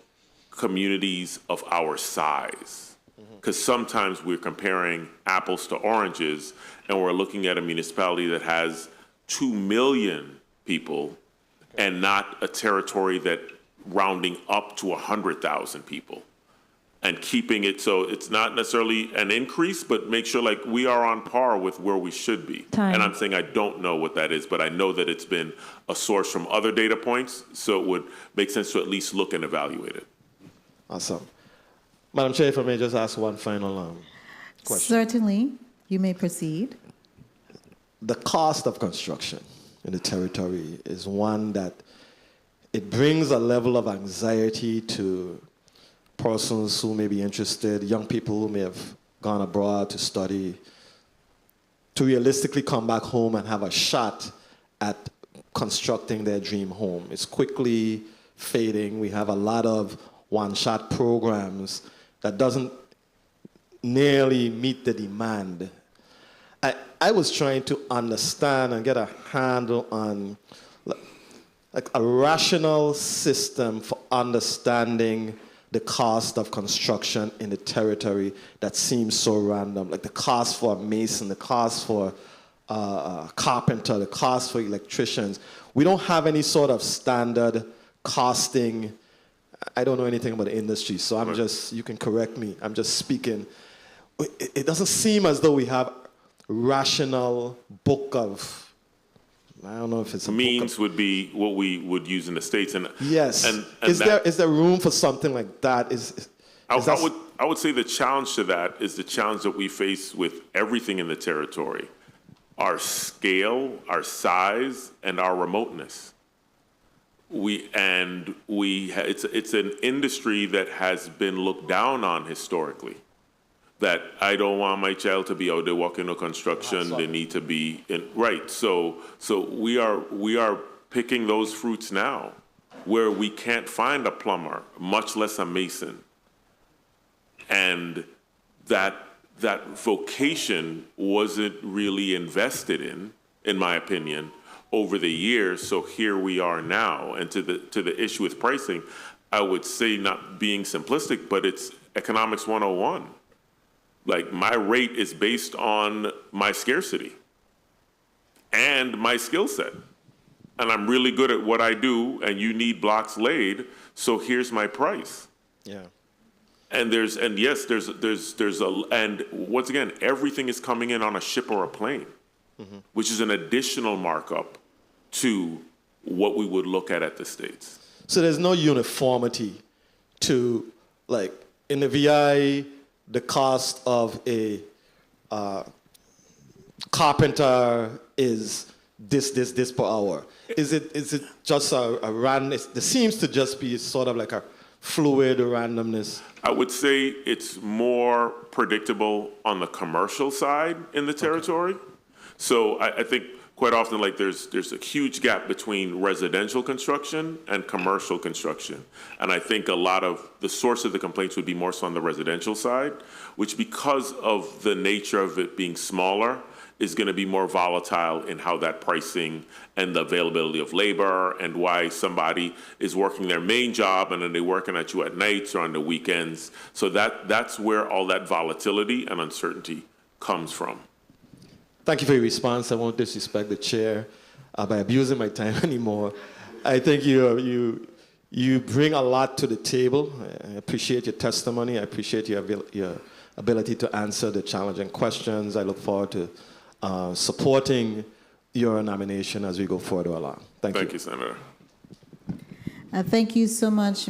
communities of our size. Because sometimes we're comparing apples to oranges, and we're looking at a municipality that has 2 million people and not a territory that rounding up to 100,000 people. And keeping it so it's not necessarily an increase, but make sure like we are on par with where we should be. Time. And I'm saying I don't know what that is, but I know that it's been a source from other data points, so it would make sense to at least look and evaluate it. Awesome. Madam Chair, if I may just ask one final question. Certainly, you may proceed. The cost of construction in the territory is one that it brings a level of anxiety to persons who may be interested, young people who may have gone abroad to study, to realistically come back home and have a shot at constructing their dream home. It's quickly fading. We have a lot of one-shot programs that doesn't nearly meet the demand. I was trying to understand and get a handle on like a rational system for understanding the cost of construction in the territory that seems so random, like the cost for a mason, the cost for a carpenter, the cost for electricians. We don't have any sort of standard costing. I don't know anything about the industry, so I'm just, you can correct me, I'm just speaking. It doesn't seem as though we have rational book of, I don't know if it's a means would be what we would use in the States. And yes. And is there room for something like that? I would say the challenge to that is the challenge that we face with everything in the territory. Our scale, our size, and our remoteness. It's an industry that has been looked down on historically. That I don't want my child to be out there working on construction. They need to be in, right. So we are picking those fruits now, where we can't find a plumber, much less a mason, and that vocation wasn't really invested in my opinion, over the years. So here we are now. And to the issue with pricing, I would say, not being simplistic, but it's economics 101. Like, my rate is based on my scarcity and my skill set. And I'm really good at what I do, and you need blocks laid, so here's my price. Yeah. And once again, everything is coming in on a ship or a plane, which is an additional markup to what we would look at the States. So there's no uniformity to, like, in the VI, the cost of a carpenter is this per hour. Is it just a random? There seems to just be sort of like a fluid randomness. I would say it's more predictable on the commercial side in the territory. Okay. So I think quite often, like, there's a huge gap between residential construction and commercial construction. And I think a lot of the source of the complaints would be more so on the residential side, which, because of the nature of it being smaller, is going to be more volatile in how that pricing and the availability of labor, and why somebody is working their main job and then they're working at you at nights or on the weekends. So that's where all that volatility and uncertainty comes from. Thank you for your response. I won't disrespect the chair by abusing my time anymore. I think you bring a lot to the table. I appreciate your testimony. I appreciate your ability to answer the challenging questions. I look forward to supporting your nomination as we go further along. Thank you. Thank you, Senator. Thank you so much,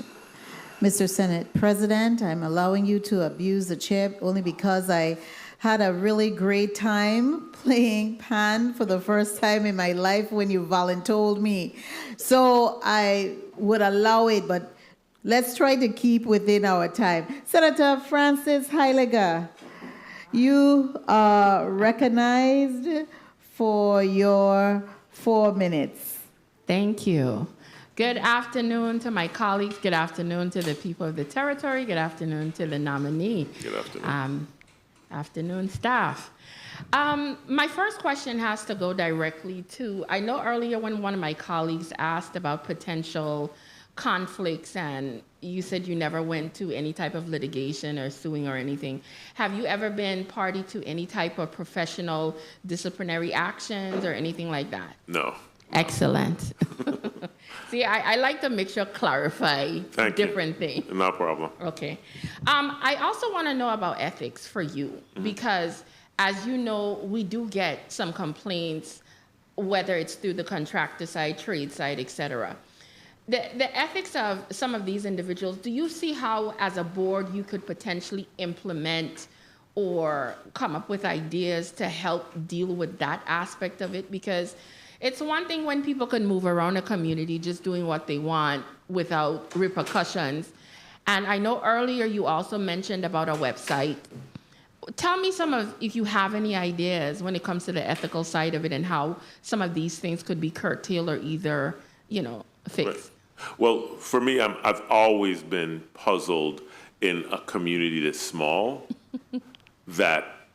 Mr. Senate President. I'm allowing you to abuse the chair only because I had a really great time playing pan for the first time in my life when you voluntold me. So I would allow it, but let's try to keep within our time. Senator Francis Heiliger, you are recognized for your 4 minutes. Thank you. Good afternoon to my colleagues. Good afternoon to the people of the territory. Good afternoon to the nominee. Good afternoon. Afternoon, staff. My first question has to go directly to, I know earlier when one of my colleagues asked about potential conflicts, and you said you never went to any type of litigation or suing or anything. Have you ever been party to any type of professional disciplinary actions or anything like that? No. Excellent. See, I like to make sure clarify different things. No problem. Okay. I also want to know about ethics for you, because as you know, we do get some complaints, whether it's through the contractor side, trade side, et cetera. The ethics of some of these individuals, do you see how, as a board, you could potentially implement or come up with ideas to help deal with that aspect of it? Because it's one thing when people can move around a community just doing what they want without repercussions. And I know earlier you also mentioned about a website. Tell me if you have any ideas when it comes to the ethical side of it and how some of these things could be curtailed or either, fixed. Right. Well, for me, I've always been puzzled in a community that's small that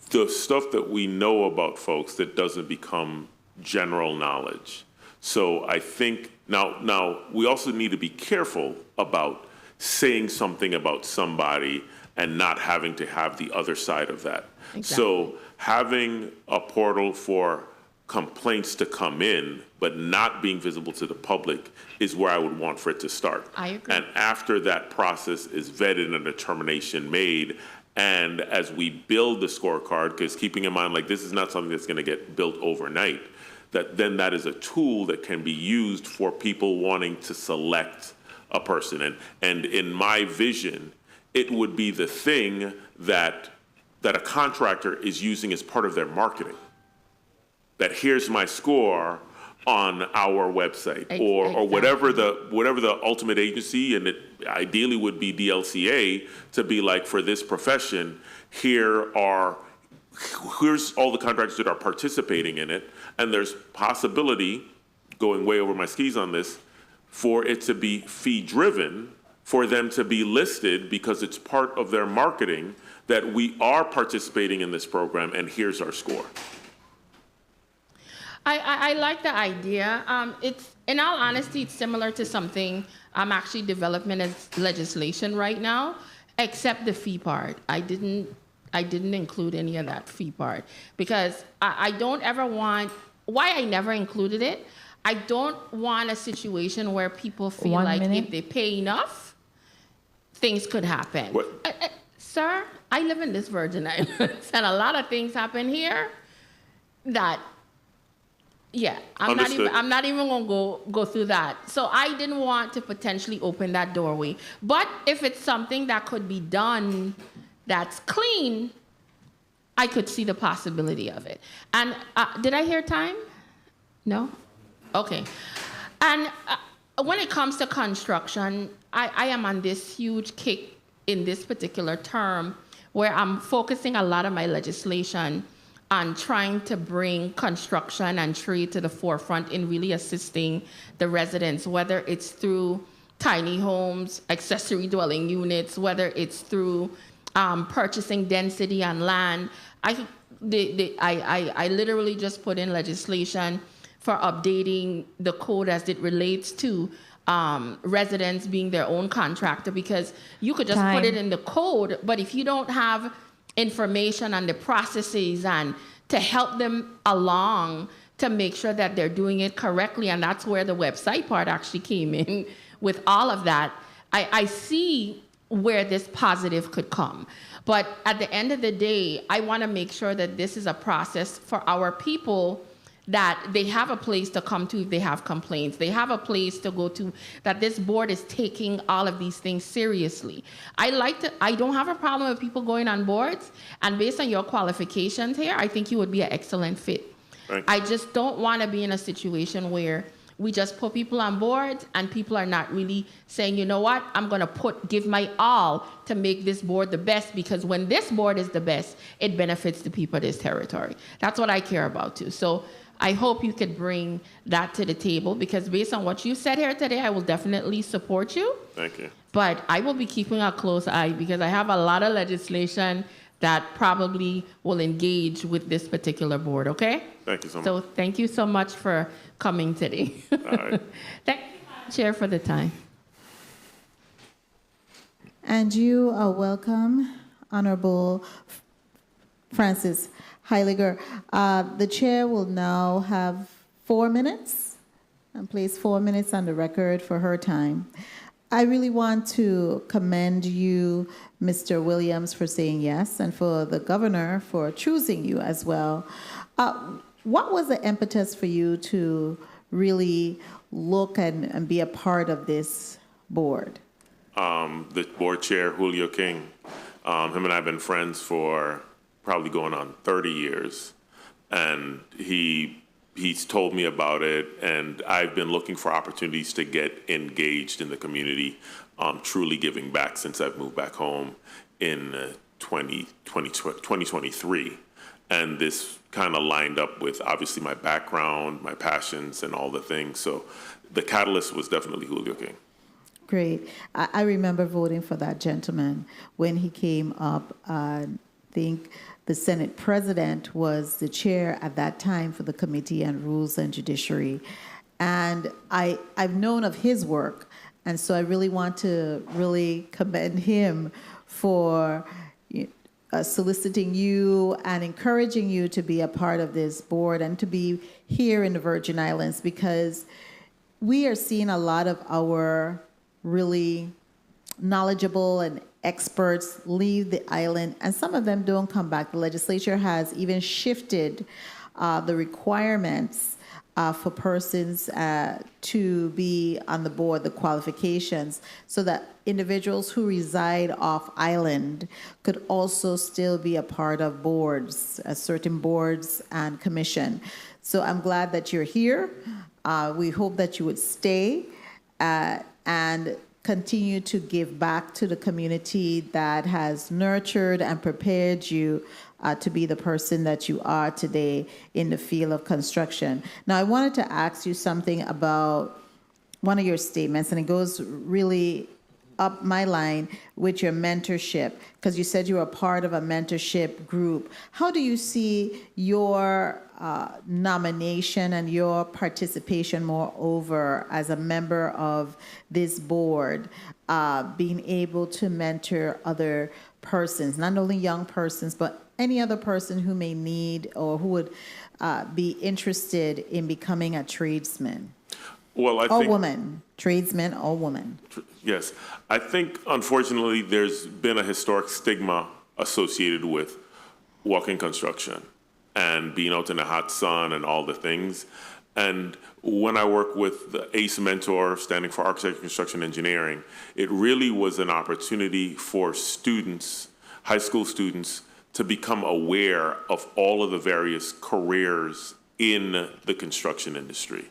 the stuff that we know about folks that doesn't become general knowledge. So I think now we also need to be careful about saying something about somebody and not having to have the other side of that. Exactly. So having a portal for complaints to come in, but not being visible to the public, is where I would want for it to start. I agree. And after that process is vetted and a determination made, and as we build the scorecard, because keeping in mind, like, this is not something that's going to get built overnight, that is a tool that can be used for people wanting to select a person. And in my vision, it would be the thing that a contractor is using as part of their marketing. That here's my score, on our website, or whatever the ultimate agency, and it ideally would be DLCA, to be like, for this profession, here's all the contractors that are participating in it, and there's possibility, going way over my skis on this, for it to be fee driven, for them to be listed because it's part of their marketing that we are participating in this program, and here's our score. I like the idea. It's, in all honesty, it's similar to something I'm actually developing as legislation right now, except the fee part. I didn't include any of that fee part because I don't ever want, why I never included it, I don't want a situation where people feel if they pay enough, things could happen. Sir, I live in this Virgin Islands, and a lot of things happen here that, yeah, I'm not even gonna go through that. So I didn't want to potentially open that doorway. But if it's something that could be done that's clean, I could see the possibility of it. And did I hear time? No? Okay. And when it comes to construction, I am on this huge kick in this particular term where I'm focusing a lot of my legislation on trying to bring construction and trade to the forefront in really assisting the residents, whether it's through tiny homes, accessory dwelling units, whether it's through purchasing density on land. I literally just put in legislation for updating the code as it relates to residents being their own contractor, because you could just put it in the code, but if you don't have information on the processes and to help them along to make sure that they're doing it correctly, and that's where the website part actually came in with all of that, I see where this positive could come. But at the end of the day, I want to make sure that this is a process for our people, that they have a place to come to if they have complaints. They have a place to go to, that this board is taking all of these things seriously. I don't have a problem with people going on boards, and based on your qualifications here, I think you would be an excellent fit. I just don't want to be in a situation where we just put people on boards and people are not really saying, you know what, I'm going to give my all to make this board the best, because when this board is the best, it benefits the people of this territory. That's what I care about too. So I hope you could bring that to the table, because based on what you said here today, I will definitely support you. Thank you. But I will be keeping a close eye, because I have a lot of legislation that probably will engage with this particular board, okay? Thank you so much. So thank you so much for coming today. All right. Thank you, Chair, for the time. And you are welcome, Honorable Francis Heiliger. The chair will now have 4 minutes and place 4 minutes on the record for her time. I really want to commend you, Mr. Williams, for saying yes, and for the governor for choosing you as well. What was the impetus for you to really look and be a part of this board? The board chair, Julio King, him and I have been friends for probably going on 30 years. And he's told me about it, and I've been looking for opportunities to get engaged in the community, truly giving back since I've moved back home in 2023. And this kind of lined up with obviously my background, my passions, and all the things. So the catalyst was definitely Julio King. Great. I remember voting for that gentleman when he came up. I think the Senate president was the chair at that time for the Committee on Rules and Judiciary. And I've known of his work, and so I really want to really commend him for soliciting you and encouraging you to be a part of this board and to be here in the Virgin Islands, because we are seeing a lot of our really knowledgeable and experts leave the island, and some of them don't come back. The legislature has even shifted the requirements for persons to be on the board, the qualifications, so that individuals who reside off island could also still be a part of boards, certain boards and commission. So I'm glad that you're here. We hope that you would stay and continue to give back to the community that has nurtured and prepared you to be the person that you are today in the field of construction. Now, I wanted to ask you something about one of your statements, and it goes really up my line with your mentorship, because you said you were a part of a mentorship group. How do you see your nomination and your participation, moreover, as a member of this board, being able to mentor other persons, not only young persons, but any other person who may need or who would be interested in becoming a tradesman? Well, I or think, woman, tradesman or woman. yes. I think, unfortunately, there's been a historic stigma associated with walking construction and being out in the hot sun and all the things. And when I work with the ACE mentor, standing for Architecture, Construction, Engineering, it really was an opportunity for students, high school students, to become aware of all of the various careers in the construction industry.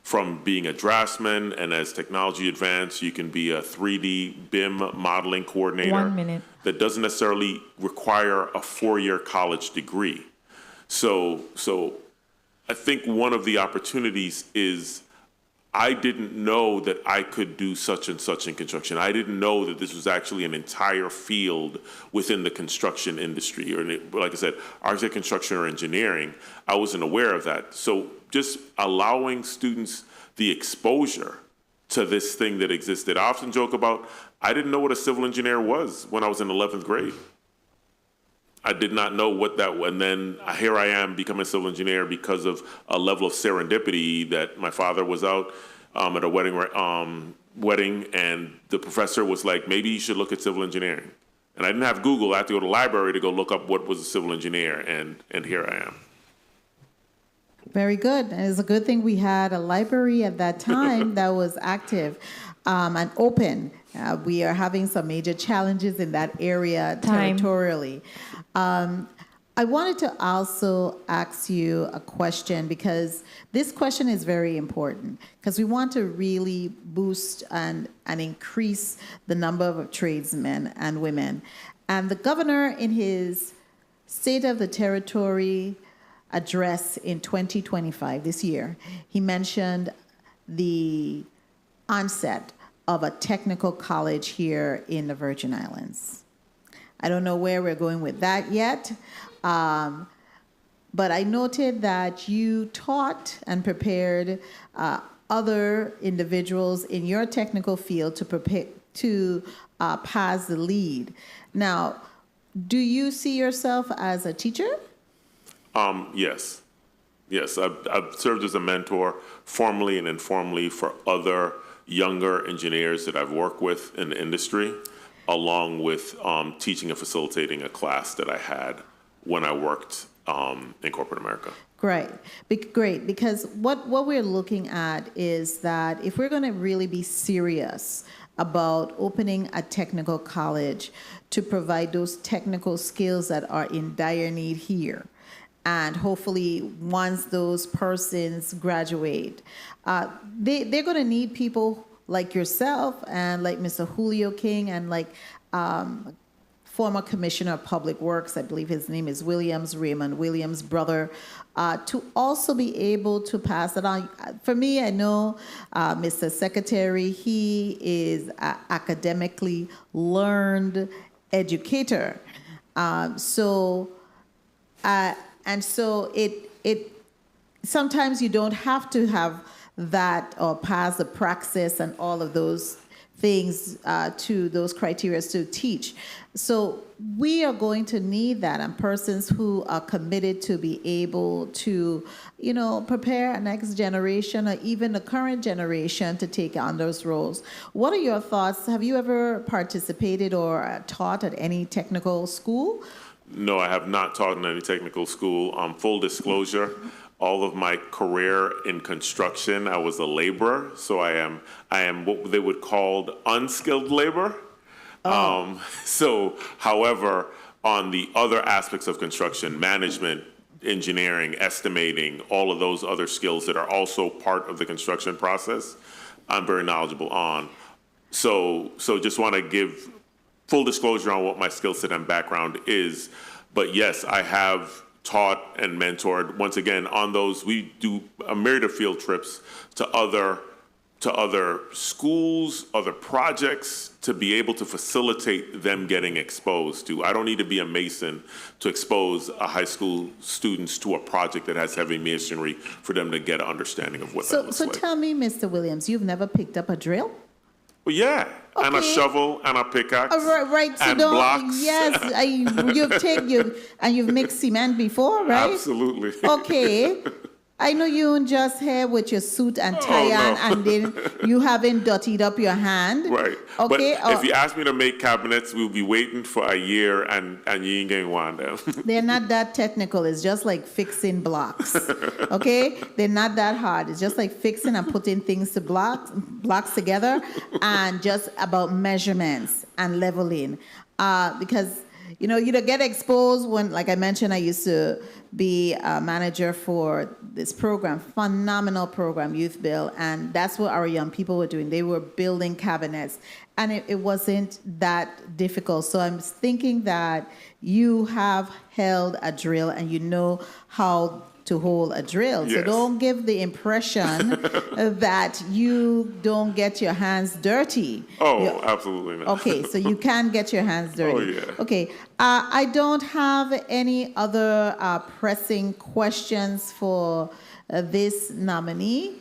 From being a draftsman, and as technology advances, you can be a 3D BIM modeling coordinator. 1 minute. That doesn't necessarily require a 4-year college degree. So I think one of the opportunities is I didn't know that I could do such and such in construction. I didn't know that this was actually an entire field within the construction industry, or like I said, architecture, construction, or engineering. I wasn't aware of that. So just allowing students the exposure to this thing that existed. I often joke about, I didn't know what a civil engineer was when I was in 11th grade. I did not know what that was. And then here I am becoming a civil engineer because of a level of serendipity that my father was out at a wedding, and the professor was like, maybe you should look at civil engineering. And I didn't have Google. I had to go to the library to go look up what was a civil engineer, and here I am. Very good. And it's a good thing we had a library at that time that was active and open. We are having some major challenges in that area territorially. I wanted to also ask you a question, because this question is very important, because we want to really boost and increase the number of tradesmen and women. And the governor, in his State of the Territory address in 2025, this year, he mentioned the onset of a technical college here in the Virgin Islands. I don't know where we're going with that yet, but I noted that you taught and prepared other individuals in your technical field to pass the lead. Now, do you see yourself as a teacher? Yes. Yes, I've served as a mentor formally and informally for other younger engineers that I've worked with in the industry, along with teaching and facilitating a class that I had when I worked in corporate America. Great, because what we're looking at is that if we're going to really be serious about opening a technical college to provide those technical skills that are in dire need here, and hopefully once those persons graduate, they're going to need people like yourself and like Mr. Julio King and like former Commissioner of Public Works, I believe his name is Williams, Raymond Williams' brother, to also be able to pass it on. For me, I know Mr. Secretary, he is an academically learned educator. And so it sometimes you don't have to have that or pass the praxis and all of those things to those criteria to teach. So we are going to need that, and persons who are committed to be able to, prepare a next generation or even the current generation to take on those roles. What are your thoughts? Have you ever participated or taught at any technical school? No, I have not taught in any technical school. Full disclosure, all of my career in construction, I was a laborer. So I am what they would call unskilled labor. However, on the other aspects of construction, management, engineering, estimating, all of those other skills that are also part of the construction process, I'm very knowledgeable on. So just want to give full disclosure on what my skill set and background is. But yes, I have taught and mentored. Once again, on those, we do a myriad of field trips to other schools, other projects, to be able to facilitate them getting exposed to. I don't need to be a mason to expose a high school students to a project that has heavy masonry for them to get an understanding of what that looks like. So tell me, Mr. Williams, you've never picked up a drill? Well, yeah, Okay. and a shovel and a pickaxe Right, so and don't, blocks. Yes, you've mixed cement before, right? Absolutely. Okay. I know you don't just here with your suit and tie on, and then you haven't dirtied up your hand. Right. Okay. But if you ask me to make cabinets, we'll be waiting for a year and you ain't getting one down. They're not that technical. It's just like fixing blocks. Okay? They're not that hard. It's just like fixing and putting things to blocks together, and just about measurements and leveling. Because you don't get exposed when, like I mentioned, I used to be a manager for this program, phenomenal program, Youth Build, and that's what our young people were doing. They were building cabinets, and it wasn't that difficult. So I'm thinking that you have held a drill and you know how to hold a drill. Yes. So don't give the impression that you don't get your hands dirty. Oh, absolutely not. Okay, so you can get your hands dirty. Oh, yeah. Okay, I don't have any other pressing questions for this nominee.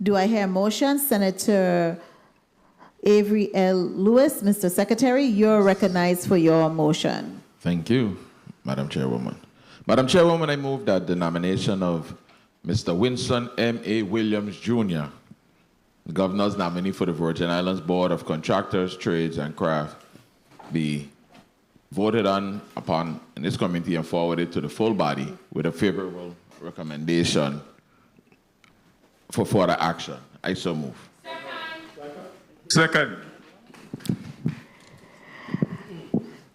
Do I hear a motion? Senator Avery L. Lewis, Mr. Secretary, you're recognized for your motion. Thank you, Madam Chairwoman. Madam Chairwoman, I move that the nomination of Mr. Winston M.A. Williams, Jr., the Governor's nominee for the Virgin Islands Board of Contractors, Trades, and Craft, be voted on upon in this committee and forwarded to the full body with a favorable recommendation for further action. I so move. Second.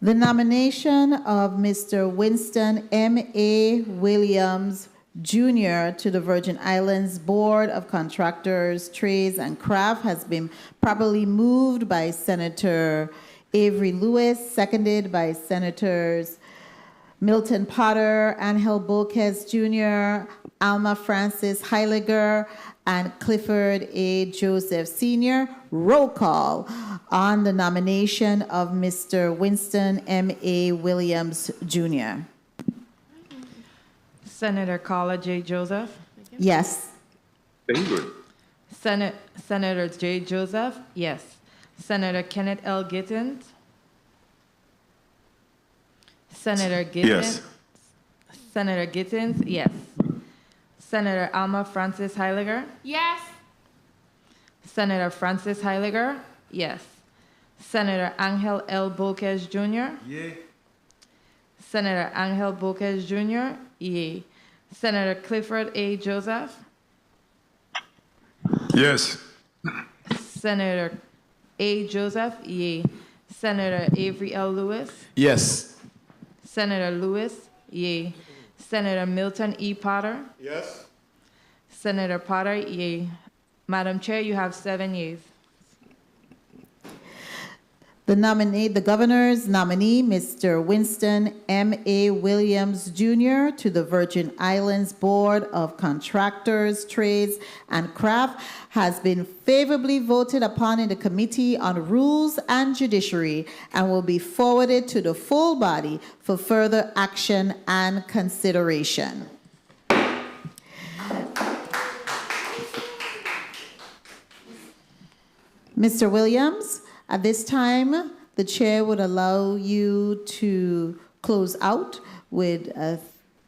The nomination of Mr. Winston M.A. Williams, Jr. to the Virgin Islands Board of Contractors, Trades, and Craft has been properly moved by Senator Avery Lewis, seconded by Senators Milton Potter, Angel Boquez Jr., Alma Francis Heiliger, and Clifford A. Joseph Sr. Roll call on the nomination of Mr. Winston M.A. Williams, Jr. Senator Carla J. Joseph. Yes. Very good. Senator J. Joseph, yes. Senator Kenneth L. Gittins. Senator Gittins. Yes. Senator Gittins, yes. Senator Alma Francis Heiliger. Yes. Senator Francis Heiliger, yes. Senator Angel L. Boquez Jr. Yay. Senator Angel Boquez Jr., yea. Senator Clifford A. Joseph. Yes. Senator A. Joseph, yea. Senator Avery L. Lewis. Yes. Senator Lewis, yea. Senator Milton E. Potter. Yes. Senator Potter, yea. Madam Chair, you have 7 yeas. The governor's nominee, Mr. Winston M.A. Williams, Jr., to the Virgin Islands Board of Contractors, Trades, and Craft has been favorably voted upon in the Committee on Rules and Judiciary and will be forwarded to the full body for further action and consideration. Mr. Williams, at this time, the chair would allow you to close out with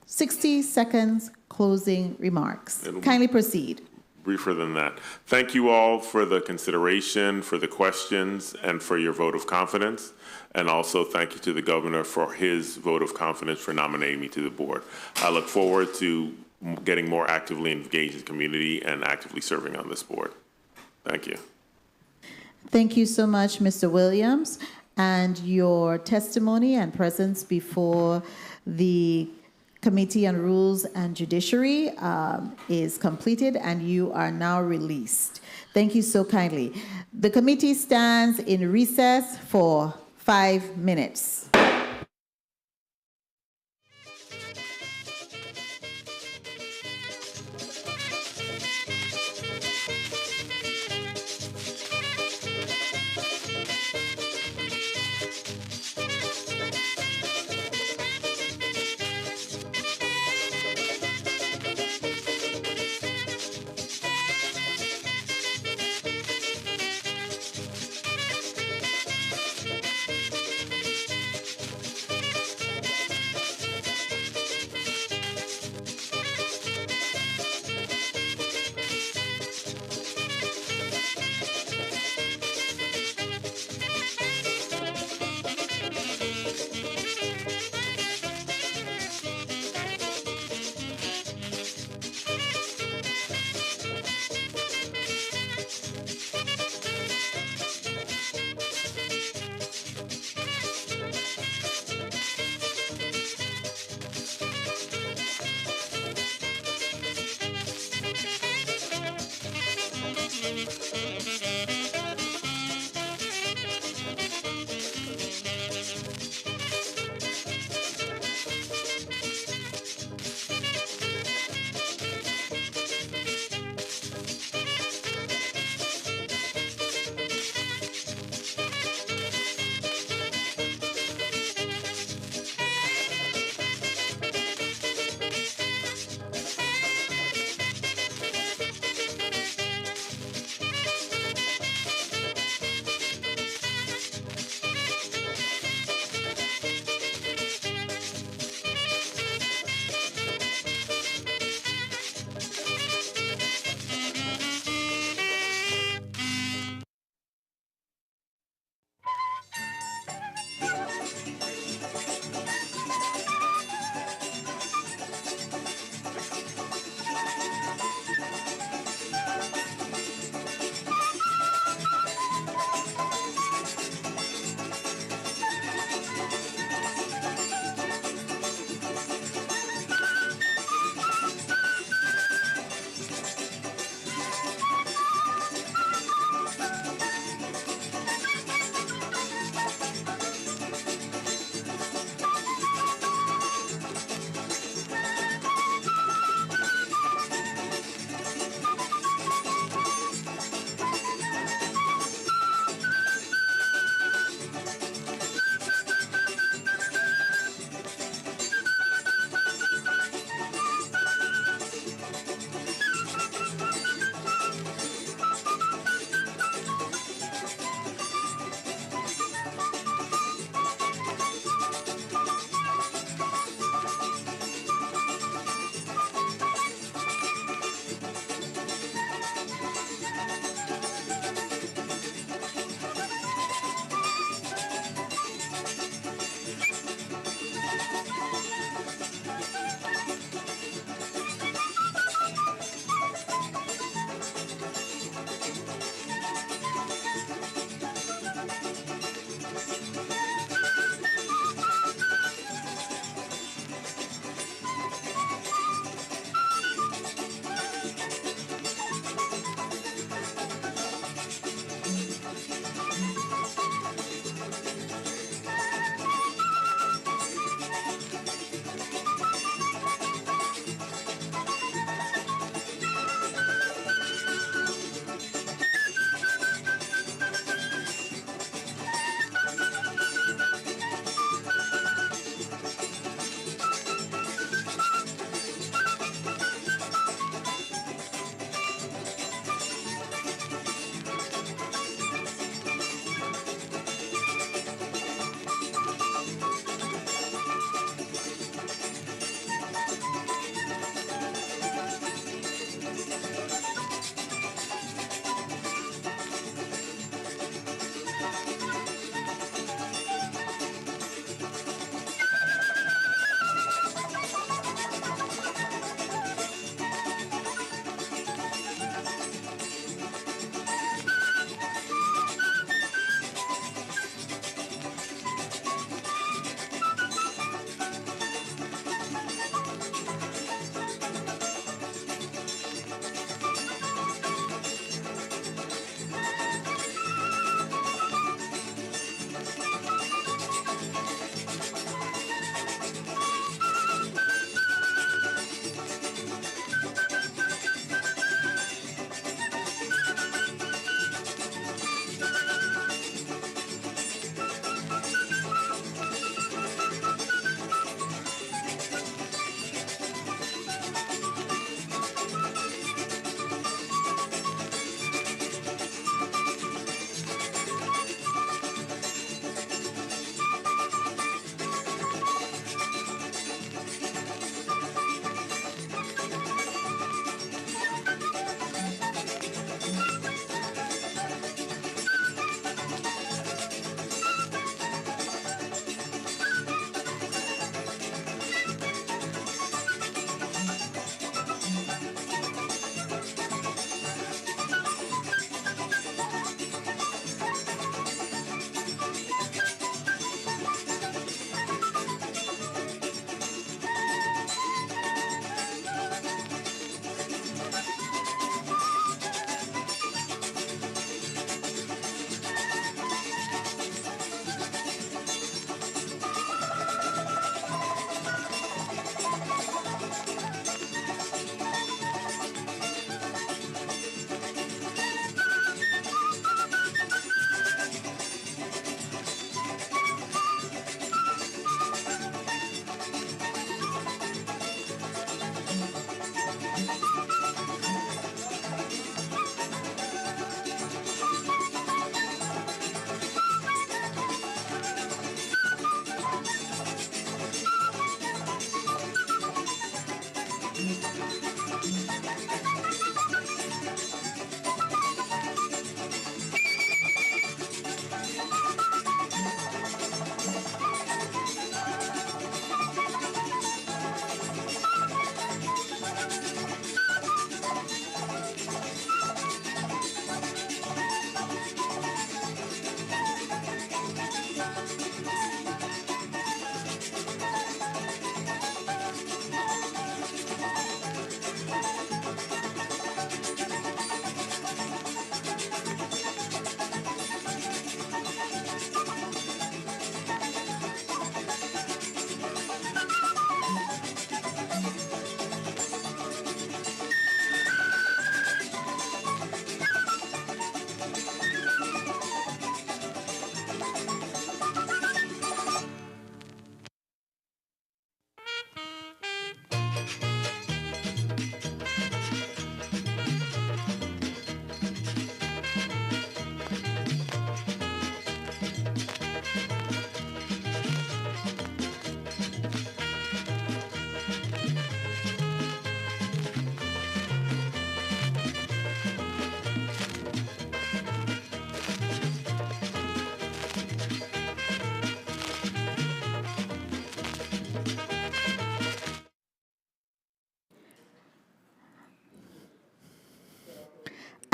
60 seconds closing remarks. Kindly proceed. Briefer than that. Thank you all for the consideration, for the questions, and for your vote of confidence. And also thank you to the governor for his vote of confidence for nominating me to the board. I look forward to getting more actively engaged in the community and actively serving on this board. Thank you. Thank you so much, Mr. Williams, and your testimony and presence before the Committee on Rules and Judiciary is completed, and you are now released. Thank you so kindly. The committee stands in recess for 5 minutes.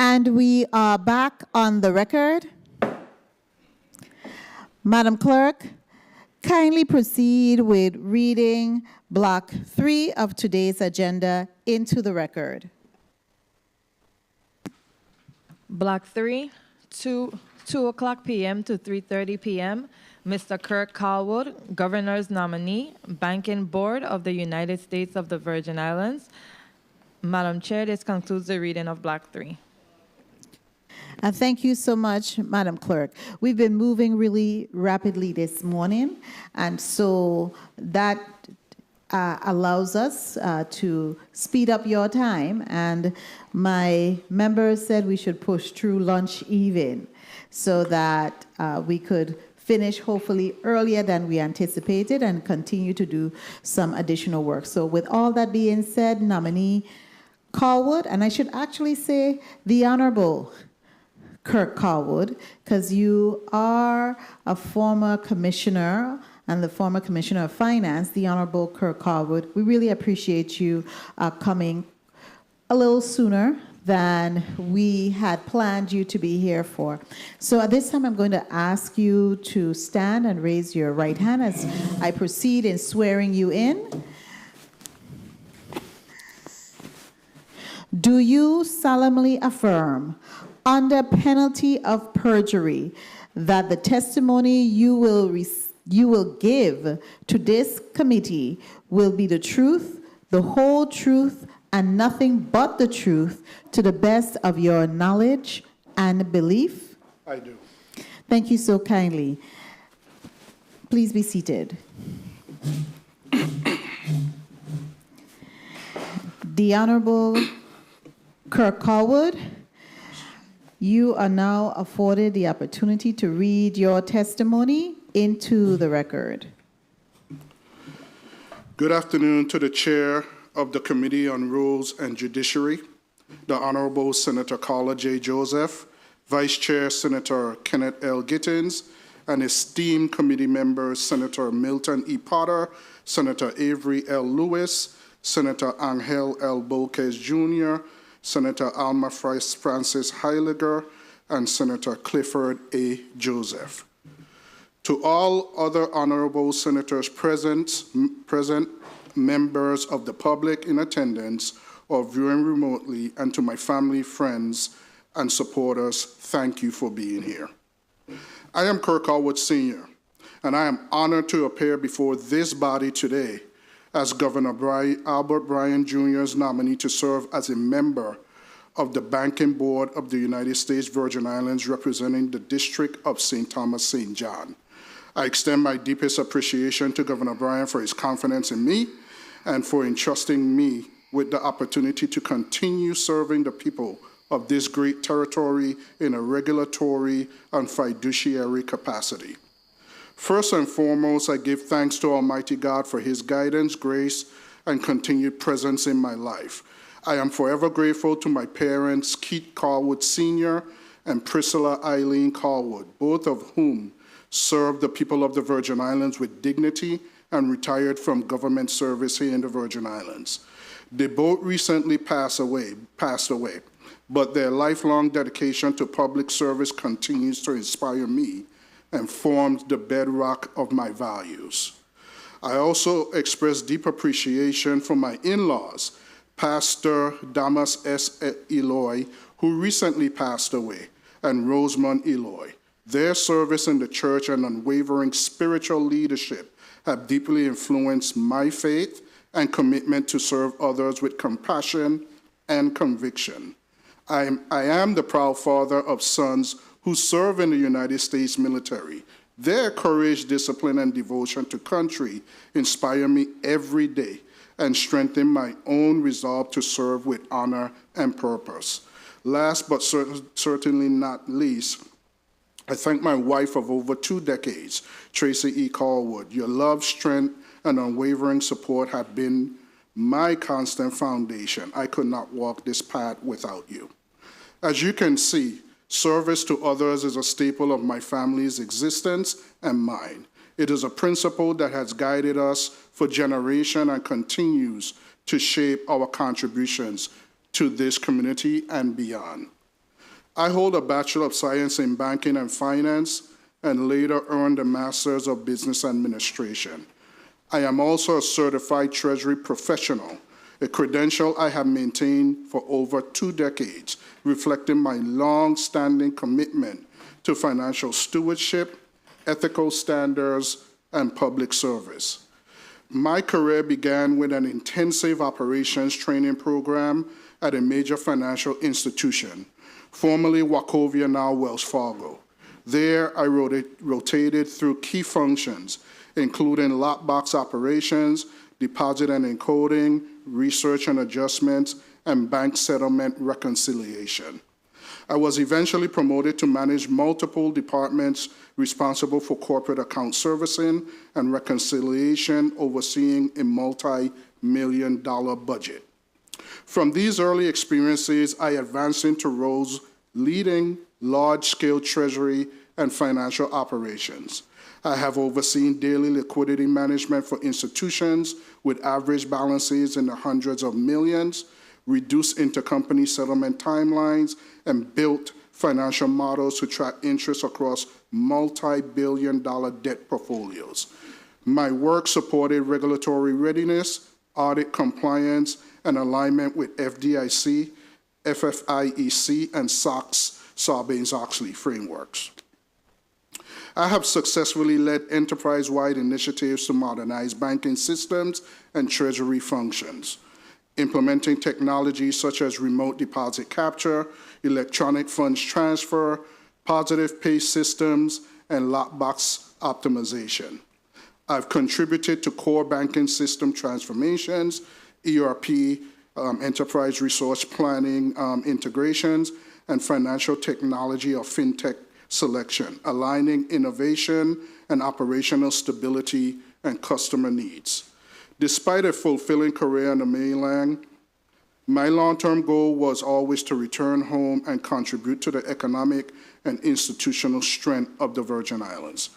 And we are back on the record. Madam Clerk, kindly proceed with reading Block 3 of today's agenda into the record. Block 3, 2 o'clock p.m. to 3:30 p.m., Mr. Kirk Callwood, Governor's nominee, Banking Board of the United States of the Virgin Islands. Madam Chair, this concludes the reading of Block 3. Thank you so much, Madam Clerk. We've been moving really rapidly this morning, and so that allows us to speed up your time. And my members said we should push through lunch even so that we could finish hopefully earlier than we anticipated and continue to do some additional work. So with all that being said, nominee Callwood, and I should actually say the Honorable Kirk Callwood, because you are a former commissioner and the former Commissioner of Finance, the Honorable Kirk Callwood. We really appreciate you coming a little sooner than we had planned you to be here for. So at this time, I'm going to ask you to stand and raise your right hand as I proceed in swearing you in. Do you solemnly affirm, under penalty of perjury, that the testimony you will give to this committee will be the truth, the whole truth, and nothing but the truth, to the best of your knowledge and belief? I do. Thank you so kindly. Please be seated. The Honorable Kirk Callwood, you are now afforded the opportunity to read your testimony into the record. Good afternoon to the Chair of the Committee on Rules and Judiciary, the Honorable Senator Carla J. Joseph, Vice Chair Senator Kenneth L. Gittins, and esteemed committee members Senator Milton E. Potter, Senator Avery L. Lewis, Senator Angel L. Bolquez Jr., Senator Alma Francis Heiliger, and Senator Clifford A. Joseph. To all other honorable senators present, members of the public in attendance or viewing remotely, and to my family, friends, and supporters, thank you for being here. I am Kirk Callwood Sr., and I am honored to appear before this body today as Governor Albert Bryan Jr.'s nominee to serve as a member of the Banking Board of the United States Virgin Islands representing the District of St. Thomas St. John. I extend my deepest appreciation to Governor Bryan for his confidence in me and for entrusting me with the opportunity to continue serving the people of this great territory in a regulatory and fiduciary capacity. First and foremost, I give thanks to Almighty God for his guidance, grace, and continued presence in my life. I am forever grateful to my parents, Keith Callwood Sr. and Priscilla Eileen Callwood, both of whom served the people of the Virgin Islands with dignity and retired from government service here in the Virgin Islands. They both recently passed away, but their lifelong dedication to public service continues to inspire me and formed the bedrock of my values. I also express deep appreciation for my in-laws, Pastor Damas S. Eloy, who recently passed away, and Rosamond Eloy. Their service in the church and unwavering spiritual leadership have deeply influenced my faith and commitment to serve others with compassion and conviction. I am the proud father of sons who serve in the United States military. Their courage, discipline, and devotion to country inspire me every day and strengthen my own resolve to serve with honor and purpose. Last but certainly not least, I thank my wife of over 2 decades, Tracy E. Callwood. Your love, strength, and unwavering support have been my constant foundation. I could not walk this path without you. As you can see, service to others is a staple of my family's existence and mine. It is a principle that has guided us for generations and continues to shape our contributions to this community and beyond. I hold a Bachelor of Science in Banking and Finance and later earned a Master's of Business Administration. I am also a certified Treasury professional, a credential I have maintained for over 2 decades, reflecting my long-standing commitment to financial stewardship, ethical standards, and public service. My career began with an intensive operations training program at a major financial institution, formerly Wachovia, now Wells Fargo. There, I rotated through key functions, including lockbox operations, deposit and encoding, research and adjustments, and bank settlement reconciliation. I was eventually promoted to manage multiple departments responsible for corporate account servicing and reconciliation, overseeing a multi-million-dollar budget. From these early experiences, I advanced into roles leading large-scale treasury and financial operations. I have overseen daily liquidity management for institutions with average balances in the hundreds of millions, reduced intercompany settlement timelines, and built financial models to track interest across multi-billion-dollar debt portfolios. My work supported regulatory readiness, audit compliance, and alignment with FDIC, FFIEC, and SOX, Sarbanes-Oxley frameworks. I have successfully led enterprise-wide initiatives to modernize banking systems and treasury functions, implementing technologies such as remote deposit capture, electronic funds transfer, positive pay systems, and lockbox optimization. I've contributed to core banking system transformations, ERP, enterprise resource planning integrations, and financial technology or fintech selection, aligning innovation and operational stability and customer needs. Despite a fulfilling career on the mainland, my long-term goal was always to return home and contribute to the economic and institutional strength of the Virgin Islands.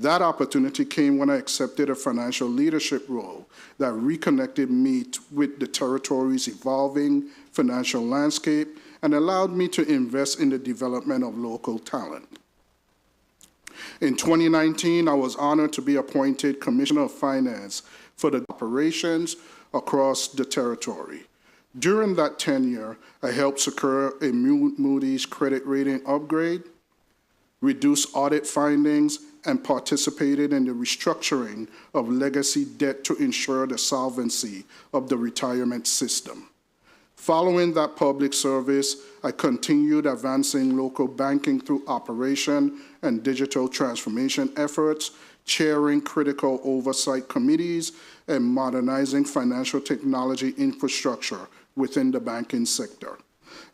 That opportunity came when I accepted a financial leadership role that reconnected me with the territory's evolving financial landscape and allowed me to invest in the development of local talent. In 2019, I was honored to be appointed Commissioner of Finance for the operations across the territory. During that tenure, I helped secure a Moody's credit rating upgrade, reduced audit findings, and participated in the restructuring of legacy debt to ensure the solvency of the retirement system. Following that public service, I continued advancing local banking through operation and digital transformation efforts, chairing critical oversight committees, and modernizing financial technology infrastructure within the banking sector.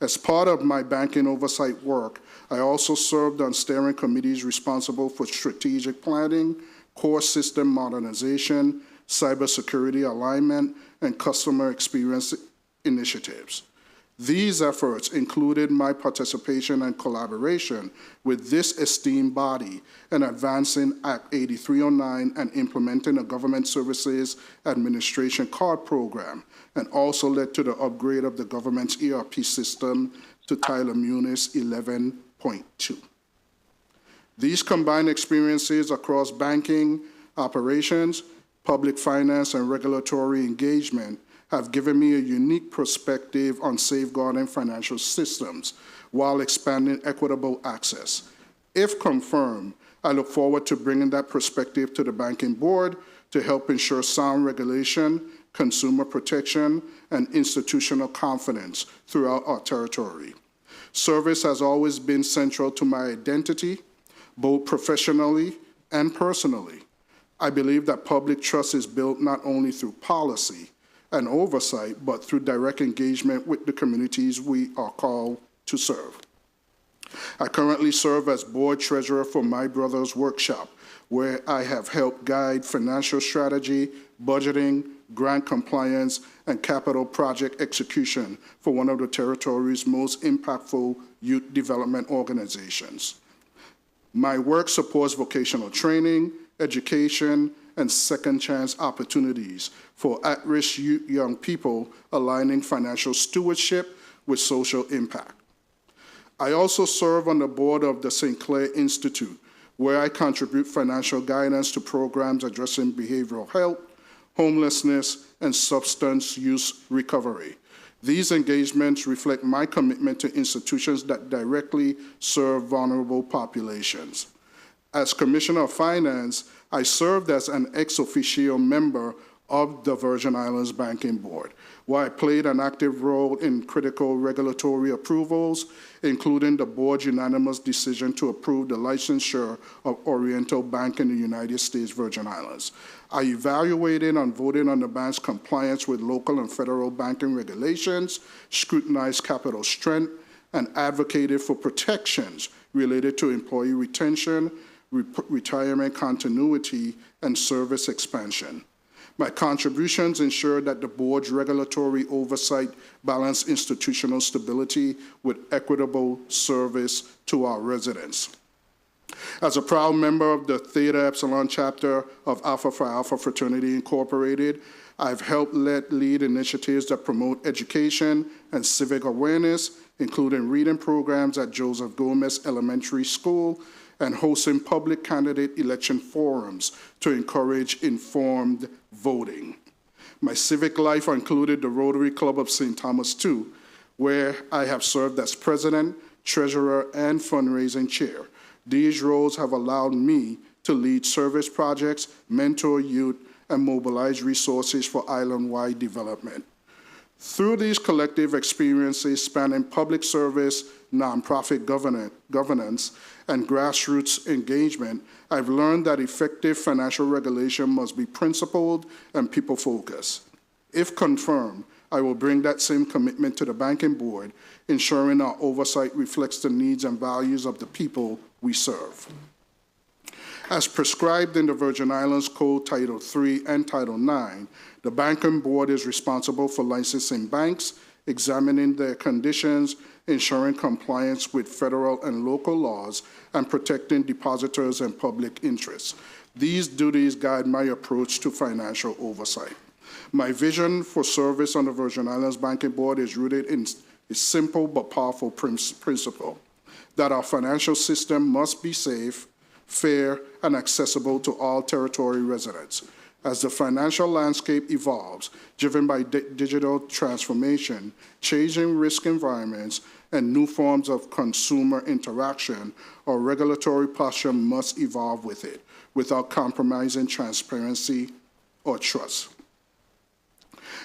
As part of my banking oversight work, I also served on steering committees responsible for strategic planning, core system modernization, cybersecurity alignment, and customer experience initiatives. These efforts included my participation and collaboration with this esteemed body in advancing Act 8309 and implementing a Government Services Administration card program, and also led to the upgrade of the government's ERP system to Tyler Munis 11.2. These combined experiences across banking, operations, public finance, and regulatory engagement have given me a unique perspective on safeguarding financial systems while expanding equitable access. If confirmed, I look forward to bringing that perspective to the Banking Board to help ensure sound regulation, consumer protection, and institutional confidence throughout our territory. Service has always been central to my identity, both professionally and personally. I believe that public trust is built not only through policy and oversight, but through direct engagement with the communities we are called to serve. I currently serve as board treasurer for My Brother's Workshop, where I have helped guide financial strategy, budgeting, grant compliance, and capital project execution for one of the territory's most impactful youth development organizations. My work supports vocational training, education, and second chance opportunities for at-risk young people, aligning financial stewardship with social impact. I also serve on the board of the St. Clair Institute, where I contribute financial guidance to programs addressing behavioral health, homelessness, and substance use recovery. These engagements reflect my commitment to institutions that directly serve vulnerable populations. As Commissioner of Finance, I served as an ex officio member of the Virgin Islands Banking Board, where I played an active role in critical regulatory approvals, including the board's unanimous decision to approve the licensure of Oriental Bank in the United States Virgin Islands. I evaluated and voted on the bank's compliance with local and federal banking regulations, scrutinized capital strength, and advocated for protections related to employee retention, retirement continuity, and service expansion. My contributions ensure that the board's regulatory oversight balance institutional stability with equitable service to our residents. As a proud member of the Theta Epsilon chapter of Alpha Phi Alpha Fraternity Incorporated, I've helped lead initiatives that promote education and civic awareness, including reading programs at Joseph Gomez Elementary School and hosting public candidate election forums to encourage informed voting. My civic life included the Rotary Club of St. Thomas II, where I have served as president, treasurer, and fundraising chair. These roles have allowed me to lead service projects, mentor youth, and mobilize resources for island-wide development. Through these collective experiences spanning public service, nonprofit governance, and grassroots engagement, I've learned that effective financial regulation must be principled and people-focused. If confirmed, I will bring that same commitment to the Banking Board, ensuring our oversight reflects the needs and values of the people we serve. As prescribed in the Virgin Islands Code Title III and Title IX, the Banking Board is responsible for licensing banks, examining their conditions, ensuring compliance with federal and local laws, and protecting depositors and public interests. These duties guide my approach to financial oversight. My vision for service on the Virgin Islands Banking Board is rooted in a simple but powerful principle, that our financial system must be safe, fair, and accessible to all territory residents. As the financial landscape evolves, driven by digital transformation, changing risk environments, and new forms of consumer interaction, our regulatory posture must evolve with it, without compromising transparency or trust.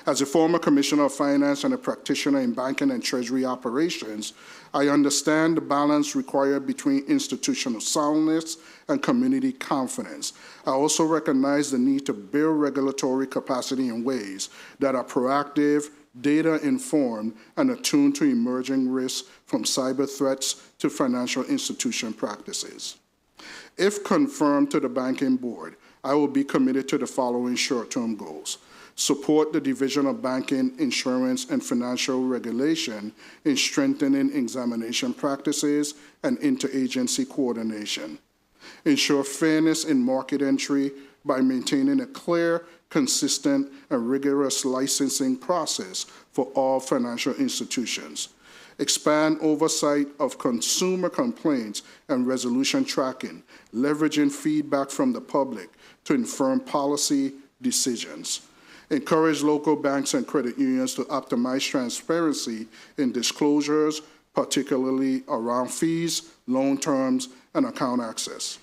As a former Commissioner of Finance and a practitioner in banking and treasury operations, I understand the balance required between institutional soundness and community confidence. I also recognize the need to build regulatory capacity in ways that are proactive, data-informed, and attuned to emerging risks from cyber threats to financial institution practices. If confirmed to the Banking Board, I will be committed to the following short-term goals. Support the Division of Banking, Insurance, and Financial Regulation in strengthening examination practices and interagency coordination. Ensure fairness in market entry by maintaining a clear, consistent, and rigorous licensing process for all financial institutions. Expand oversight of consumer complaints and resolution tracking, leveraging feedback from the public to inform policy decisions. Encourage local banks and credit unions to optimize transparency in disclosures, particularly around fees, loan terms, and account access.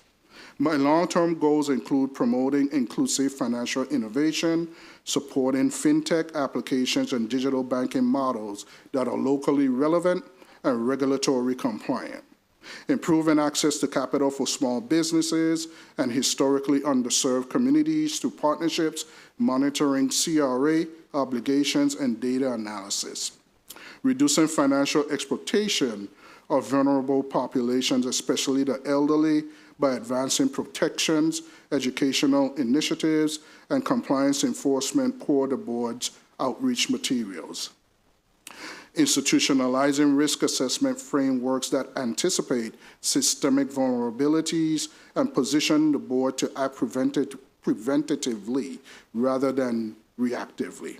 My long-term goals include promoting inclusive financial innovation, supporting fintech applications and digital banking models that are locally relevant and regulatory compliant, improving access to capital for small businesses and historically underserved communities through partnerships, monitoring CRA obligations, and data analysis, reducing financial exploitation of vulnerable populations, especially the elderly, by advancing protections, educational initiatives, and compliance enforcement per the board's outreach materials. Institutionalizing risk assessment frameworks that anticipate systemic vulnerabilities and position the board to act preventatively rather than reactively.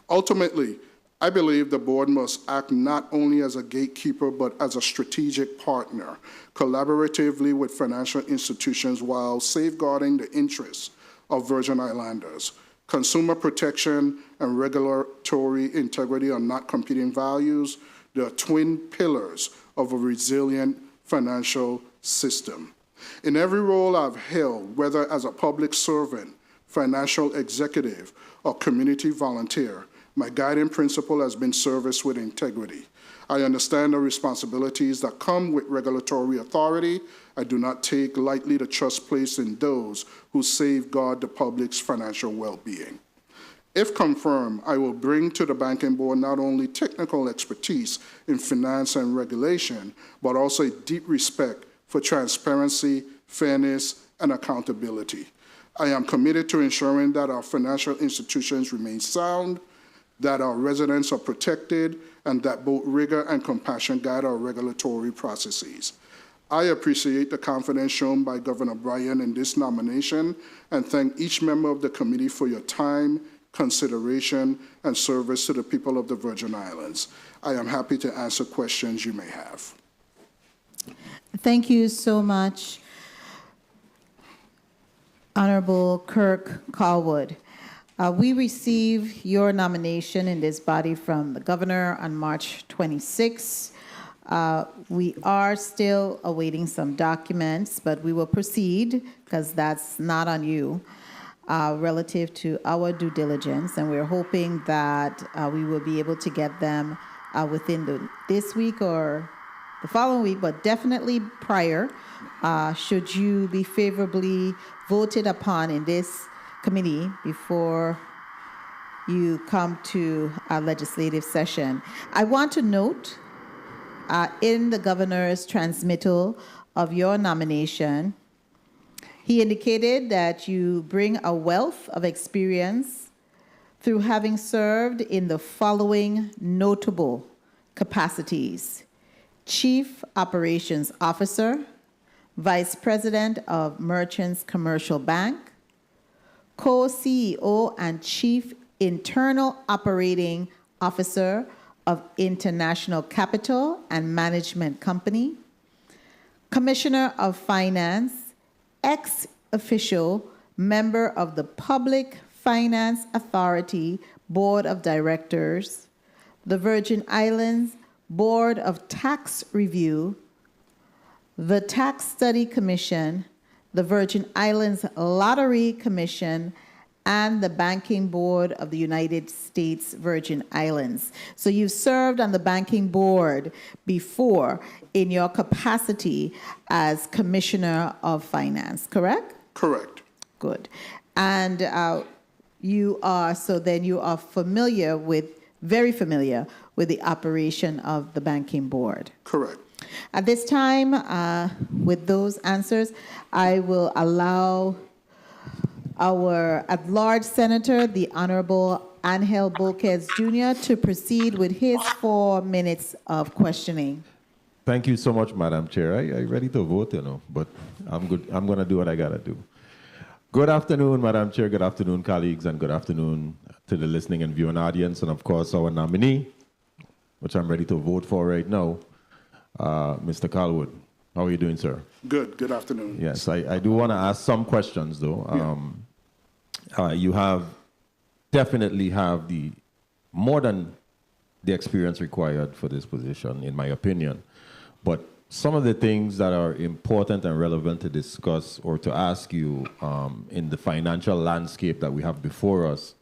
Ultimately, I believe the board must act not only as a gatekeeper, but as a strategic partner, collaboratively with financial institutions while safeguarding the interests of Virgin Islanders. Consumer protection and regulatory integrity are not competing values. They are twin pillars of a resilient financial system. In every role I've held, whether as a public servant, financial executive, or community volunteer, my guiding principle has been service with integrity. I understand the responsibilities that come with regulatory authority. I do not take lightly the trust placed in those who safeguard the public's financial well-being. If confirmed, I will bring to the Banking Board not only technical expertise in finance and regulation, but also a deep respect for transparency, fairness, and accountability. I am committed to ensuring that our financial institutions remain sound, that our residents are protected, and that both rigor and compassion guide our regulatory processes. I appreciate the confidence shown by Governor Bryan in this nomination and thank each member of the committee for your time, consideration, and service to the people of the Virgin Islands. I am happy to answer questions you may have. Thank you so much, Honorable Kirk Callwood. We received your nomination in this body from the governor on March 26. We are still awaiting some documents, but we will proceed because that's not on you relative to our due diligence, and we're hoping that we will be able to get them within this week or the following week, but definitely prior, should you be favorably voted upon in this committee before you come to our legislative session. I want to note in the governor's transmittal of your nomination, he indicated that you bring a wealth of experience through having served in the following notable capacities: Chief Operations Officer, Vice President of Merchants Commercial Bank, Co-CEO and Chief Internal Operating Officer of International Capital and Management Company, Commissioner of Finance, ex-official member of the Public Finance Authority Board of Directors, the Virgin Islands Board of Tax Review, the Tax Study Commission, the Virgin Islands Lottery Commission, and the Banking Board of the United States Virgin Islands. So you've served on the Banking Board before in your capacity as Commissioner of Finance, correct? Correct. Good. And you are familiar with, very familiar with the operation of the Banking Board. Correct. At this time, with those answers, I will allow our at-large senator, the Honorable Angel Bolquez Jr., to proceed with his 4 minutes of questioning. Thank you so much, Madam Chair. I'm ready to vote, but I'm good. I'm going to do what I got to do. Good afternoon, Madam Chair. Good afternoon, colleagues, and good afternoon to the listening and viewing audience, and of course, our nominee, which I'm ready to vote for right now, Mr. Callwood. How are you doing, sir? Good. Good afternoon. Yes, I do want to ask some questions, though. You definitely have more than the experience required for this position, in my opinion. But some of the things that are important and relevant to discuss or to ask you in the financial landscape that we have before us,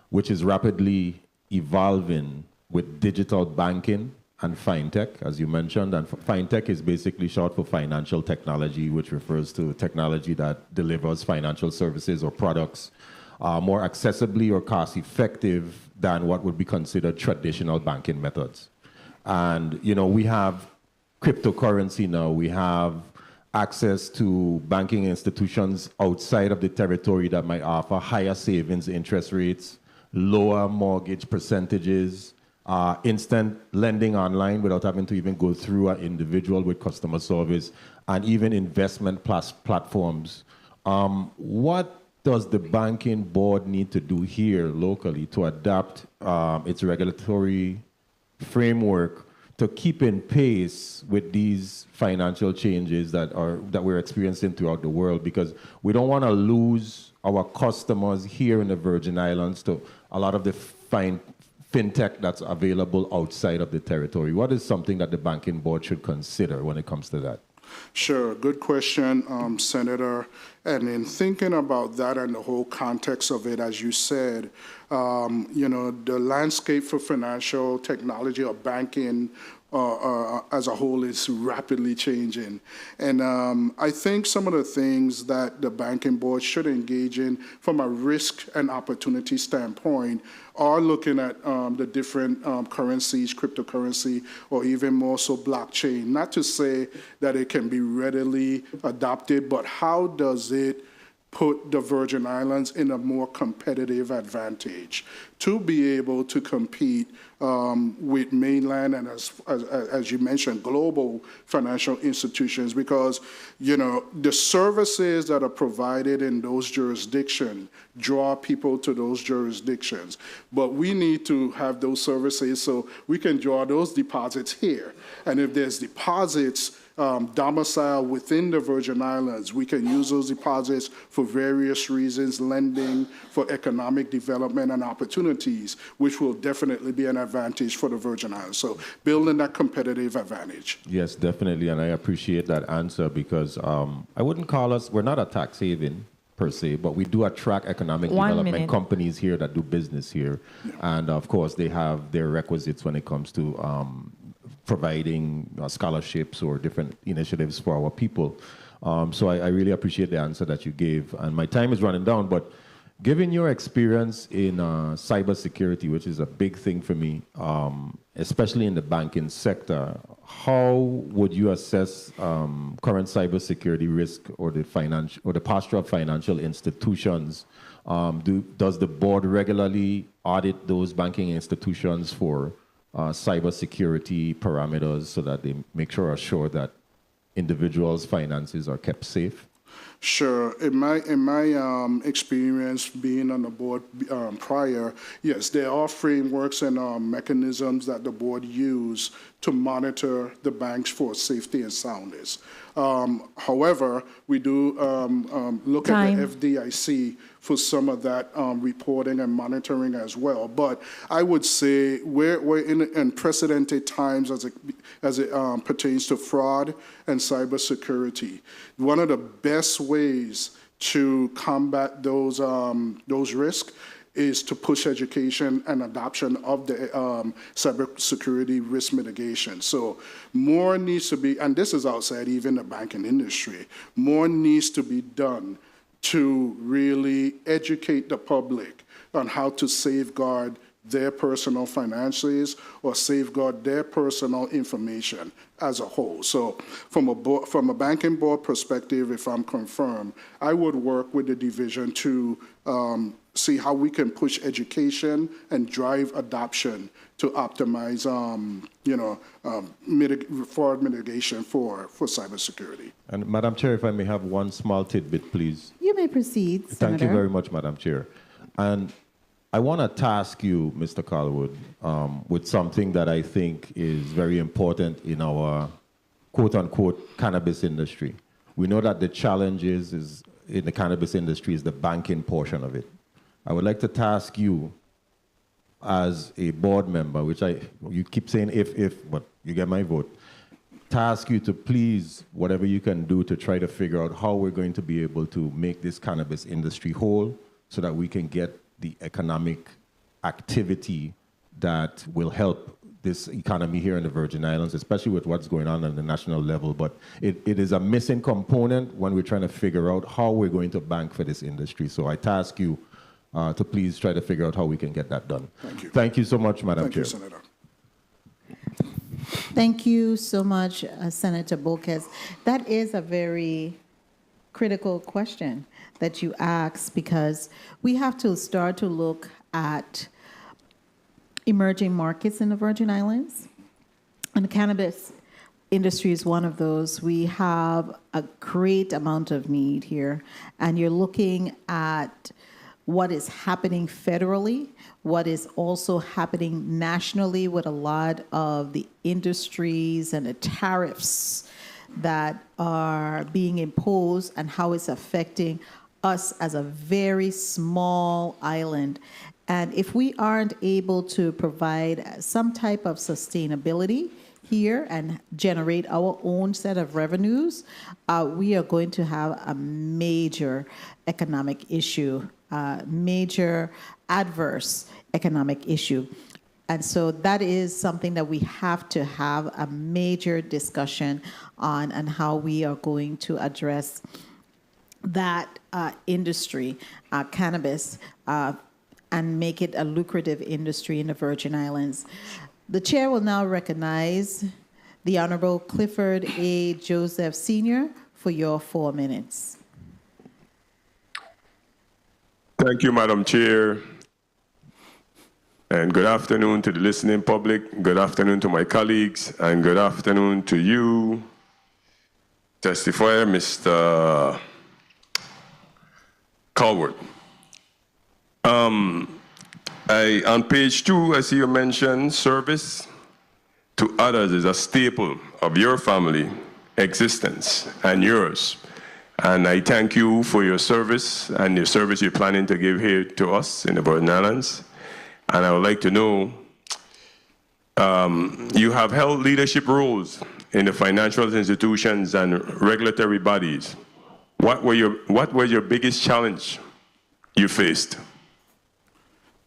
which is rapidly evolving with digital banking and fintech, as you mentioned. And fintech is basically short for financial technology, which refers to technology that delivers financial services or products more accessibly or cost-effective than what would be considered traditional banking methods. And, we have cryptocurrency now. We have access to banking institutions outside of the territory that might offer higher savings interest rates, lower mortgage percentages, instant lending online without having to even go through an individual with customer service, and even investment platforms. What does the banking board need to do here locally to adapt its regulatory framework to keep in pace with these financial changes that we're experiencing throughout the world? Because we don't want to lose our customers here in the Virgin Islands to a lot of the fintech that's available outside of the territory. What is something that the banking board should consider when it comes to that? Sure, good question, Senator. And in thinking about that and the whole context of it, as you said, the landscape for financial technology or banking as a whole is rapidly changing. And I think some of the things that the banking board should engage in from a risk and opportunity standpoint are looking at the different currencies, cryptocurrency, or even more so blockchain. Not to say that it can be readily adopted, but how does it put the Virgin Islands in a more competitive advantage to be able to compete with mainland and, as you mentioned, global financial institutions, because, the services that are provided in those jurisdictions draw people to those jurisdictions. But we need to have those services so we can draw those deposits here. And if there's deposits domicile within the Virgin Islands, we can use those deposits for various reasons, lending, for economic development and opportunities, which will definitely be an advantage for the Virgin Islands. So building that competitive advantage. Yes, definitely, and I appreciate that answer because I wouldn't call us, we're not a tax haven per se, but we do attract economic development companies here that do business here. Yeah. And of course, they have their requisites when it comes to providing scholarships or different initiatives for our people. So I really appreciate the answer that you gave. And my time is running down, but given your experience in cybersecurity, which is a big thing for me, especially in the banking sector, how would you assess current cybersecurity risk or the posture of financial institutions? Does the board regularly audit those banking institutions for cybersecurity parameters so that they make sure that individuals' finances are kept safe? Sure. In my experience being on the board prior, yes, there are frameworks and mechanisms that the board use to monitor the banks for safety and soundness. However, we do look at the FDIC for some of that reporting and monitoring as well. But I would say we're in unprecedented times as it pertains to fraud and cybersecurity. One of the best ways to combat those risks is to push education and adoption of the cybersecurity risk mitigation. So more needs to be, and this is outside even the banking industry, more needs to be done to really educate the public on how to safeguard their personal finances or safeguard their personal information as a whole. So from a banking board perspective, if I'm confirmed, I would work with the division to see how we can push education and drive adoption to optimize, fraud mitigation for cybersecurity. And Madam Chair, if I may have one small tidbit, please. You may proceed, Senator. Thank you very much, Madam Chair. And I want to task you, Mr. Callwood, with something that I think is very important in our quote-unquote cannabis industry. We know that the challenge is in the cannabis industry is the banking portion of it. I would like to task you as a board member, which you keep saying if, but you get my vote, task you to please, whatever you can do to try to figure out how we're going to be able to make this cannabis industry whole so that we can get the economic activity that will help this economy here in the Virgin Islands, especially with what's going on the national level. But it is a missing component when we're trying to figure out how we're going to bank for this industry. So I task you to please try to figure out how we can get that done. Thank you. Thank you so much, Madam Chair. Thank you, Senator. Thank you so much, Senator Boquez. That is a very critical question that you asked, because we have to start to look at emerging markets in the Virgin Islands. And cannabis industry is one of those. We have a great amount of need here, and you're looking at what is happening federally, what is also happening nationally with a lot of the industries and the tariffs that are being imposed and how it's affecting us as a very small island. And if we aren't able to provide some type of sustainability here and generate our own set of revenues, we are going to have a major economic issue, major adverse economic issue. And so that is something that we have to have a major discussion on, and how we are going to address that industry, cannabis, and make it a lucrative industry in the Virgin Islands. The chair will now recognize the Honorable Clifford A. Joseph Sr. for your 4 minutes. Thank you, Madam Chair. And good afternoon to the listening public. Good afternoon to my colleagues. And good afternoon to you, testifier, Mr. Callwood. On page 2, I see you mention service to others is a staple of your family existence and yours. And I thank you for your service and your service you're planning to give here to us in the Virgin Islands. And I would like to know, you have held leadership roles in the financial institutions and regulatory bodies. What was your biggest challenge you faced?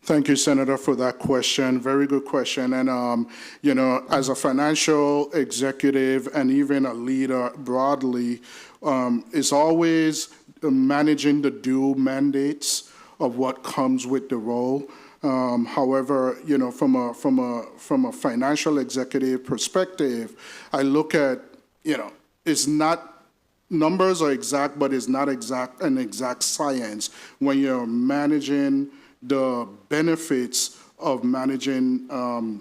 Thank you, Senator, for that question. Very good question. And, you know, as a financial executive and even a leader broadly, it's always managing the dual mandates of what comes with the role. However, you know, from a financial executive perspective, I look at, you know, it's not, numbers are exact, but it's not an exact science when you're managing the benefits of managing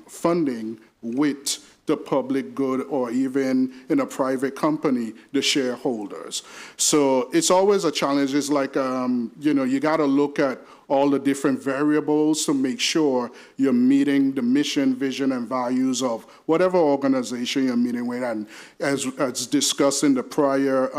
funding with the public good, or even in a private company, the shareholders. So it's always a challenge. It's like, you know, you got to look at all the different variables to make sure you're meeting the mission, vision, and values of whatever organization you're meeting with. And as discussed in the prior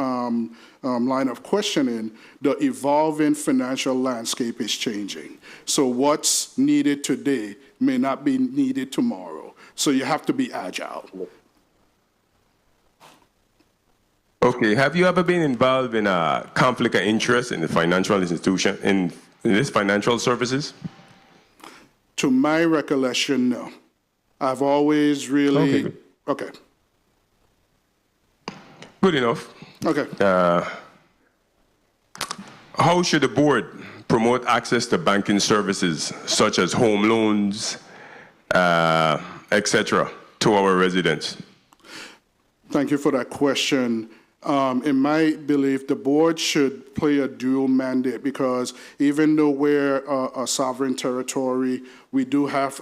line of questioning, the evolving financial landscape is changing. So what's needed today may not be needed tomorrow. So you have to be agile. Okay, have you ever been involved in a conflict of interest in the financial institution, in this financial services? To my recollection, no. I've always really... Okay. Good enough. Okay. How should the board promote access to banking services such as home loans, etc., to our residents? Thank you for that question. In my belief, the board should play a dual mandate, because even though we're a sovereign territory, we do have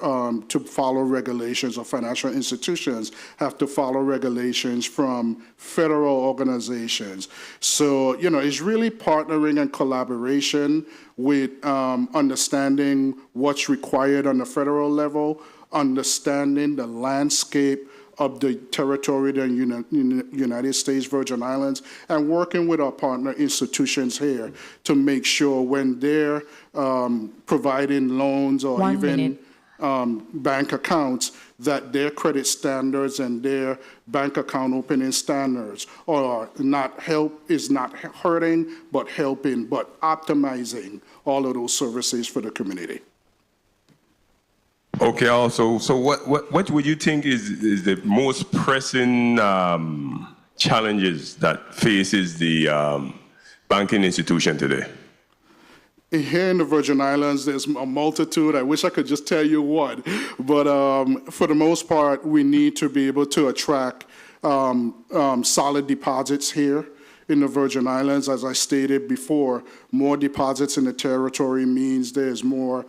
to follow regulations, or financial institutions have to follow regulations from federal organizations. So, you know, it's really partnering and collaboration with understanding what's required on the federal level, understanding the landscape of the territory, the United States Virgin Islands, and working with our partner institutions here to make sure when they're providing loans or bank accounts, that their credit standards and their bank account opening standards are not hurting, but helping, but optimizing all of those services for the community. Okay, also, so what would you think is the most pressing challenges that faces the banking institution today? Here in the Virgin Islands, there's a multitude. I wish I could just tell you what, but for the most part, we need to be able to attract solid deposits here. in the Virgin Islands. As I stated before, more deposits in the territory means there's more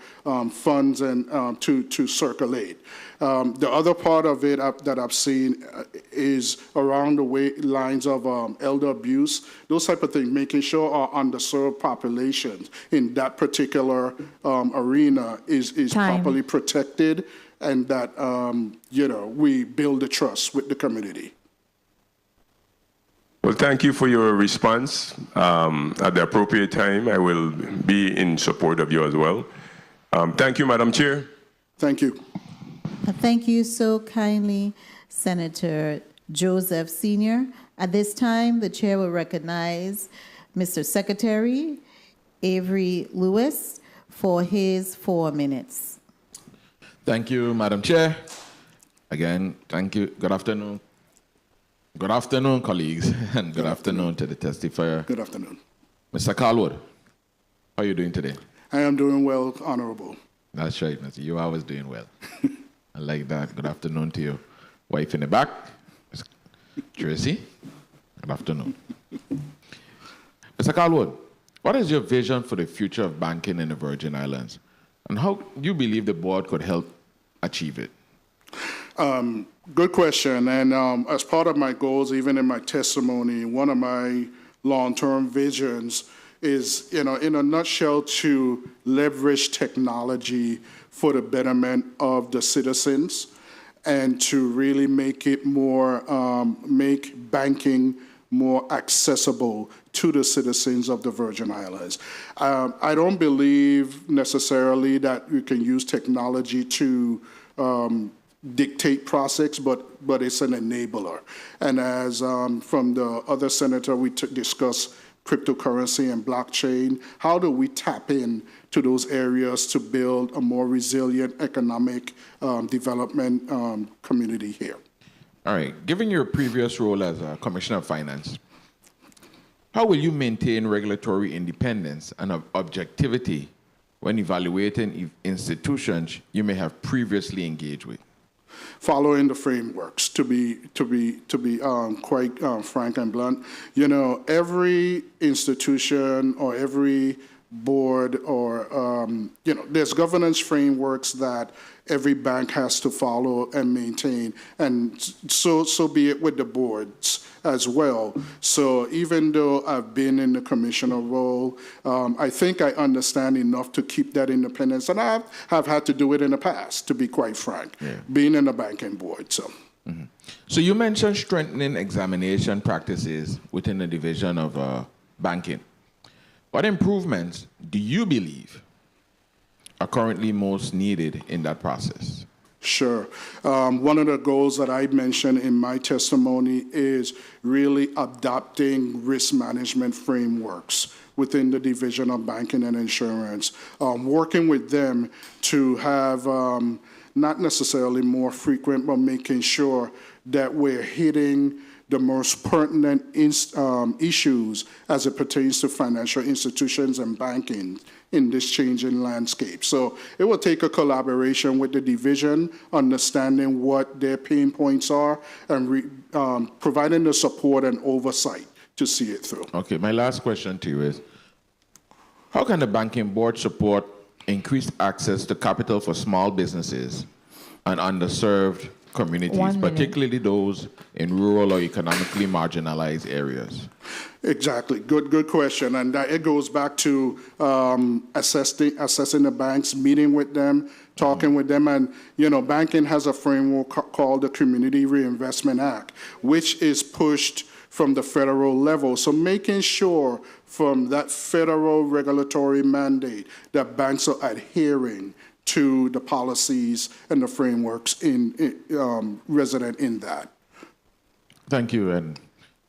funds and to circulate. The other part of it that I've seen is around the lines of elder abuse, those type of things, making sure our underserved populations in that particular arena is properly protected, and that we build the trust with the community. Well, thank you for your response. At the appropriate time, I will be in support of you as well. Thank you, Madam Chair. Thank you. Thank you so kindly, Senator Joseph Sr. At this time, the chair will recognize Mr. Secretary Avery Lewis for his 4 minutes. Thank you, Madam Chair. Again, thank you. Good afternoon. Good afternoon, colleagues, and good afternoon to the testifier. Good afternoon. Mr. Callwood, how are you doing today? I am doing well, Honorable. That's right, Mr. You are always doing well. I like that. Good afternoon to your wife in the back, Ms. Tracy. Good afternoon. Mr. Callwood, what is your vision for the future of banking in the Virgin Islands, and how do you believe the board could help achieve it? Good question. And as part of my goals, even in my testimony, one of my long-term visions is, in a nutshell, to leverage technology for the betterment of the citizens and to really make it more, make banking more accessible to the citizens of the Virgin Islands. I don't believe necessarily that you can use technology to dictate process, but it's an enabler. And as from the other senator, we discussed cryptocurrency and blockchain. How do we tap in to those areas to build a more resilient economic development community here? All right. Given your previous role as a Commissioner of Finance, how will you maintain regulatory independence and objectivity when evaluating institutions you may have previously engaged with? Following the frameworks, to be quite frank and blunt, every institution or every board or there's governance frameworks that every bank has to follow and maintain, and so be it with the boards as well. So even though I've been in the commissioner role, I think I understand enough to keep that independence, and I have had to do it in the past, to be quite frank, being in the banking board. So. Mm-hmm. So you mentioned strengthening examination practices within the division of banking. What improvements do you believe are currently most needed in that process? Sure. One of the goals that I mentioned in my testimony is really adopting risk management frameworks within the Division of Banking and Insurance, working with them to have not necessarily more frequent, but making sure that we're hitting the most pertinent issues as it pertains to financial institutions and banking in this changing landscape. So it will take a collaboration with the division, understanding what their pain points are, and providing the support and oversight to see it through. Okay, my last question to you is, how can the banking board support increased access to capital for small businesses and underserved communities, particularly those in rural or economically marginalized areas? Exactly. Good question. And it goes back to assessing the banks, meeting with them, talking with them. And, banking has a framework called the Community Reinvestment Act, which is pushed from the federal level. So making sure from that federal regulatory mandate that banks are adhering to the policies and the frameworks resident in that. Thank you. And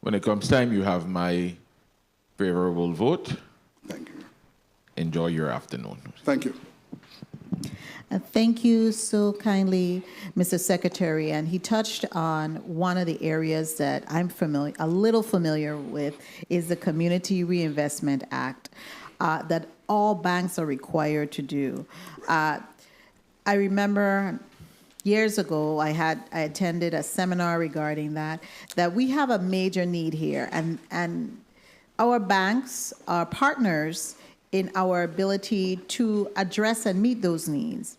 when it comes time, you have my favorable vote. Thank you. Enjoy your afternoon. Thank you. Thank you so kindly, Mr. Secretary. And he touched on one of the areas that I'm a little familiar with, is the Community Reinvestment Act that all banks are required to do. I remember years ago, I attended a seminar regarding that we have a major need here, and our banks are partners in our ability to address and meet those needs.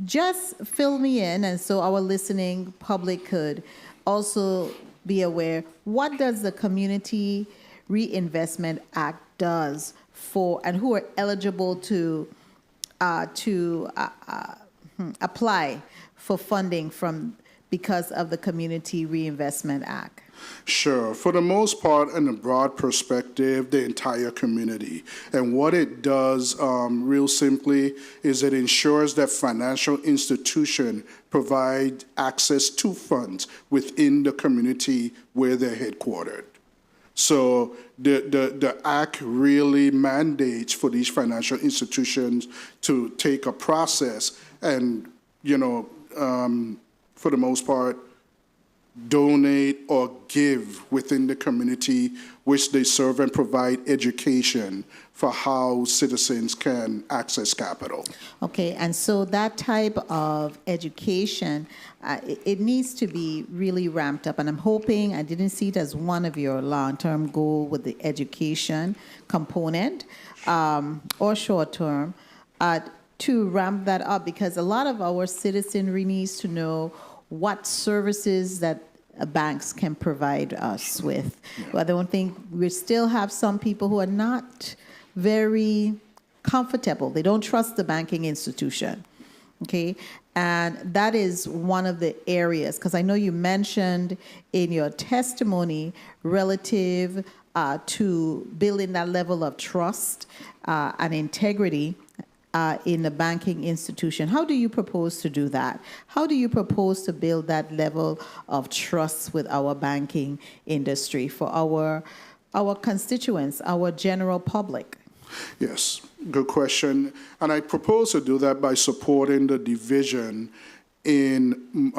Just fill me in, and so our listening public could also be aware, what does the Community Reinvestment Act does for, and who are eligible to apply for funding because of the Community Reinvestment Act? Sure. For the most part, in a broad perspective, the entire community. And what it does, real simply, is it ensures that financial institutions provide access to funds within the community where they're headquartered. So the Act really mandates for these financial institutions to take a process and, for the most part, donate or give within the community which they serve and provide education for how citizens can access capital. Okay, and so that type of education, it needs to be really ramped up. And I'm hoping, I didn't see it as one of your long-term goal with the education component or short-term, to ramp that up, because a lot of our citizenry needs to know what services that banks can provide us with. Yeah. I don't think we still have some people who are not very comfortable. They don't trust the banking institution. Okay, and that is one of the areas, because I know you mentioned in your testimony relative to building that level of trust and integrity in the banking institution. How do you propose to do that? How do you propose to build that level of trust with our banking industry for our constituents, our general public? Yes, good question. And I propose to do that by supporting the division in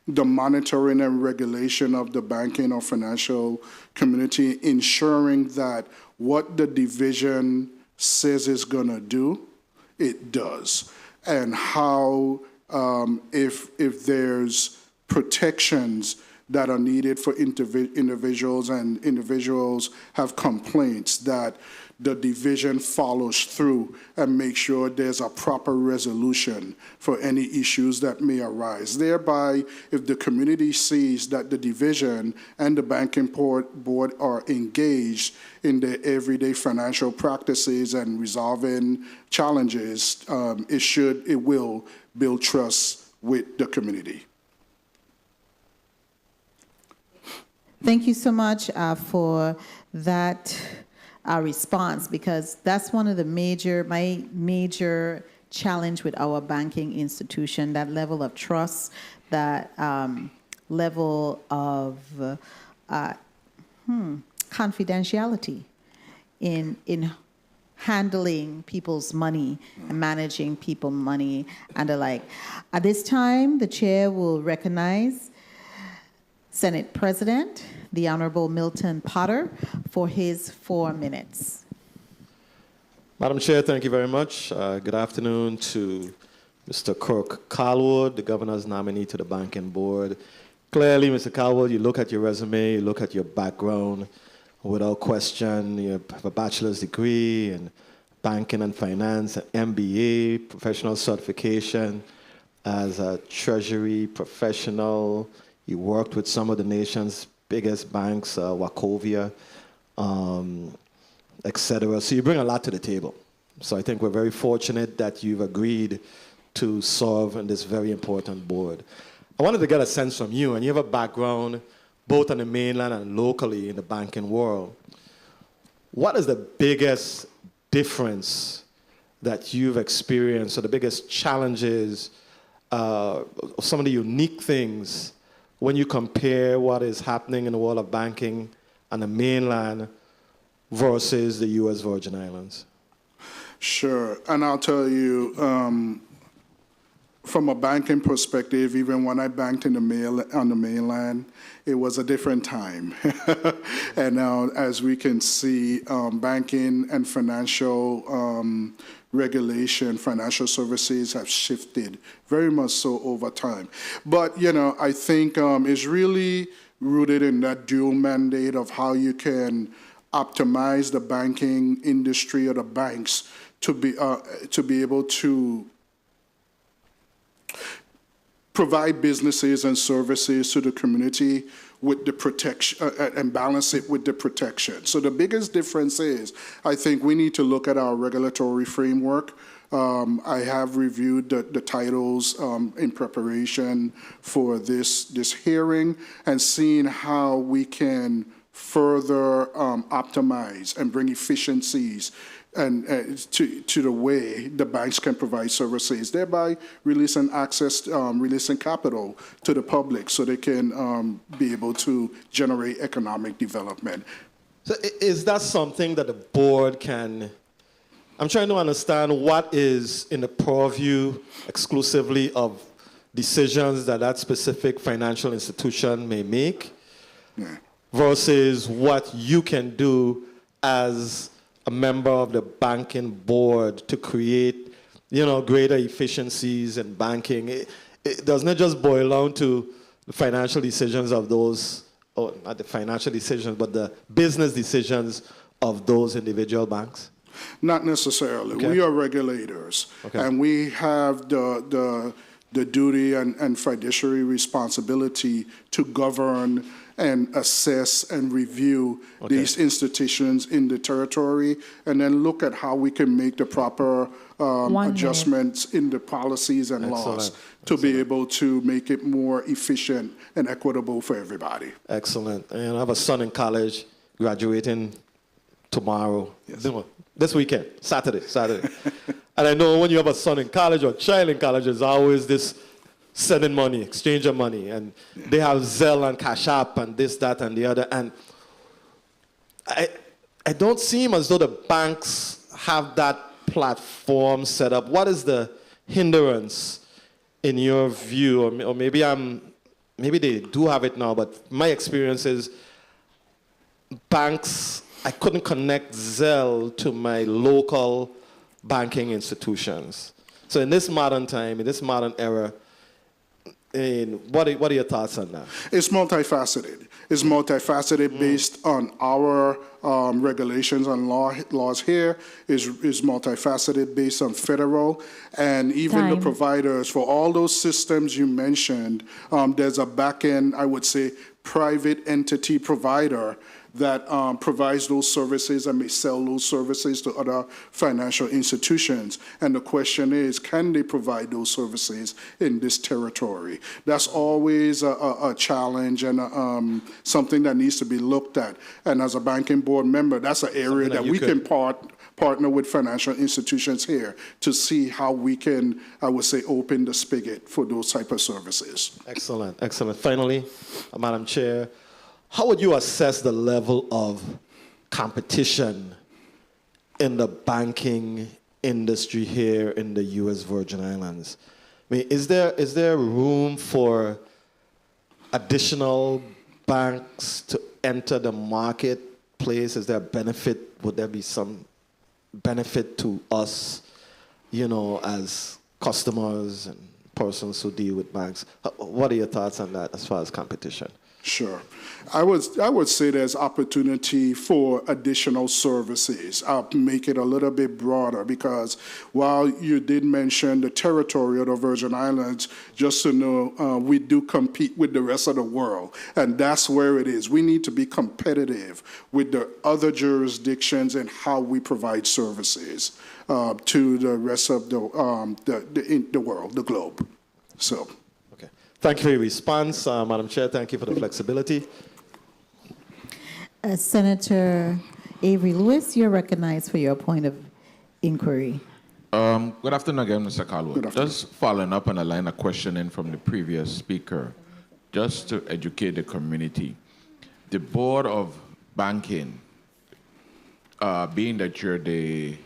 the monitoring and regulation of the banking or financial community, ensuring that what the division says it's going to do, it does. And how, if there's protections that are needed for individuals, and individuals have complaints, that the division follows through and makes sure there's a proper resolution for any issues that may arise. Thereby, if the community sees that the division and the banking board are engaged in their everyday financial practices and resolving challenges, it will build trust with the community. Thank you so much for that response, because that's one of the my major challenge with our banking institution, that level of trust, that level of confidentiality in handling people's money and managing people's money and the like. At this time, the chair will recognize Senate President, the Honorable Milton Potter, for his 4 minutes. Madam Chair, thank you very much. Good afternoon to Mr. Kirk Callwood, the governor's nominee to the Banking Board. Clearly, Mr. Callwood, you look at your resume, you look at your background, without question, you have a bachelor's degree in banking and finance, an MBA, professional certification as a treasury professional. You worked with some of the nation's biggest banks, Wachovia, et cetera. So you bring a lot to the table. So I think we're very fortunate that you've agreed to serve on this very important board. I wanted to get a sense from you, and you have a background both on the mainland and locally in the banking world. What is the biggest difference that you've experienced, or the biggest challenges, some of the unique things when you compare what is happening in the world of banking on the mainland versus the U.S. Virgin Islands? Sure, and I'll tell you, from a banking perspective, even when I banked on the mainland, it was a different time. And now, as we can see, banking and financial regulation, financial services have shifted very much so over time. But, I think it's really rooted in that dual mandate of how you can optimize the banking industry or the banks to be able to provide businesses and services to the community with the protection and balance it with the protection. So the biggest difference is, I think we need to look at our regulatory framework. I have reviewed the titles in preparation for this hearing and seeing how we can further optimize and bring efficiencies and to the way the banks can provide services, thereby releasing access, releasing capital to the public so they can be able to generate economic development. So is that something that the board can, I'm trying to understand what is in the purview exclusively of decisions that specific financial institution may make versus what you can do as a member of the banking board to create, greater efficiencies in banking. It doesn't it just boil down to the financial decisions of those, or not the financial decisions, but the business decisions of those individual banks? Not necessarily. Okay. We are regulators, and we have the duty and fiduciary responsibility to govern and assess and review these institutions in the territory, and then look at how we can make the proper adjustments in the policies and laws to be able to make it more efficient and equitable for everybody. Excellent. And I have a son in college graduating tomorrow. Yes. This weekend, Saturday. And I know when you have a son in college or a child in college, there's always this sending money, exchange of money, and they have Zelle and Cash App and this, that, and the other. And I don't seem as though the banks have that platform set up. What is the hindrance in your view? Or maybe they do have it now, but my experience is banks, I couldn't connect Zelle to my local banking institutions. So in this modern time, in this modern era, what are your thoughts on that? It's multifaceted. It's multifaceted based on our regulations and laws here. Is multifaceted based on federal, and even the providers for all those systems you mentioned. There's a back-end, I would say, private entity provider that provides those services and may sell those services to other financial institutions. And the question is, can they provide those services in this territory? That's always a challenge and something that needs to be looked at. And as a banking board member, that's an area that we can partner with financial institutions here to see how we can, I would say, open the spigot for those type of services. Excellent, excellent. Finally, Madam Chair, how would you assess the level of competition in the banking industry here in the U.S. Virgin Islands? I mean, is there room for additional banks to enter the marketplace? Is there a benefit? Would there be some benefit to us, as customers and persons who deal with banks? What are your thoughts on that as far as competition? Sure. I would say there's opportunity for additional services. I'll make it a little bit broader because while you did mention the territory of the Virgin Islands, just to know, we do compete with the rest of the world, and that's where it is. We need to be competitive with the other jurisdictions and how we provide services to the rest of the world, the globe. So. Thank you for your response, Madam Chair. Thank you for the flexibility. Senator Avery Lewis, you're recognized for your point of inquiry. Good afternoon again, Mr. Callwood. Just following up on a line of questioning from the previous speaker, just to educate the community. The Board of Banking, being that you're the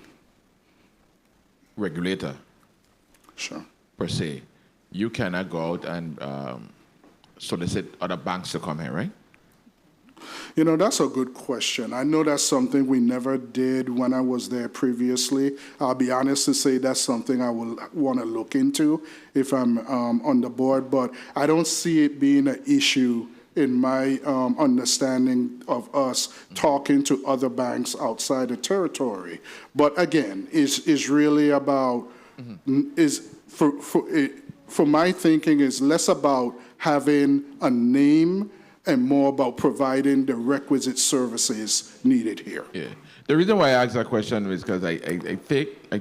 regulator, per se, you cannot go out and solicit other banks to come here, right? That's a good question. I know that's something we never did when I was there previously. I'll be honest to say that's something I will want to look into if I'm on the board, but I don't see it being an issue in my understanding of us talking to other banks outside the territory. But again, is really about, for my thinking, is less about having a name and more about providing the requisite services needed here. Yeah. The reason why I asked that question is because I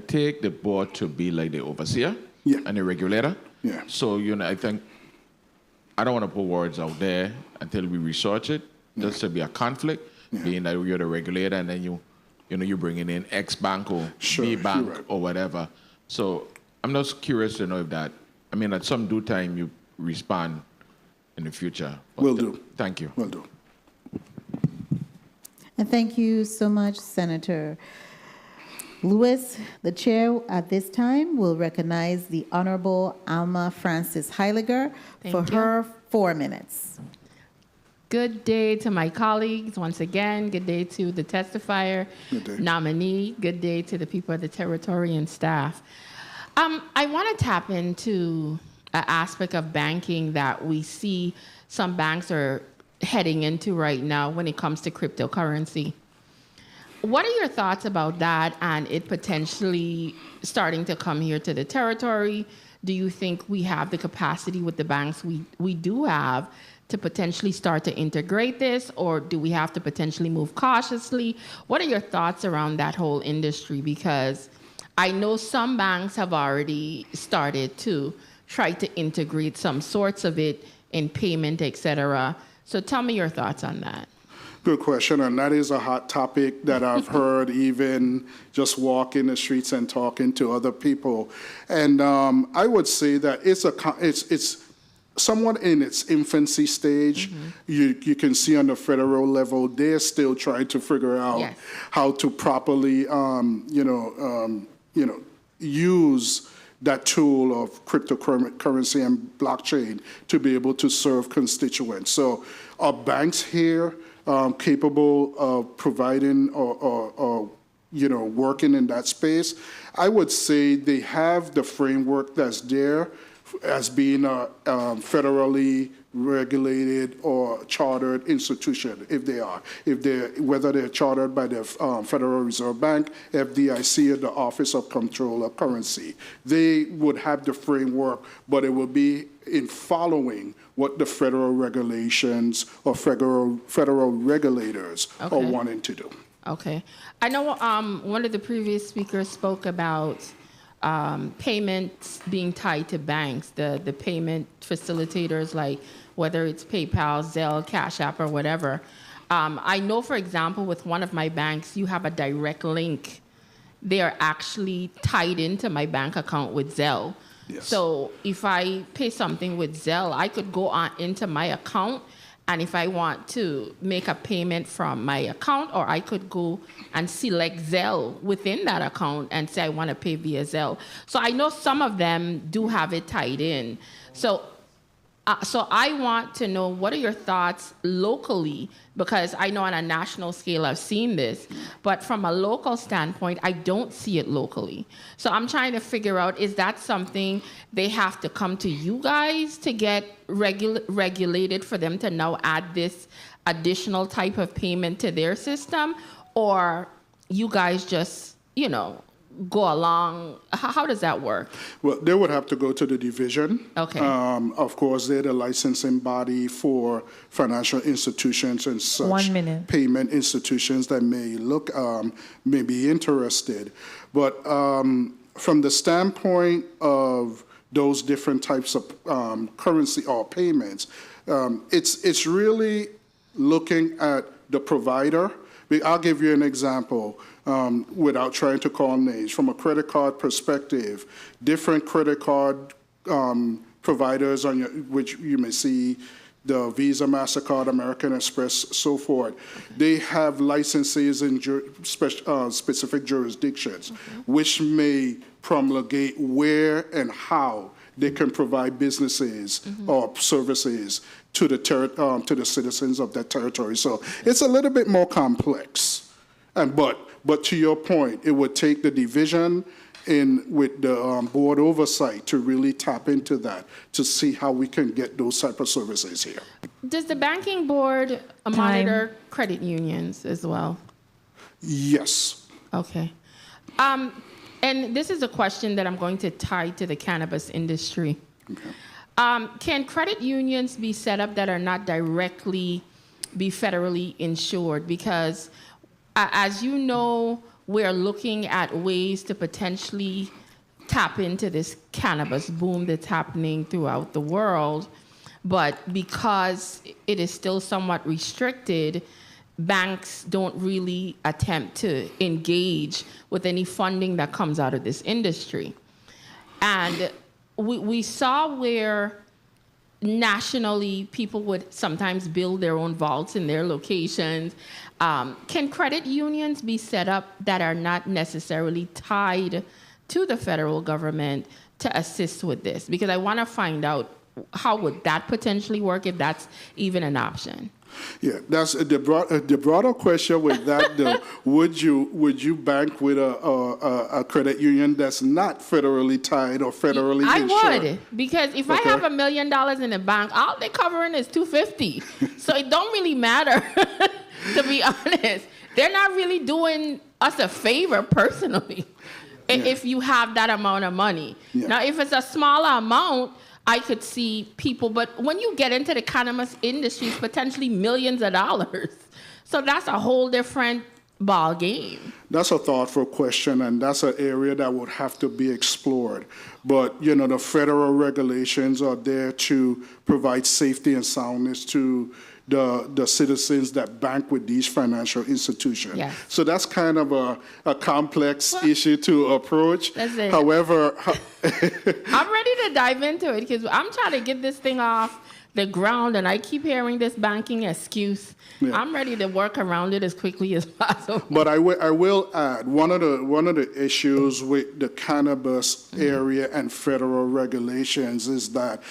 take the board to be like the overseer and the regulator. Yeah. So, I think I don't want to put words out there until we research it. Just to be a conflict, being that you're the regulator and then you're bringing in X bank or B bank or whatever. So I'm just curious to know if that, at some due time you respond in the future. Will do. Thank you. Will do. And thank you so much, Senator Lewis. The chair at this time will recognize the Honorable Alma Francis Heiliger for her 4 minutes. Good day to my colleagues once again. Good day to the testifier, nominee. Good day to the people of the territory and staff. I want to tap into an aspect of banking that we see some banks are heading into right now when it comes to cryptocurrency. What are your thoughts about that and it potentially starting to come here to the territory? Do you think we have the capacity with the banks we do have to potentially start to integrate this, or do we have to potentially move cautiously? What are your thoughts around that whole industry? Because I know some banks have already started to try to integrate some sorts of it in payment, et cetera. So tell me your thoughts on that. Good question, and that is a hot topic that I've heard even just walking the streets and talking to other people. And I would say that it's somewhat in its infancy stage. You can see on the federal level, they're still trying to figure out how to properly, use that tool of cryptocurrency and blockchain to be able to serve constituents. So are banks here capable of providing or working in that space? I would say they have the framework that's there as being a federally regulated or chartered institution, whether they're chartered by the Federal Reserve Bank, FDIC, or the Office of Comptroller Currency. They would have the framework, but it would be in following what the federal regulations or federal regulators are wanting to do. Okay. I know one of the previous speakers spoke about payments being tied to banks, the payment facilitators, like whether it's PayPal, Zelle, Cash App, or whatever. I know, for example, with one of my banks, you have a direct link. They are actually tied into my bank account with Zelle. Yes. So if I pay something with Zelle, I could go on into my account, and if I want to make a payment from my account, or I could go and select Zelle within that account and say I want to pay via Zelle. So I know some of them do have it tied in. So I want to know, what are your thoughts locally? Because I know on a national scale I've seen this, but from a local standpoint, I don't see it locally. So I'm trying to figure out, is that something they have to come to you guys to get regulated for them to now add this additional type of payment to their system? Or you guys just, go along? How does that work? Well, they would have to go to the division. Okay. Of course, they're the licensing body for financial institutions and such. 1 minute. Payment institutions that may be interested. But from the standpoint of those different types of currency or payments, it's really looking at the provider. I'll give you an example. Without trying to call names, from a credit card perspective, different credit card providers which you may see, the Visa, MasterCard, American Express, so forth, they have licenses in specific jurisdictions, which may promulgate where and how they can provide businesses or services to the citizens of that territory. So it's a little bit more complex, but to your point, it would take the division with the board oversight to really tap into that, to see how we can get those type of services here. Does the banking board monitor credit unions as well? Yes. Okay. And this is a question that I'm going to tie to the cannabis industry. Okay. Can credit unions be set up that are not directly be federally insured? Because as you know, we're looking at ways to potentially tap into this cannabis boom that's happening throughout the world. But because it is still somewhat restricted, banks don't really attempt to engage with any funding that comes out of this industry. And we saw where nationally people would sometimes build their own vaults in their locations. Can credit unions be set up that are not necessarily tied to the federal government to assist with this? Because I want to find out how would that potentially work, if that's even an option. Yeah, that's the broader question with that. Though, would you bank with a credit union that's not federally tied or federally insured? I would, because if I have $1 million in the bank, all they're covering is $250. So it don't really matter, to be honest. They're not really doing us a favor personally, if you have that amount of money. Yeah. Now, if it's a smaller amount, I could see people, but when you get into the cannabis industry, it's potentially millions of dollars. So that's a whole different ball game. That's a thoughtful question, and that's an area that would have to be explored. But, the federal regulations are there to provide safety and soundness to the citizens that bank with these financial institutions. Yes. So that's kind of a complex issue to approach. That's it. However, I'm ready to dive into it because I'm trying to get this thing off the ground, and I keep hearing this banking excuse. Yeah. I'm ready to work around it as quickly as possible. But I will add, one of the issues with the cannabis area and federal regulations is that,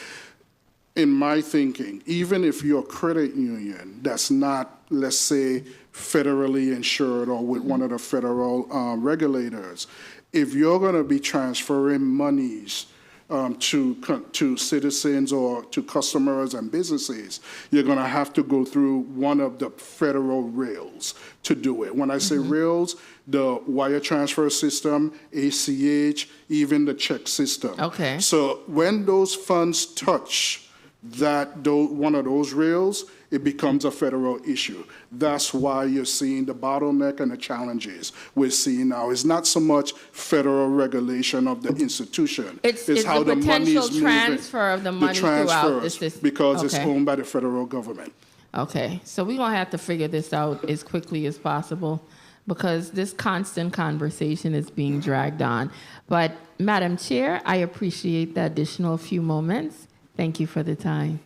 in my thinking, even if you're a credit union that's not, let's say, federally insured or with one of the federal regulators, if you're going to be transferring monies to citizens or to customers and businesses, you're going to have to go through one of the federal rails to do it. When I say rails, the wire transfer system, ACH, even the check system. Okay. So when those funds touch one of those rails, it becomes a federal issue. That's why you're seeing the bottleneck and the challenges we're seeing now. It's not so much federal regulation of the institution. It's how the the money is potential transfer of the money throughout the system. Because it's owned by the federal government. Okay, so we're going to have to figure this out as quickly as possible because this constant conversation is being dragged on. But, Madam Chair, I appreciate the additional few moments. Thank you for the time.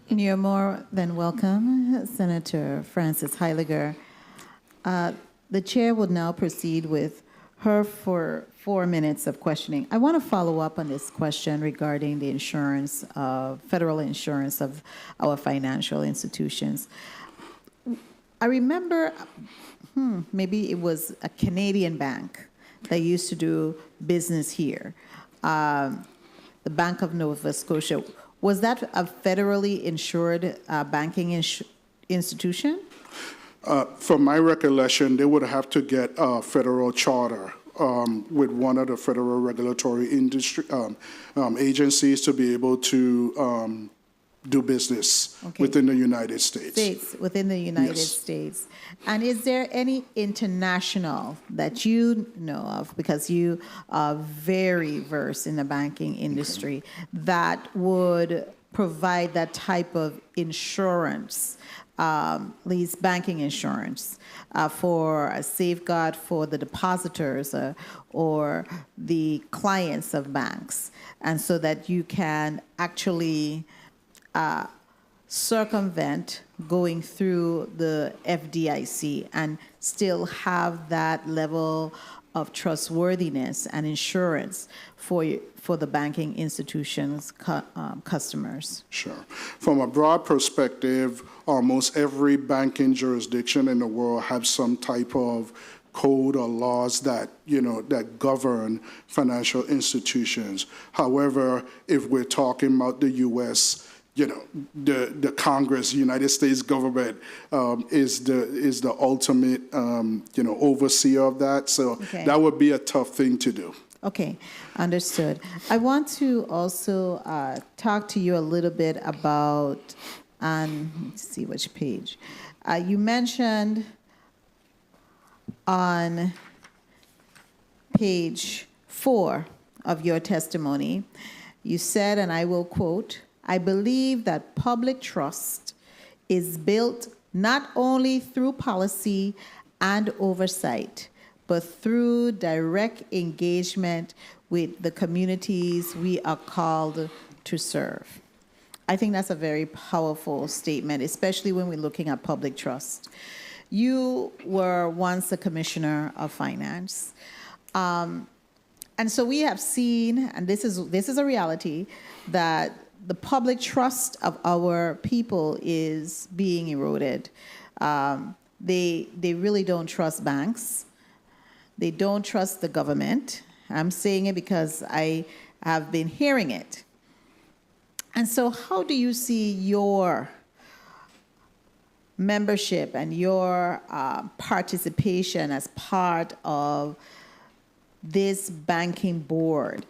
You're more than welcome, Senator Frances Heiliger. The chair will now proceed with her for 4 minutes of questioning. I want to follow up on this question regarding the insurance, federal insurance of our financial institutions. I remember, maybe it was a Canadian bank that used to do business here. The Bank of Nova Scotia. Was that a federally insured banking institution? From my recollection, they would have to get a federal charter with one of the federal regulatory agencies to be able to do business within the United States. Within the United States. And is there any international that you know of, because you are very versed in the banking industry, that would provide that type of insurance, at least banking insurance, for a safeguard for the depositors or the clients of banks, and so that you can actually circumvent going through the FDIC and still have that level of trustworthiness and insurance for the banking institution's customers? Sure. From a broad perspective, almost every banking jurisdiction in the world has some type of code or laws that, that govern financial institutions. However, if we're talking about the U.S., the Congress, United States government is the ultimate, overseer of that. So that would be a tough thing to do. Okay, understood. I want to also talk to you a little bit about, let's see which page. You mentioned on page 4 of your testimony, you said, and I will quote, "I believe that public trust is built not only through policy and oversight, but through direct engagement with the communities we are called to serve." I think that's a very powerful statement, especially when we're looking at public trust. You were once a commissioner of finance. And so we have seen, and this is a reality, that the public trust of our people is being eroded. They really don't trust banks. They don't trust the government. I'm saying it because I have been hearing it. And so how do you see your membership and your participation as part of this banking board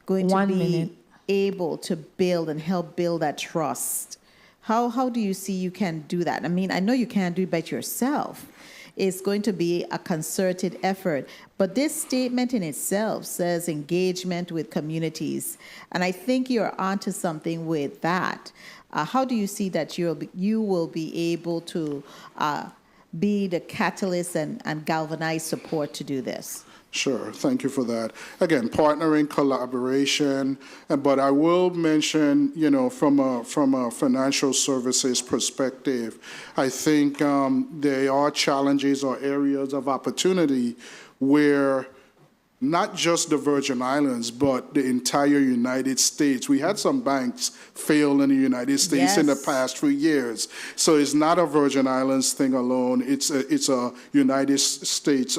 going to be able to build and help build that trust? How do you see you can do that? I mean, I know you can't do it by yourself. It's going to be a concerted effort. But this statement in itself says engagement with communities. And I think you're onto something with that. How do you see that you will be able to be the catalyst and galvanize support to do this? Sure, thank you for that. Again, partnering, collaboration, but I will mention, from a financial services perspective, I think there are challenges or areas of opportunity where not just the Virgin Islands, but the entire United States. We had some banks fail in the United States in the past few years. So it's not a Virgin Islands thing alone. It's a United States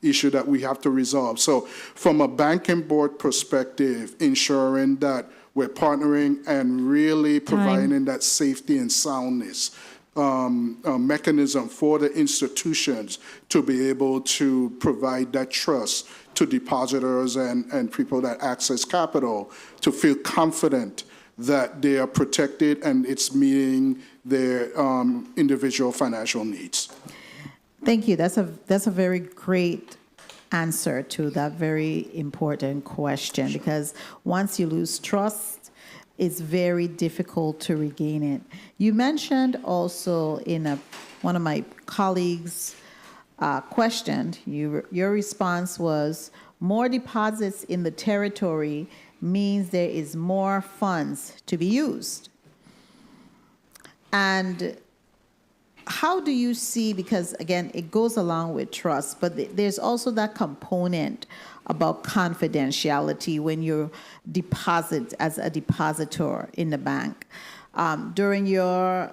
issue that we have to resolve. So from a banking board perspective, ensuring that we're partnering and really providing that safety and soundness mechanism for the institutions to be able to provide that trust to depositors and people that access capital to feel confident that they are protected and it's meeting their individual financial needs. Thank you. That's a very great answer to that very important question, because once you lose trust, it's very difficult to regain it. You mentioned also in one of my colleagues' question, your response was, more deposits in the territory means there is more funds to be used. And how do you see, because again, it goes along with trust, but there's also that component about confidentiality when you deposit as a depositor in the bank. During your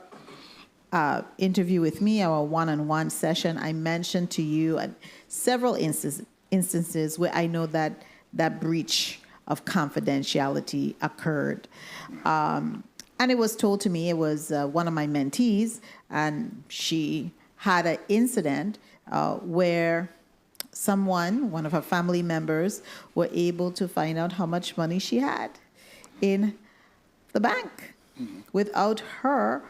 interview with me, our one-on-one session, I mentioned to you several instances where I know that breach of confidentiality occurred. And it was told to me, it was one of my mentees, and she had an incident where one of her family members, were able to find out how much money she had in the bank without her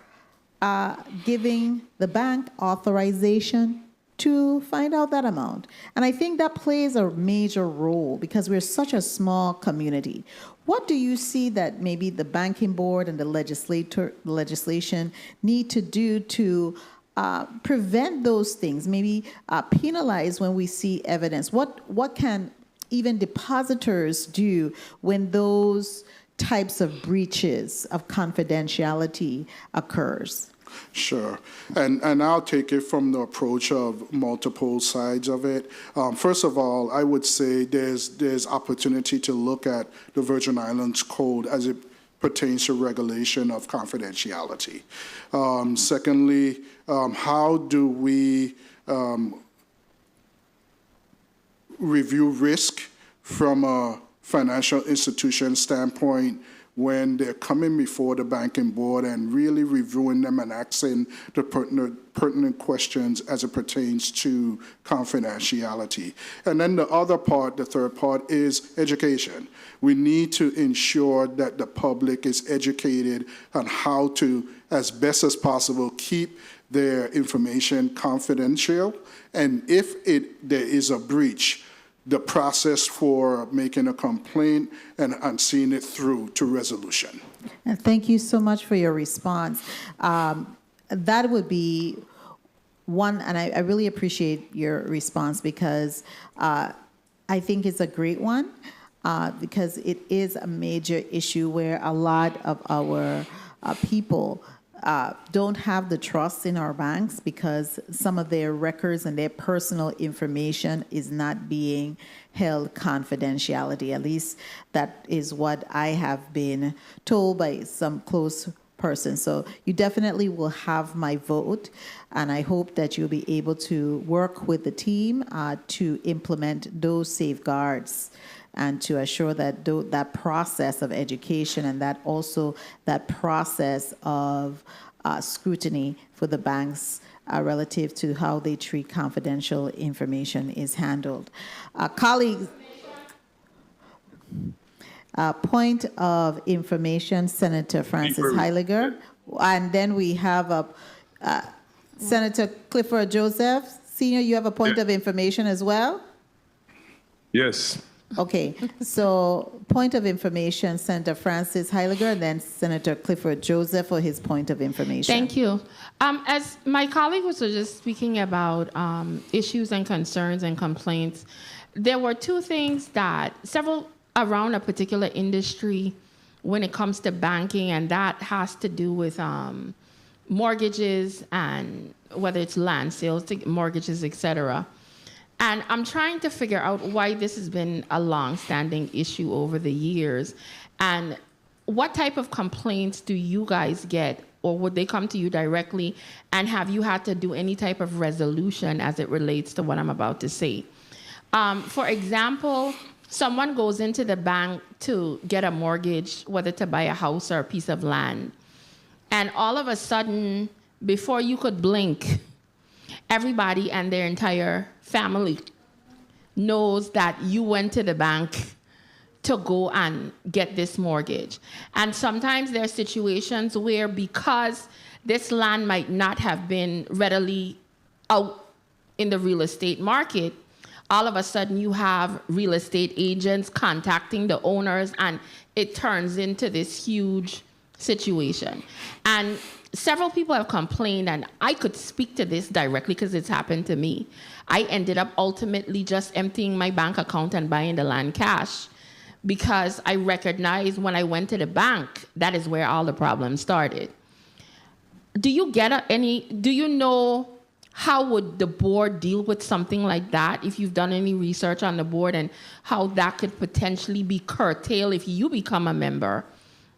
giving the bank authorization to find out that amount. And I think that plays a major role because we're such a small community. What do you see that maybe the banking board and the legislation need to do to prevent those things, maybe penalize when we see evidence? What can even depositors do when those types of breaches of confidentiality occurs? Sure. And I'll take it from the approach of multiple sides of it. First of all, I would say there's opportunity to look at the Virgin Islands Code as it pertains to regulation of confidentiality. Secondly, how do we review risk from a financial institution standpoint when they're coming before the banking board and really reviewing them and asking the pertinent questions as it pertains to confidentiality. And then the other part, the third part, is education. We need to ensure that the public is educated on how to, as best as possible, keep their information confidential. And if there is a breach, the process for making a complaint and seeing it through to resolution. And thank you so much for your response. That would be one, and I really appreciate your response because I think it's a great one because it is a major issue where a lot of our people don't have the trust in our banks because some of their records and their personal information is not being held confidentiality. At least that is what I have been told by some close persons. So you definitely will have my vote, and I hope that you'll be able to work with the team to implement those safeguards and to assure that that process of education and that also that process of scrutiny for the banks relative to how they treat confidential information is handled. Colleagues, point of information, Senator Francis Heiliger. And then we have Senator Clifford Joseph. Senior, you have a point of information as well? Yes. Okay, so point of information, Senator Francis Heiliger, and then Senator Clifford Joseph for his point of information. Thank you. As my colleague was just speaking about issues and concerns and complaints, there were two things that several around a particular industry when it comes to banking, and that has to do with mortgages and whether it's land sales, mortgages, et cetera. And I'm trying to figure out why this has been a long-standing issue over the years. And what type of complaints do you guys get, or would they come to you directly? And have you had to do any type of resolution as it relates to what I'm about to say? For example, someone goes into the bank to get a mortgage, whether to buy a house or a piece of land. And all of a sudden, before you could blink, everybody and their entire family knows that you went to the bank to go and get this mortgage. And sometimes there are situations where because this land might not have been readily out in the real estate market, all of a sudden you have real estate agents contacting the owners, and it turns into this huge situation. And several people have complained, and I could speak to this directly because it's happened to me. I ended up ultimately just emptying my bank account and buying the land cash because I recognized when I went to the bank, that is where all the problems started. Do you do you know how would the board deal with something like that, if you've done any research on the board, and how that could potentially be curtailed if you become a member?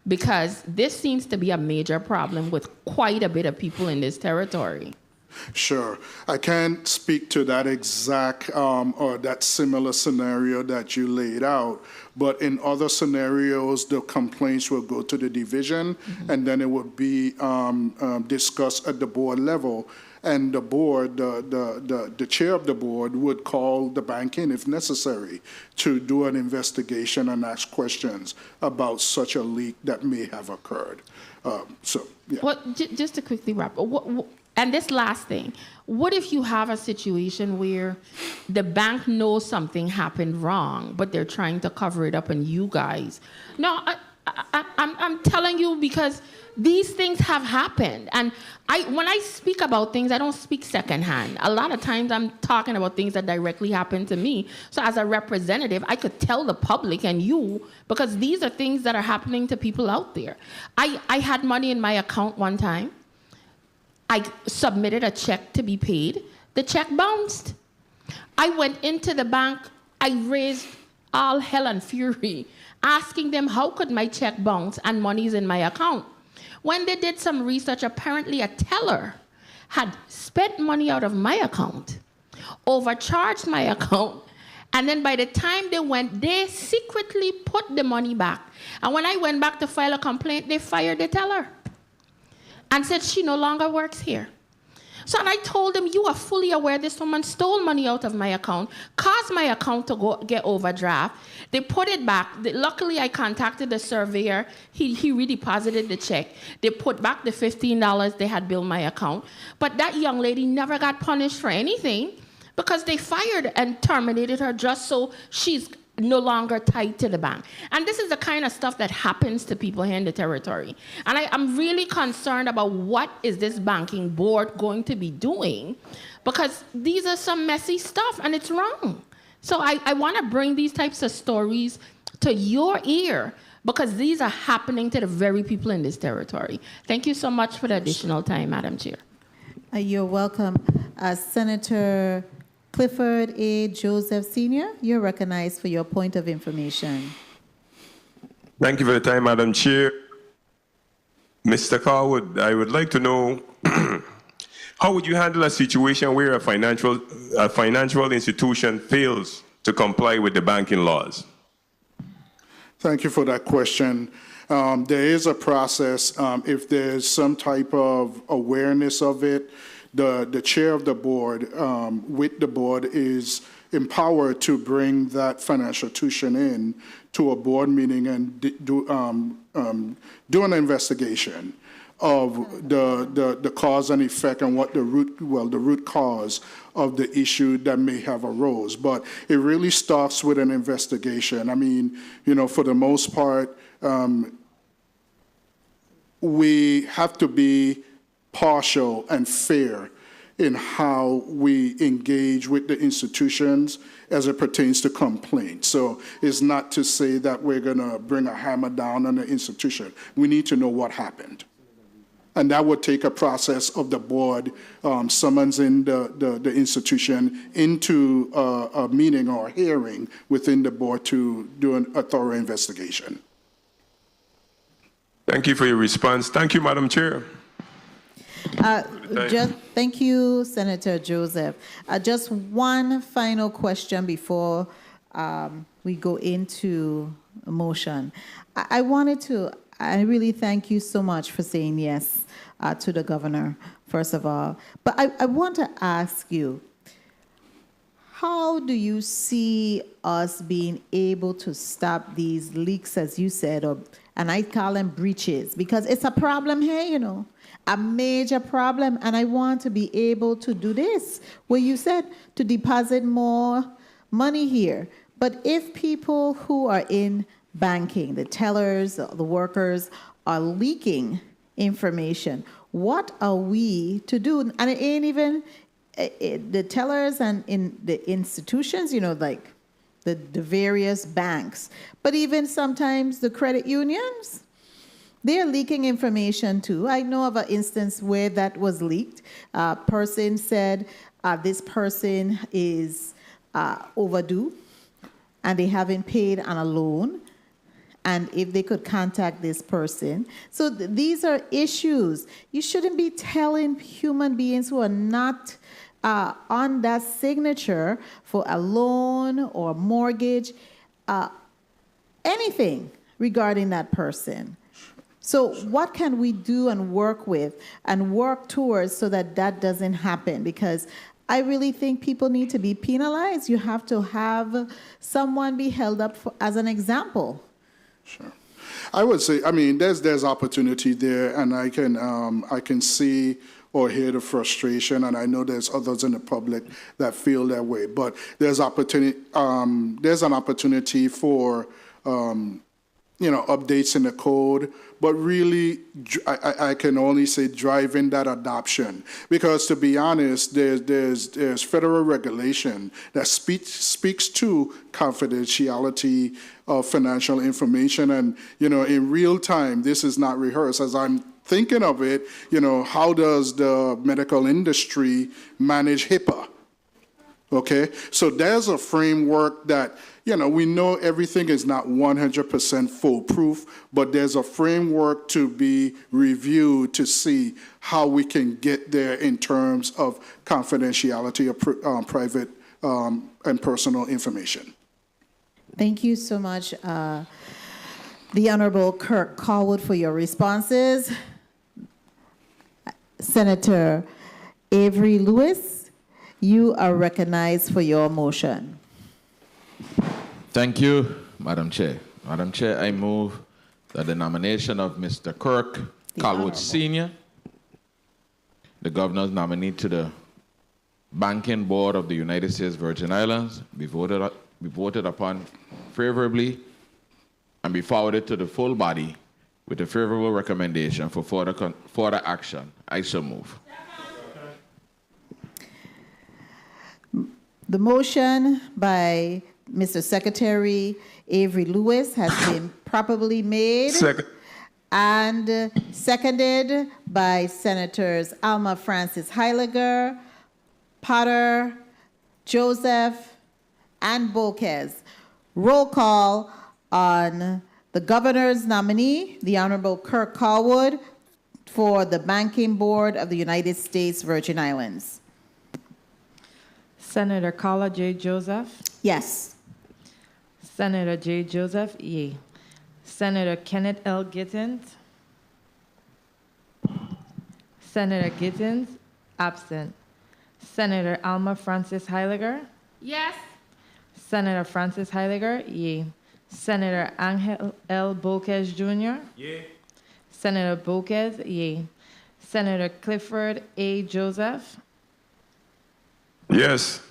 Because this seems to be a major problem with quite a bit of people in this territory. Sure. I can't speak to that exact or that similar scenario that you laid out, but in other scenarios, the complaints will go to the division, and then it would be discussed at the board level. And the board, the chair of the board would call the bank in if necessary to do an investigation and ask questions about such a leak that may have occurred. Yeah. Well, just to quickly wrap up, and this last thing, what if you have a situation where the bank knows something happened wrong, but they're trying to cover it up, and you guys? No, I'm telling you because these things have happened. And when I speak about things, I don't speak secondhand. A lot of times I'm talking about things that directly happened to me. So as a representative, I could tell the public and you, because these are things that are happening to people out there. I had money in my account one time. I submitted a check to be paid. The check bounced. I went into the bank. I raised all hell and fury, asking them how could my check bounce and money's in my account. When they did some research, apparently a teller had spent money out of my account, overcharged my account, And then by the time they went, they secretly put the money back. And when I went back to file a complaint, they fired the teller and said she no longer works here. So and I told them, you are fully aware this woman stole money out of my account, caused my account to get overdraft. They put it back. Luckily, I contacted the surveyor. He redeposited the check. They put back the $15 they had billed my account. But that young lady never got punished for anything because they fired and terminated her just so she's no longer tied to the bank. And this is the kind of stuff that happens to people here in the territory. And I'm really concerned about what is this banking board going to be doing, because these are some messy stuff and it's wrong. So I want to bring these types of stories to your ear because these are happening to the very people in this territory. Thank you so much for the additional time, Madam Chair. You're welcome. Senator Clifford A. Joseph Sr., you're recognized for your point of information. Thank you for the time, Madam Chair. Mr. Callwood, I would like to know how would you handle a situation where a financial institution fails to comply with the banking laws? Thank you for that question. There is a process. If there's some type of awareness of it, the chair of the board with the board is empowered to bring that financial institution in to a board meeting and do an investigation of the cause and effect and what the root cause of the issue that may have arose. But it really starts with an investigation. I mean, for the most part, we have to be partial and fair in how we engage with the institutions as it pertains to complaints. So it's not to say that we're going to bring a hammer down on the institution. We need to know what happened. And that would take a process of the board summoning the institution into a meeting or a hearing within the board to do a thorough investigation. Thank you for your response. Thank you, Madam Chair. Thank you, Senator Joseph. Just one final question before we go into a motion. I really thank you so much for saying yes to the governor, first of all. But I want to ask you, how do you see us being able to stop these leaks, as you said, and I call them breaches, because it's a problem here, a major problem, and I want to be able to do this, where you said to deposit more money here. But if people who are in banking, the tellers, the workers, are leaking information, what are we to do? And it ain't even the tellers and in the institutions, like the various banks, but even sometimes the credit unions, they're leaking information too. I know of an instance where that was leaked. A person said this person is overdue and they haven't paid on a loan, and if they could contact this person. So these are issues. You shouldn't be telling human beings who are not on that signature for a loan or mortgage, anything regarding that person. So what can we do and work with and work towards so that that doesn't happen? Because I really think people need to be penalized. You have to have someone be held up as an example. Sure. I would say, there's opportunity there, and I can see or hear the frustration, and I know there's others in the public that feel that way. But there's opportunity. There's an opportunity for updates in the code, but really, I can only say driving that adoption, because to be honest, there's federal regulation that speaks to confidentiality of financial information, and in real time, this is not rehearsed. As I'm thinking of it, how does the medical industry manage HIPAA? Okay, so there's a framework that, we know everything is not 100% foolproof, but there's a framework to be reviewed to see how we can get there in terms of confidentiality of private and personal information. Thank you so much, the Honorable Kirk Callwood, for your responses. Senator Avery Lewis, you are recognized for your motion. Thank you, Madam Chair. Madam Chair, I move that the nomination of Mr. Kirk Callwood Sr., the governor's nominee to the Banking Board of the United States Virgin Islands, be voted upon favorably and be forwarded to the full body with a favorable recommendation for further action. I so move. The motion by Mr. Secretary Avery Lewis has been properly made. Second. And seconded by Senators Alma Francis Heiliger, Potter, Joseph, and Boquez. Roll call on the governor's nominee, the Honorable Kirk Callwood, for the Banking Board of the United States Virgin Islands. Senator Carla J. Joseph. Yes. Senator J. Joseph, yea. Senator Kenneth L. Gittens. Senator Gittens, absent. Senator Alma Francis Heiliger. Yes. Senator Francis Heiliger, yea. Senator Angel L. Boquez Jr. Yea. Senator Boquez, yea. Senator Clifford A. Joseph. Yes.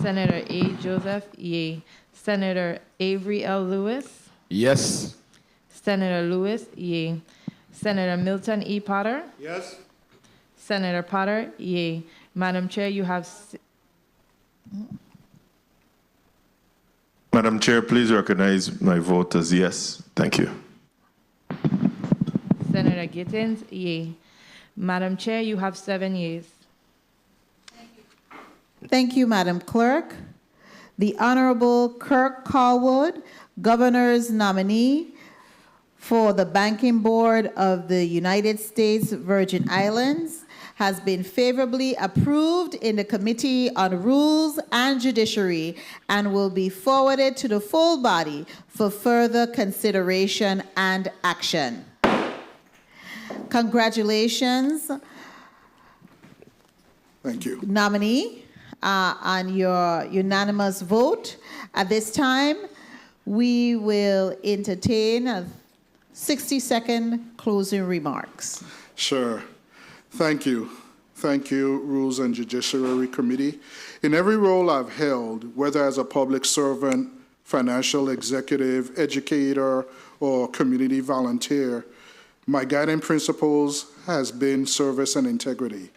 Senator A. Joseph, yea. Senator Avery L. Lewis. Yes. Senator Lewis, yea. Senator Milton E. Potter. Yes. Senator Potter, yea. Madam Chair, you have... Madam Chair, please recognize my vote as yes. Thank you. Senator Gittens, yea. Madam Chair, you have 7 yeas. Thank you, Madam Clerk. The Honorable Kirk Callwood, Governor's nominee for the Banking Board of the United States Virgin Islands, has been favorably approved in the Committee on Rules and Judiciary and will be forwarded to the full body for further consideration and action. Congratulations, Thank you. nominee, on your unanimous vote. At this time, we will entertain a 60-second closing remarks. Sure. Thank you. Thank you, Rules and Judiciary Committee. In every role I've held, whether as a public servant, financial executive, educator, or community volunteer, my guiding principles has been service and integrity.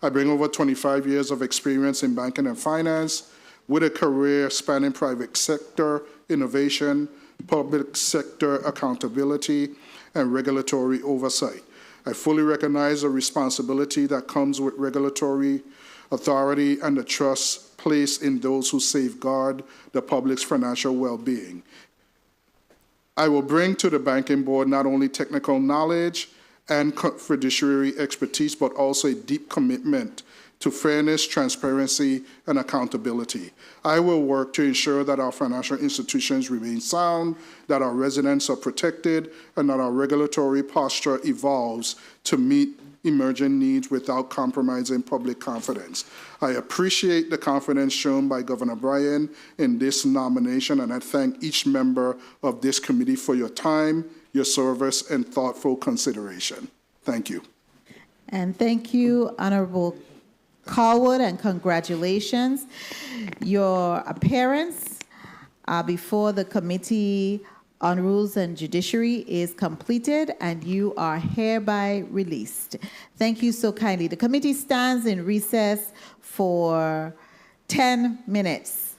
I bring over 25 years of experience in banking and finance with a career spanning private sector, innovation, public sector accountability, and regulatory oversight. I fully recognize the responsibility that comes with regulatory authority and the trust placed in those who safeguard the public's financial well-being. I will bring to the Banking Board not only technical knowledge and fiduciary expertise, but also a deep commitment to fairness, transparency, and accountability. I will work to ensure that our financial institutions remain sound, that our residents are protected, and that our regulatory posture evolves to meet emerging needs without compromising public confidence. I appreciate the confidence shown by Governor Bryan in this nomination, and I thank each member of this committee for your time, your service, and thoughtful consideration. Thank you. And thank you, Honorable Callwood, and congratulations. Your appearance before the Committee on Rules and Judiciary is completed, and you are hereby released. Thank you so kindly. The committee stands in recess for 10 minutes.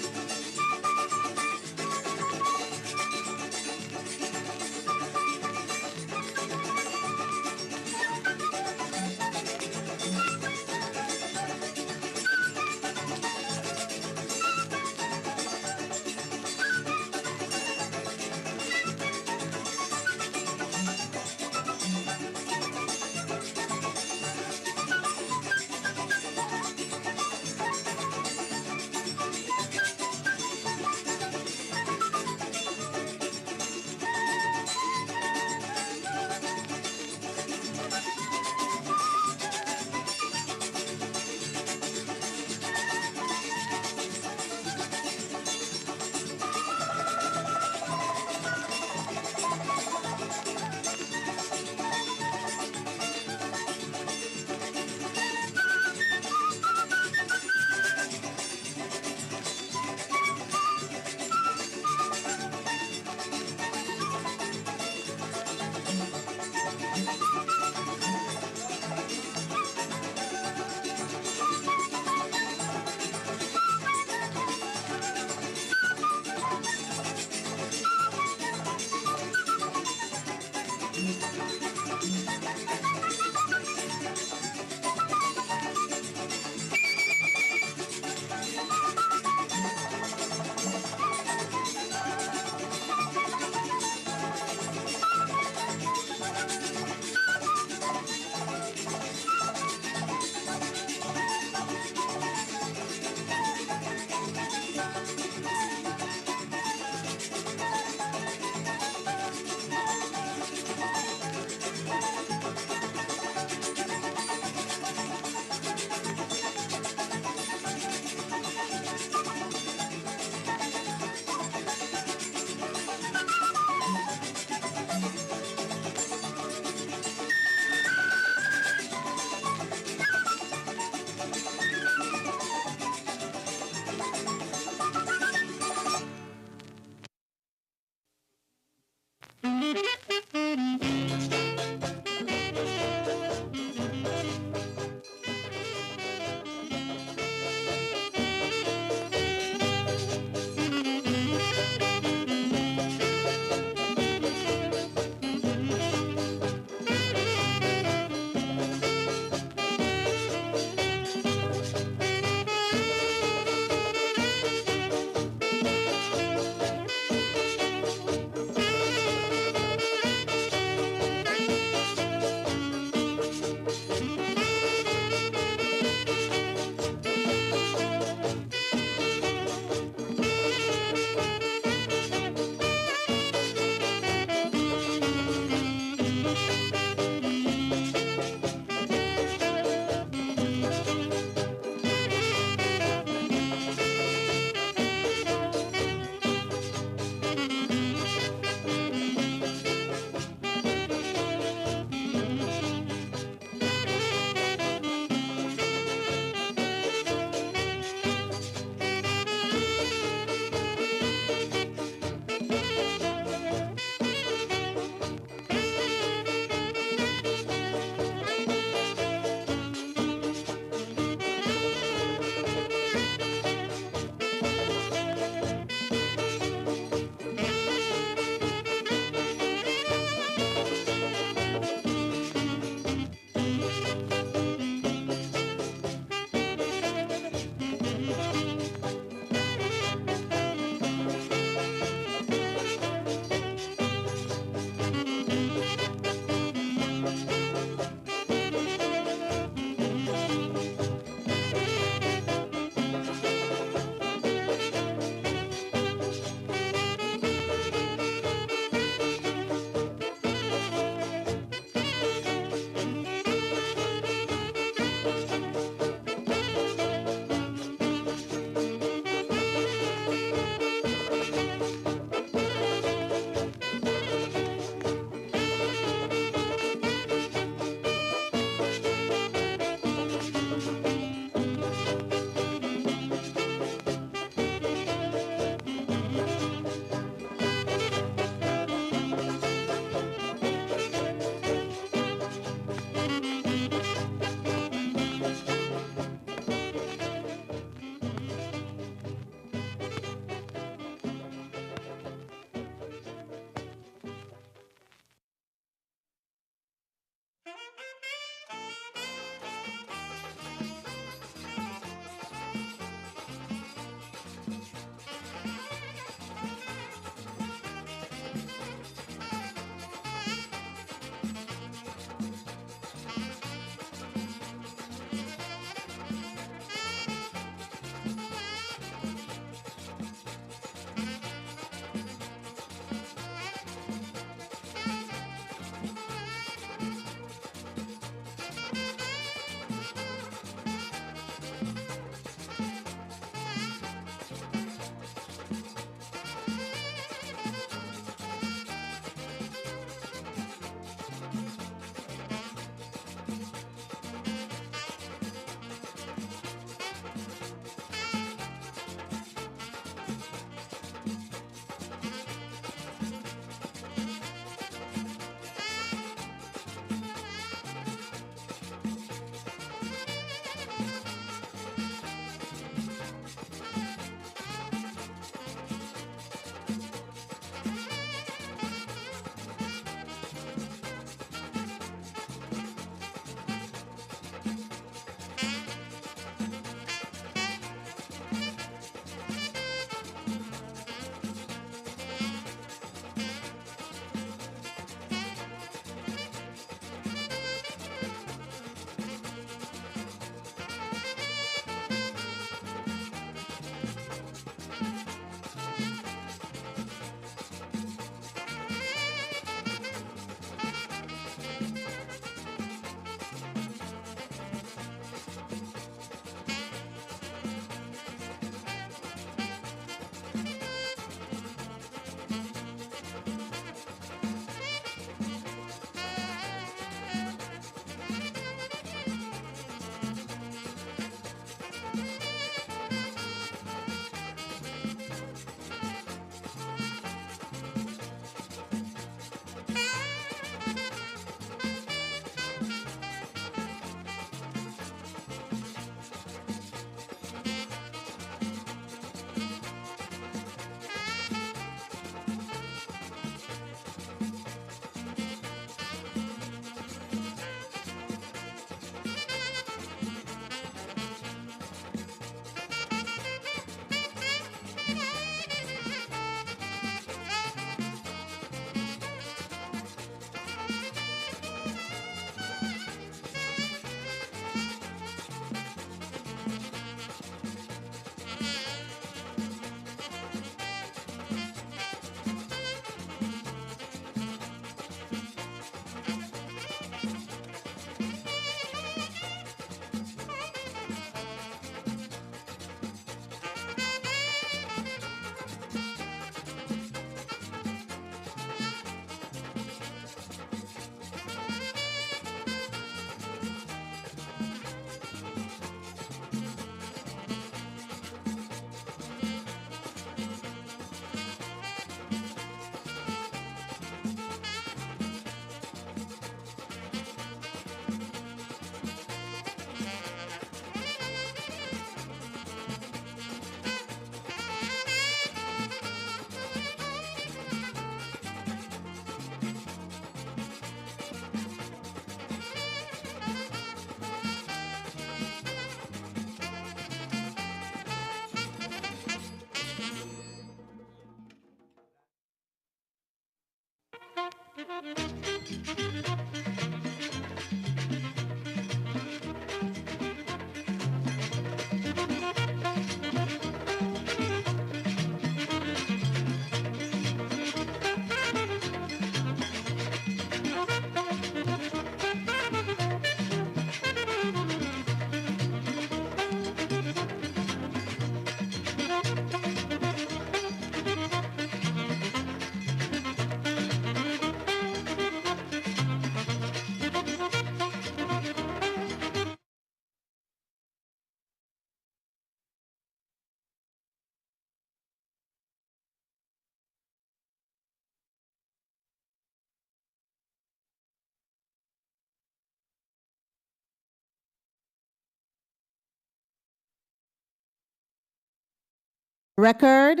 record.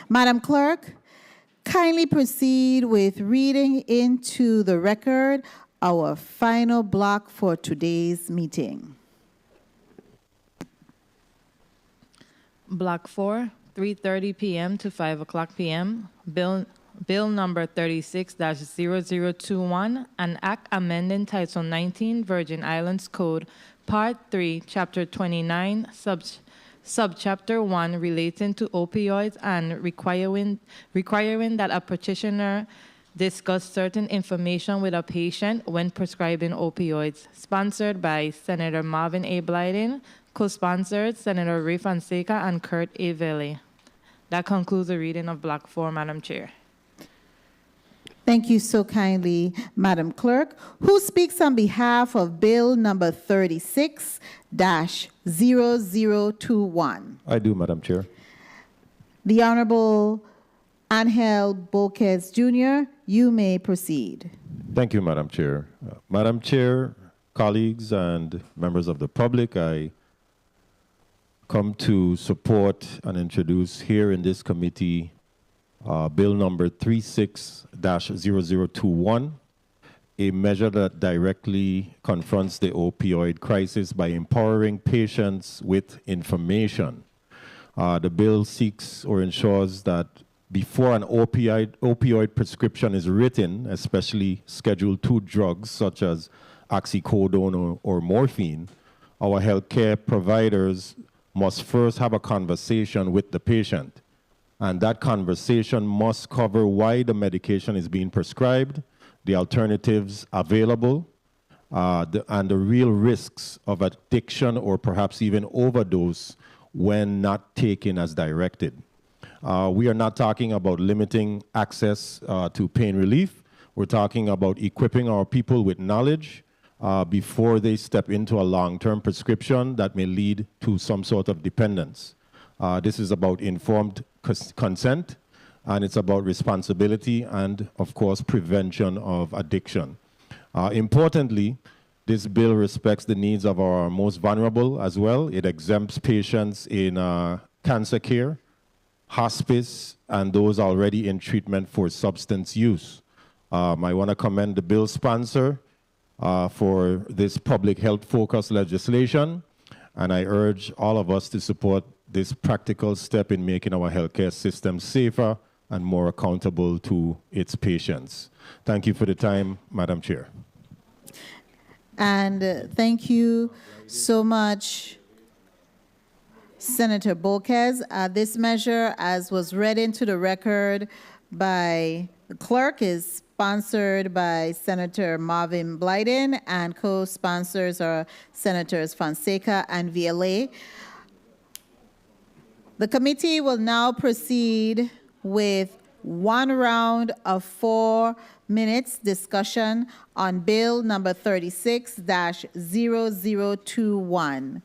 Madam Clerk, kindly proceed with reading into the record our final block for today's meeting. Block 4, 3:30 p.m. to 5 o'clock p.m. Bill number 36-0021, an act amending Title 19 Virgin Islands Code, Part 3, Chapter 29, Subchapter 1 relating to opioids and requiring that a petitioner discuss certain information with a patient when prescribing opioids, sponsored by Senator Marvin A. Blyden, co-sponsored Senator Ray Fonseca and Kurt A. Vele. That concludes the reading of Block 4, Madam Chair. Thank you so kindly, Madam Clerk. Who speaks on behalf of Bill number 36-0021? I do, Madam Chair. The Honorable Angel Boquez Jr., you may proceed. Thank you, Madam Chair. Madam Chair, colleagues, and members of the public, I come to support and introduce here in this committee Bill number 36-0021, a measure that directly confronts the opioid crisis by empowering patients with information. The bill seeks or ensures that before an opioid prescription is written, especially Schedule II drugs such as oxycodone or morphine, our healthcare providers must first have a conversation with the patient. And that conversation must cover why the medication is being prescribed, the alternatives available, and the real risks of addiction or perhaps even overdose when not taken as directed. We are not talking about limiting access to pain relief. We're talking about equipping our people with knowledge before they step into a long-term prescription that may lead to some sort of dependence. This is about informed consent, and it's about responsibility and, of course, prevention of addiction. Importantly, this bill respects the needs of our most vulnerable as well. It exempts patients in cancer care, hospice, and those already in treatment for substance use. I want to commend the bill sponsor for this public health-focused legislation, and I urge all of us to support this practical step in making our healthcare system safer and more accountable to its patients. Thank you for the time, Madam Chair. And thank you so much, Senator Boquez. This measure, as was read into the record by the clerk, is sponsored by Senator Marvin Blyden, and co-sponsors are Senators Fonseca and Vele. The committee will now proceed with one round of 4 minutes discussion on Bill number 36-0021.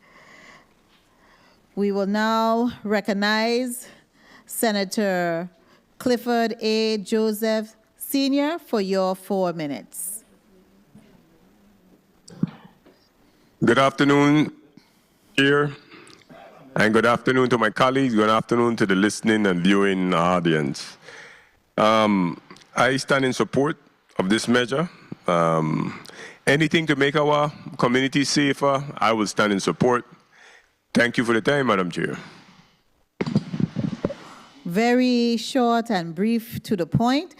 We will now recognize Senator Clifford A. Joseph Sr. for your 4 minutes. Good afternoon, Chair, and good afternoon to my colleagues. Good afternoon to the listening and viewing audience. I stand in support of this measure. Anything to make our community safer, I will stand in support. Thank you for the time, Madam Chair. Very short and brief to the point,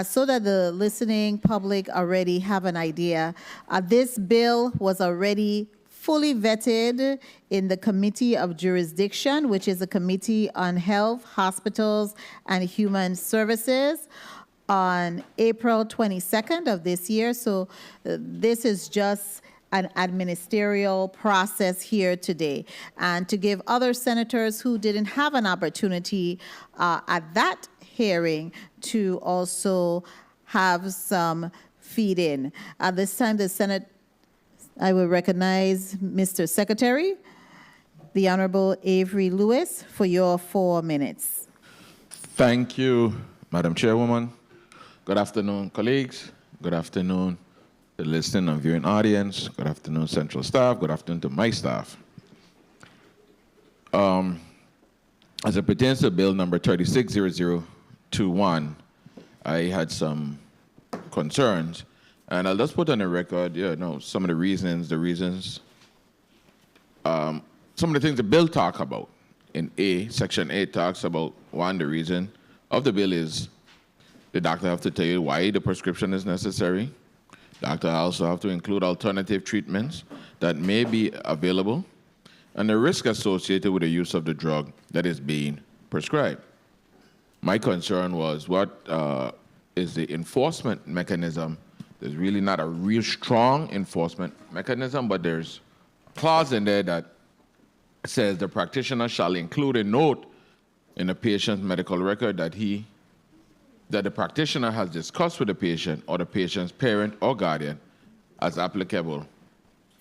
so that the listening public already have an idea. This bill was already fully vetted in the Committee of Jurisdiction, which is a committee on health, hospitals, and human services, on April 22nd of this year. So this is just an administrative process here today. And to give other senators who didn't have an opportunity at that hearing to also have some feed in. At this time, the Senate, I will recognize Mr. Secretary, the Honorable Avery Lewis, for your 4 minutes. Thank you, Madam Chairwoman. Good afternoon, colleagues. Good afternoon, the listening and viewing audience. Good afternoon, central staff. Good afternoon to my staff. As it pertains to Bill number 360021, I had some concerns, and I'll just put on the record, some of the reasons, some of the things the bill talk about. In Section A talks about, one, the reason of the bill is the doctor have to tell you why the prescription is necessary. Doctor also have to include alternative treatments that may be available and the risk associated with the use of the drug that is being prescribed. My concern was what is the enforcement mechanism. There's really not a real strong enforcement mechanism, but there's a clause in there that says the practitioner shall include a note in the patient's medical record that the practitioner has discussed with the patient or the patient's parent or guardian as applicable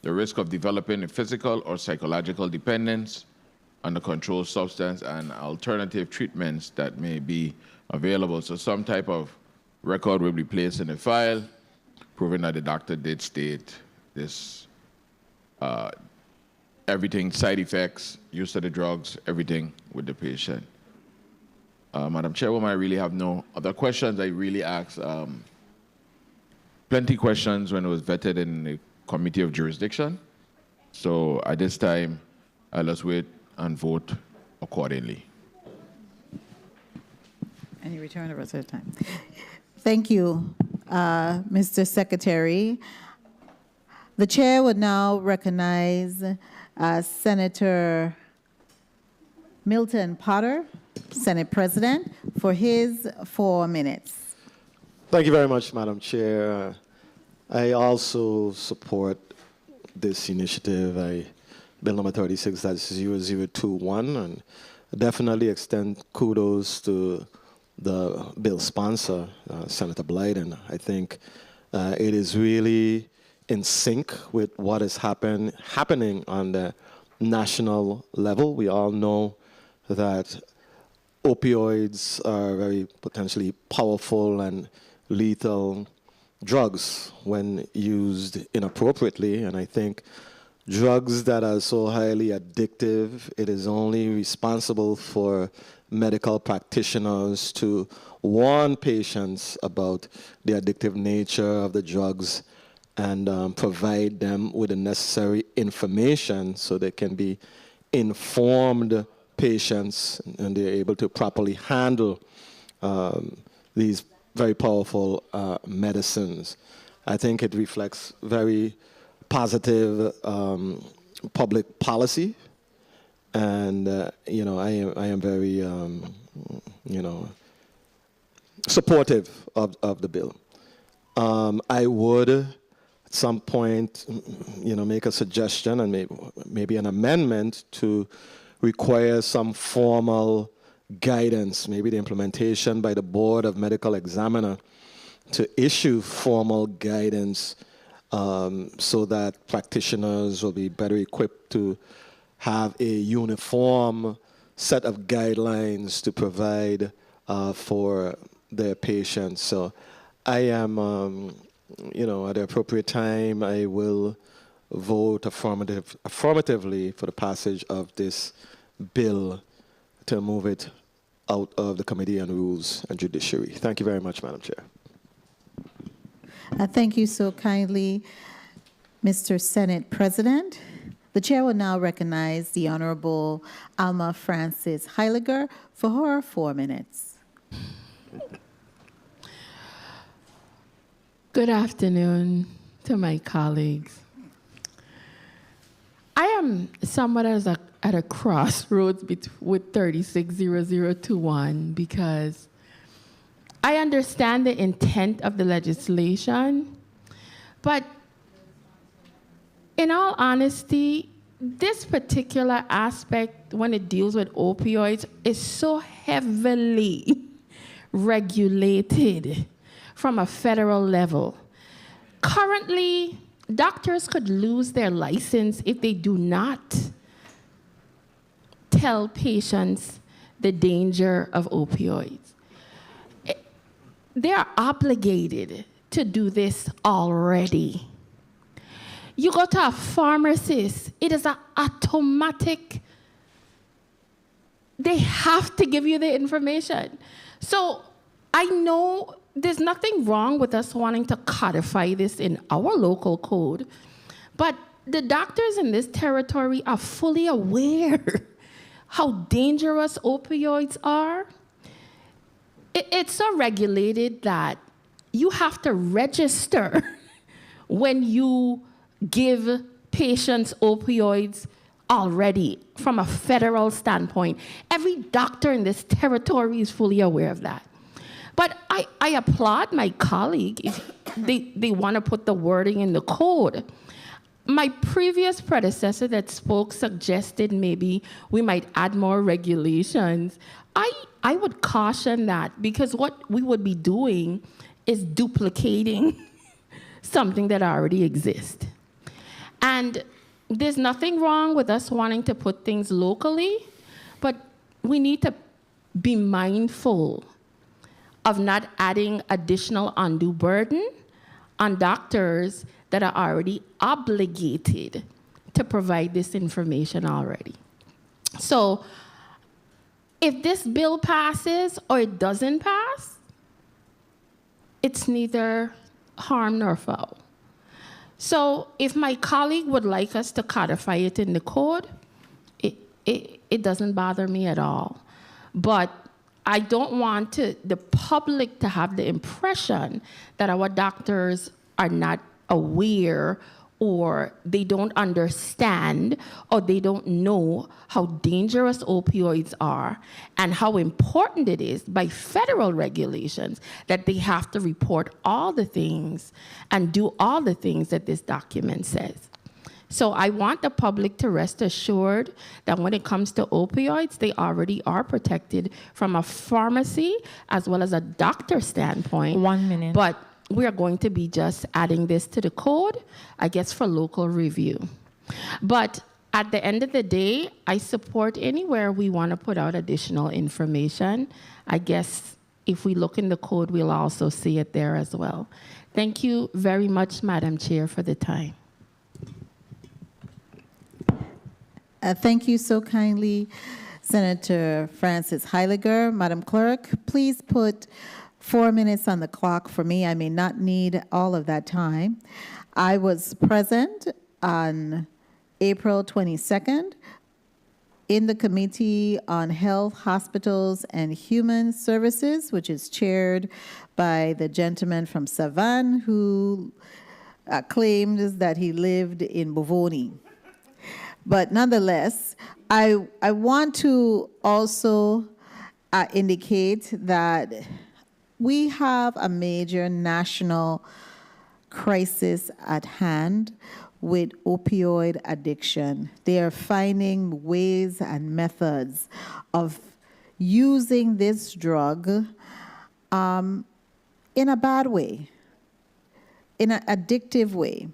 the risk of developing a physical or psychological dependence on the controlled substance and alternative treatments that may be available. So some type of record will be placed in the file proving that the doctor did state this, everything, side effects, use of the drugs, everything with the patient. Madam Chairwoman, I really have no other questions. I really asked plenty questions when it was vetted in the Committee of Jurisdiction. So at this time, I'll just wait and vote accordingly. Any return of reserved time. Thank you, Mr. Secretary. The chair would now recognize Senator Milton Potter, Senate President, for his 4 minutes. Thank you very much, Madam Chair. I also support this initiative, Bill number 36, that's 0021, and definitely extend kudos to the bill sponsor, Senator Blyden. I think it is really in sync with what is happening on the national level. We all know that opioids are very potentially powerful and lethal drugs when used inappropriately, and I think drugs that are so highly addictive, it is only responsible for medical practitioners to warn patients about the addictive nature of the drugs and provide them with the necessary information so they can be informed patients and they're able to properly handle these very powerful medicines. I think it reflects very positive public policy, and I am very supportive of the bill. I would at some point make a suggestion and maybe an amendment to require some formal guidance, maybe the implementation by the Board of Medical Examiner to issue formal guidance so that practitioners will be better equipped to have a uniform set of guidelines to provide for their patients. So I am, at the appropriate time, I will vote affirmatively for the passage of this bill to move it out of the Committee on Rules and Judiciary. Thank you very much, Madam Chair. Thank you so kindly, Mr. Senate President. The chair will now recognize the Honorable Alma Frances Heiliger for her 4 minutes. Good afternoon to my colleagues. I am somewhat at a crossroads with 360021 because I understand the intent of the legislation, but in all honesty, this particular aspect, when it deals with opioids, is so heavily regulated from a federal level. Currently, doctors could lose their license if they do not tell patients the danger of opioids. They are obligated to do this already. You go to a pharmacist, it is an automatic, they have to give you the information. So I know there's nothing wrong with us wanting to codify this in our local code, but the doctors in this territory are fully aware how dangerous opioids are. It's so regulated that you have to register when you give patients opioids already from a federal standpoint. Every doctor in this territory is fully aware of that. But I applaud my colleague if they want to put the wording in the code. My previous predecessor that spoke suggested maybe we might add more regulations. I would caution that, because what we would be doing is duplicating something that already exists. And there's nothing wrong with us wanting to put things locally, but we need to be mindful of not adding additional undue burden on doctors that are already obligated to provide this information already. So if this bill passes or it doesn't pass, it's neither harm nor foul. So if my colleague would like us to codify it in the code, it doesn't bother me at all. But I don't want the public to have the impression that our doctors are not aware, or they don't understand, or they don't know how dangerous opioids are and how important it is by federal regulations that they have to report all the things and do all the things that this document says. So I want the public to rest assured that when it comes to opioids, they already are protected from a pharmacy as well as a doctor standpoint. 1 minute. But we are going to be just adding this to the code, I guess, for local review. But at the end of the day, I support anywhere we want to put out additional information. I guess if we look in the code, we'll also see it there as well. Thank you very much, Madam Chair, for the time. Thank you so kindly, Senator Frances Heiliger. Madam Clerk, please put 4 minutes on the clock for me. I may not need all of that time. I was present on April 22nd in the Committee on Health, Hospitals, and Human Services, which is chaired by the gentleman from Savannah who claimed that he lived in Bovoni. But nonetheless, I want to also indicate that we have a major national crisis at hand with opioid addiction. They are finding ways and methods of using this drug in a bad way, in an addictive way.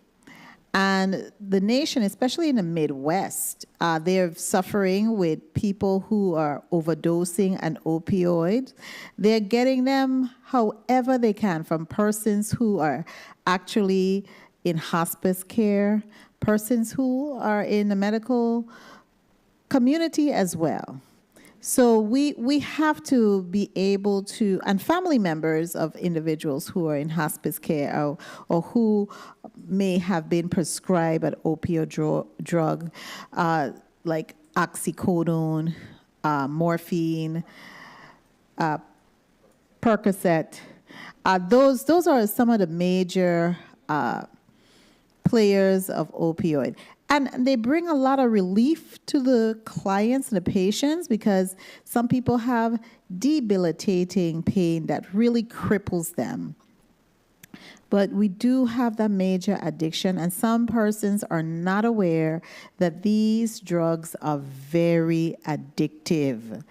And the nation, especially in the Midwest, they're suffering with people who are overdosing on opioids. They're getting them however they can, from persons who are actually in hospice care, persons who are in the medical community as well. So we have to be able to, and family members of individuals who are in hospice care or who may have been prescribed an opioid drug like oxycodone, morphine, Percocet. Those are some of the major players of opioid. And they bring a lot of relief to the clients and the patients, because some people have debilitating pain that really cripples them. But we do have that major addiction, and some persons are not aware that these drugs are very addictive.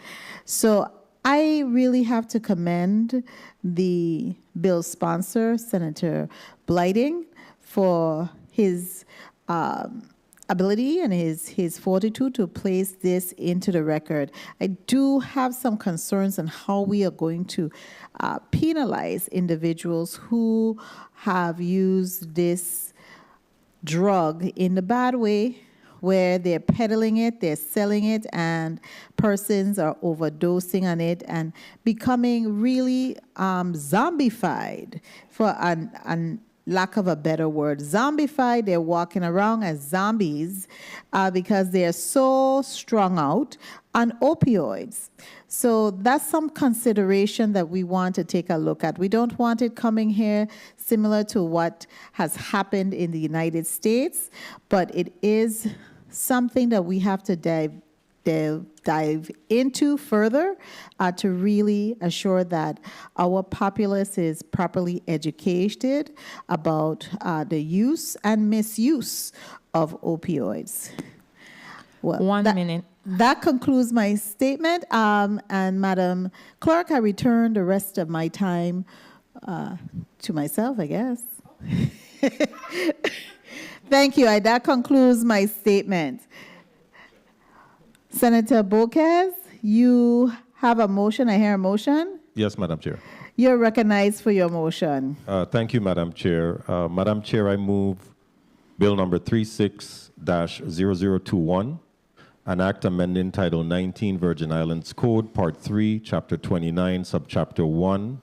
So I really have to commend the bill sponsor, Senator Blyting, for his ability and his fortitude to place this into the record. I do have some concerns on how we are going to penalize individuals who have used this drug in the bad way, where they're peddling it, they're selling it, and persons are overdosing on it and becoming really zombified, for a lack of a better word. Zombified, they're walking around as zombies because they're so strung out on opioids. So that's some consideration that we want to take a look at. We don't want it coming here similar to what has happened in the United States, but it is something that we have to dive into further to really assure that our populace is properly educated about the use and misuse of opioids. Well, 1 minute. That concludes my statement. And Madam Clerk, I return the rest of my time to myself, I guess. Thank you. That concludes my statement. Senator Boquez, you have a motion. I hear a motion. Yes, Madam Chair. You're recognized for your motion. Thank you, Madam Chair. Madam Chair, I move Bill number 36-0021, an act amending Title 19 Virgin Islands Code, Part 3, Chapter 29, Subchapter 1,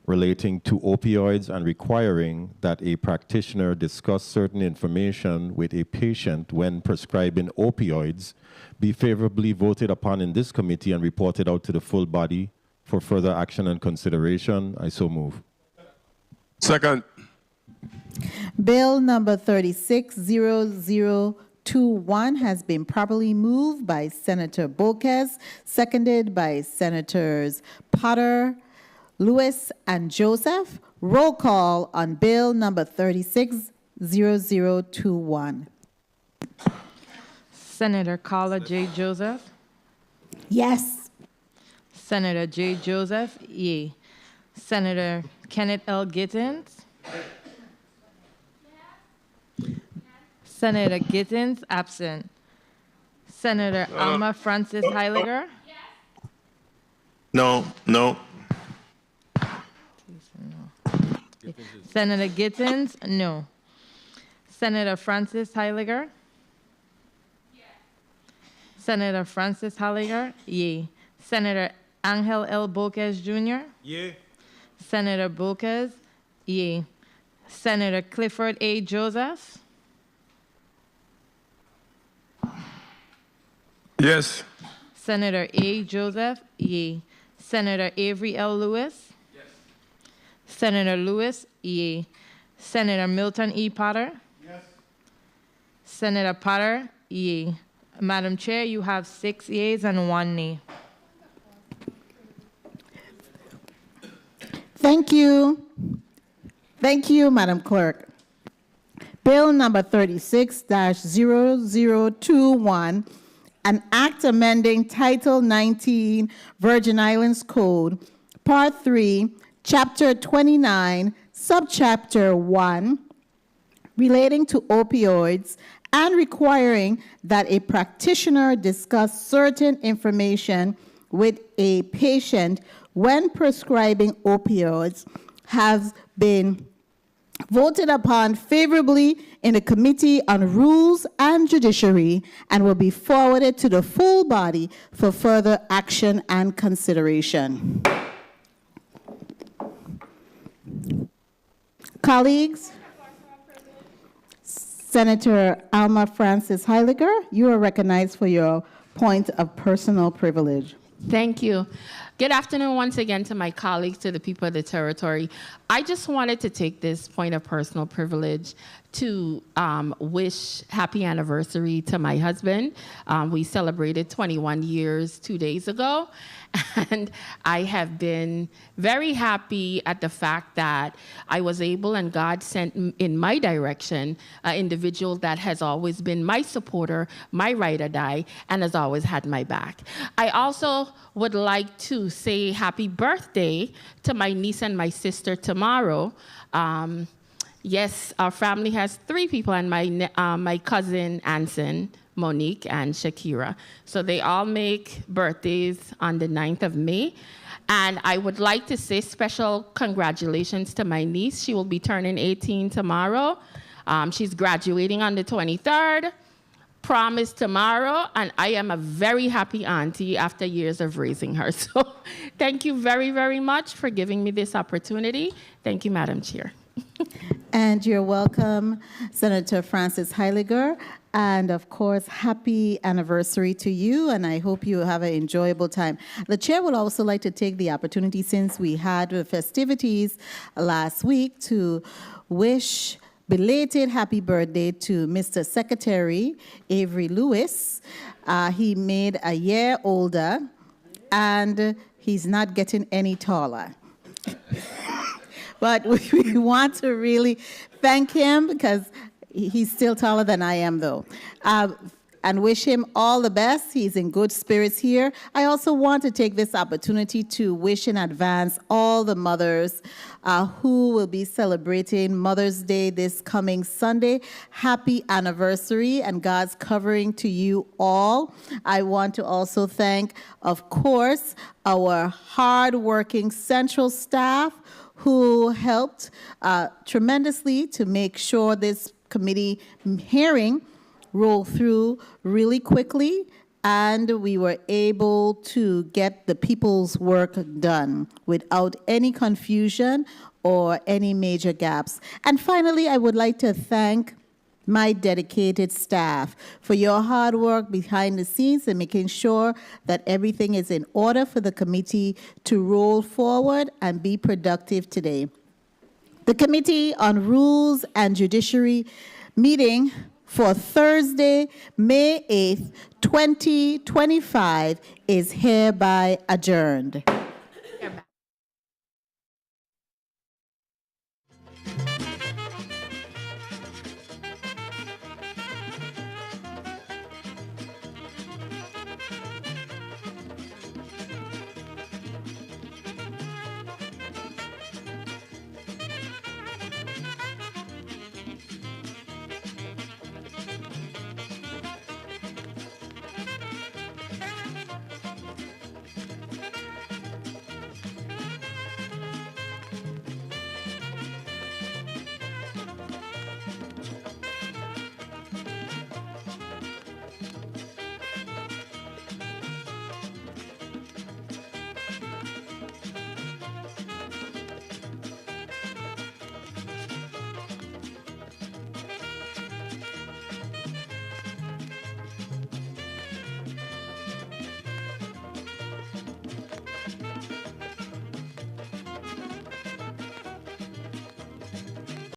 relating to opioids and requiring that a practitioner discuss certain information with a patient when prescribing opioids be favorably voted upon in this committee and reported out to the full body for further action and consideration. I so move. Second. Bill number 36-0021 has been properly moved by Senator Boquez, seconded by Senators Potter, Lewis, and Joseph. Roll call on Bill number 36-0021. Senator Carla J. Joseph. Yes. Senator J. Joseph, yea. Senator Kenneth L. Gittins. Senator Gittins, absent. Senator Alma Francis Heiliger. No. Senator Gittins, no. Senator Francis Heiliger. Senator Francis Heiliger, yea. Senator Angel L. Boquez Jr. Yea. Senator Boquez, yea. Senator Clifford A. Joseph. Yes. Senator A. Joseph, yea. Senator Avery L. Lewis. Yes. Senator Lewis, yea. Senator Milton E. Potter. Yes. Senator Potter, yea. Madam Chair, you have 6 yeas and 1 nay. Thank you. Thank you, Madam Clerk. Bill number 36-0021, an act amending Title 19 Virgin Islands Code, Part 3, Chapter 29, Subchapter 1, relating to opioids and requiring that a practitioner discuss certain information with a patient when prescribing opioids has been voted upon favorably in the Committee on Rules and Judiciary and will be forwarded to the full body for further action and consideration. Colleagues, Senator Alma Francis Heiliger, you are recognized for your point of personal privilege. Thank you. Good afternoon once again to my colleagues, to the people of the territory. I just wanted to take this point of personal privilege to wish happy anniversary to my husband. We celebrated 21 years 2 days ago, and I have been very happy at the fact that I was able, and God sent in my direction, an individual that has always been my supporter, my ride or die, and has always had my back. I also would like to say happy birthday to my niece and my sister tomorrow. Yes, our family has 3 people, and my cousin Anson, Monique, and Shakira. So they all make birthdays on the 9th of May. And I would like to say special congratulations to my niece. She will be turning 18 tomorrow. She's graduating on the 23rd. promise tomorrow, and I am a very happy auntie after years of raising her. So thank you very, very much for giving me this opportunity. Thank you, Madam Chair. And you're welcome, Senator Francis Heiliger. And of course, happy anniversary to you, and I hope you have an enjoyable time. The chair would also like to take the opportunity, since we had the festivities last week, to wish belated happy birthday to Mr. Secretary Avery Lewis. He made a year older, and he's not getting any taller. But we want to really thank him, because he's still taller than I am, though, and wish him all the best. He's in good spirits here. I also want to take this opportunity to wish in advance all the mothers who will be celebrating Mother's Day this coming Sunday. Happy anniversary, and God's covering to you all. I want to also thank, of course, our hard-working central staff who helped tremendously to make sure this committee hearing rolled through really quickly, and we were able to get the people's work done without any confusion or any major gaps. And finally, I would like to thank my dedicated staff for your hard work behind the scenes and making sure that everything is in order for the committee to roll forward and be productive today. The Committee on Rules and Judiciary meeting for Thursday, May 8th, 2025 is hereby adjourned.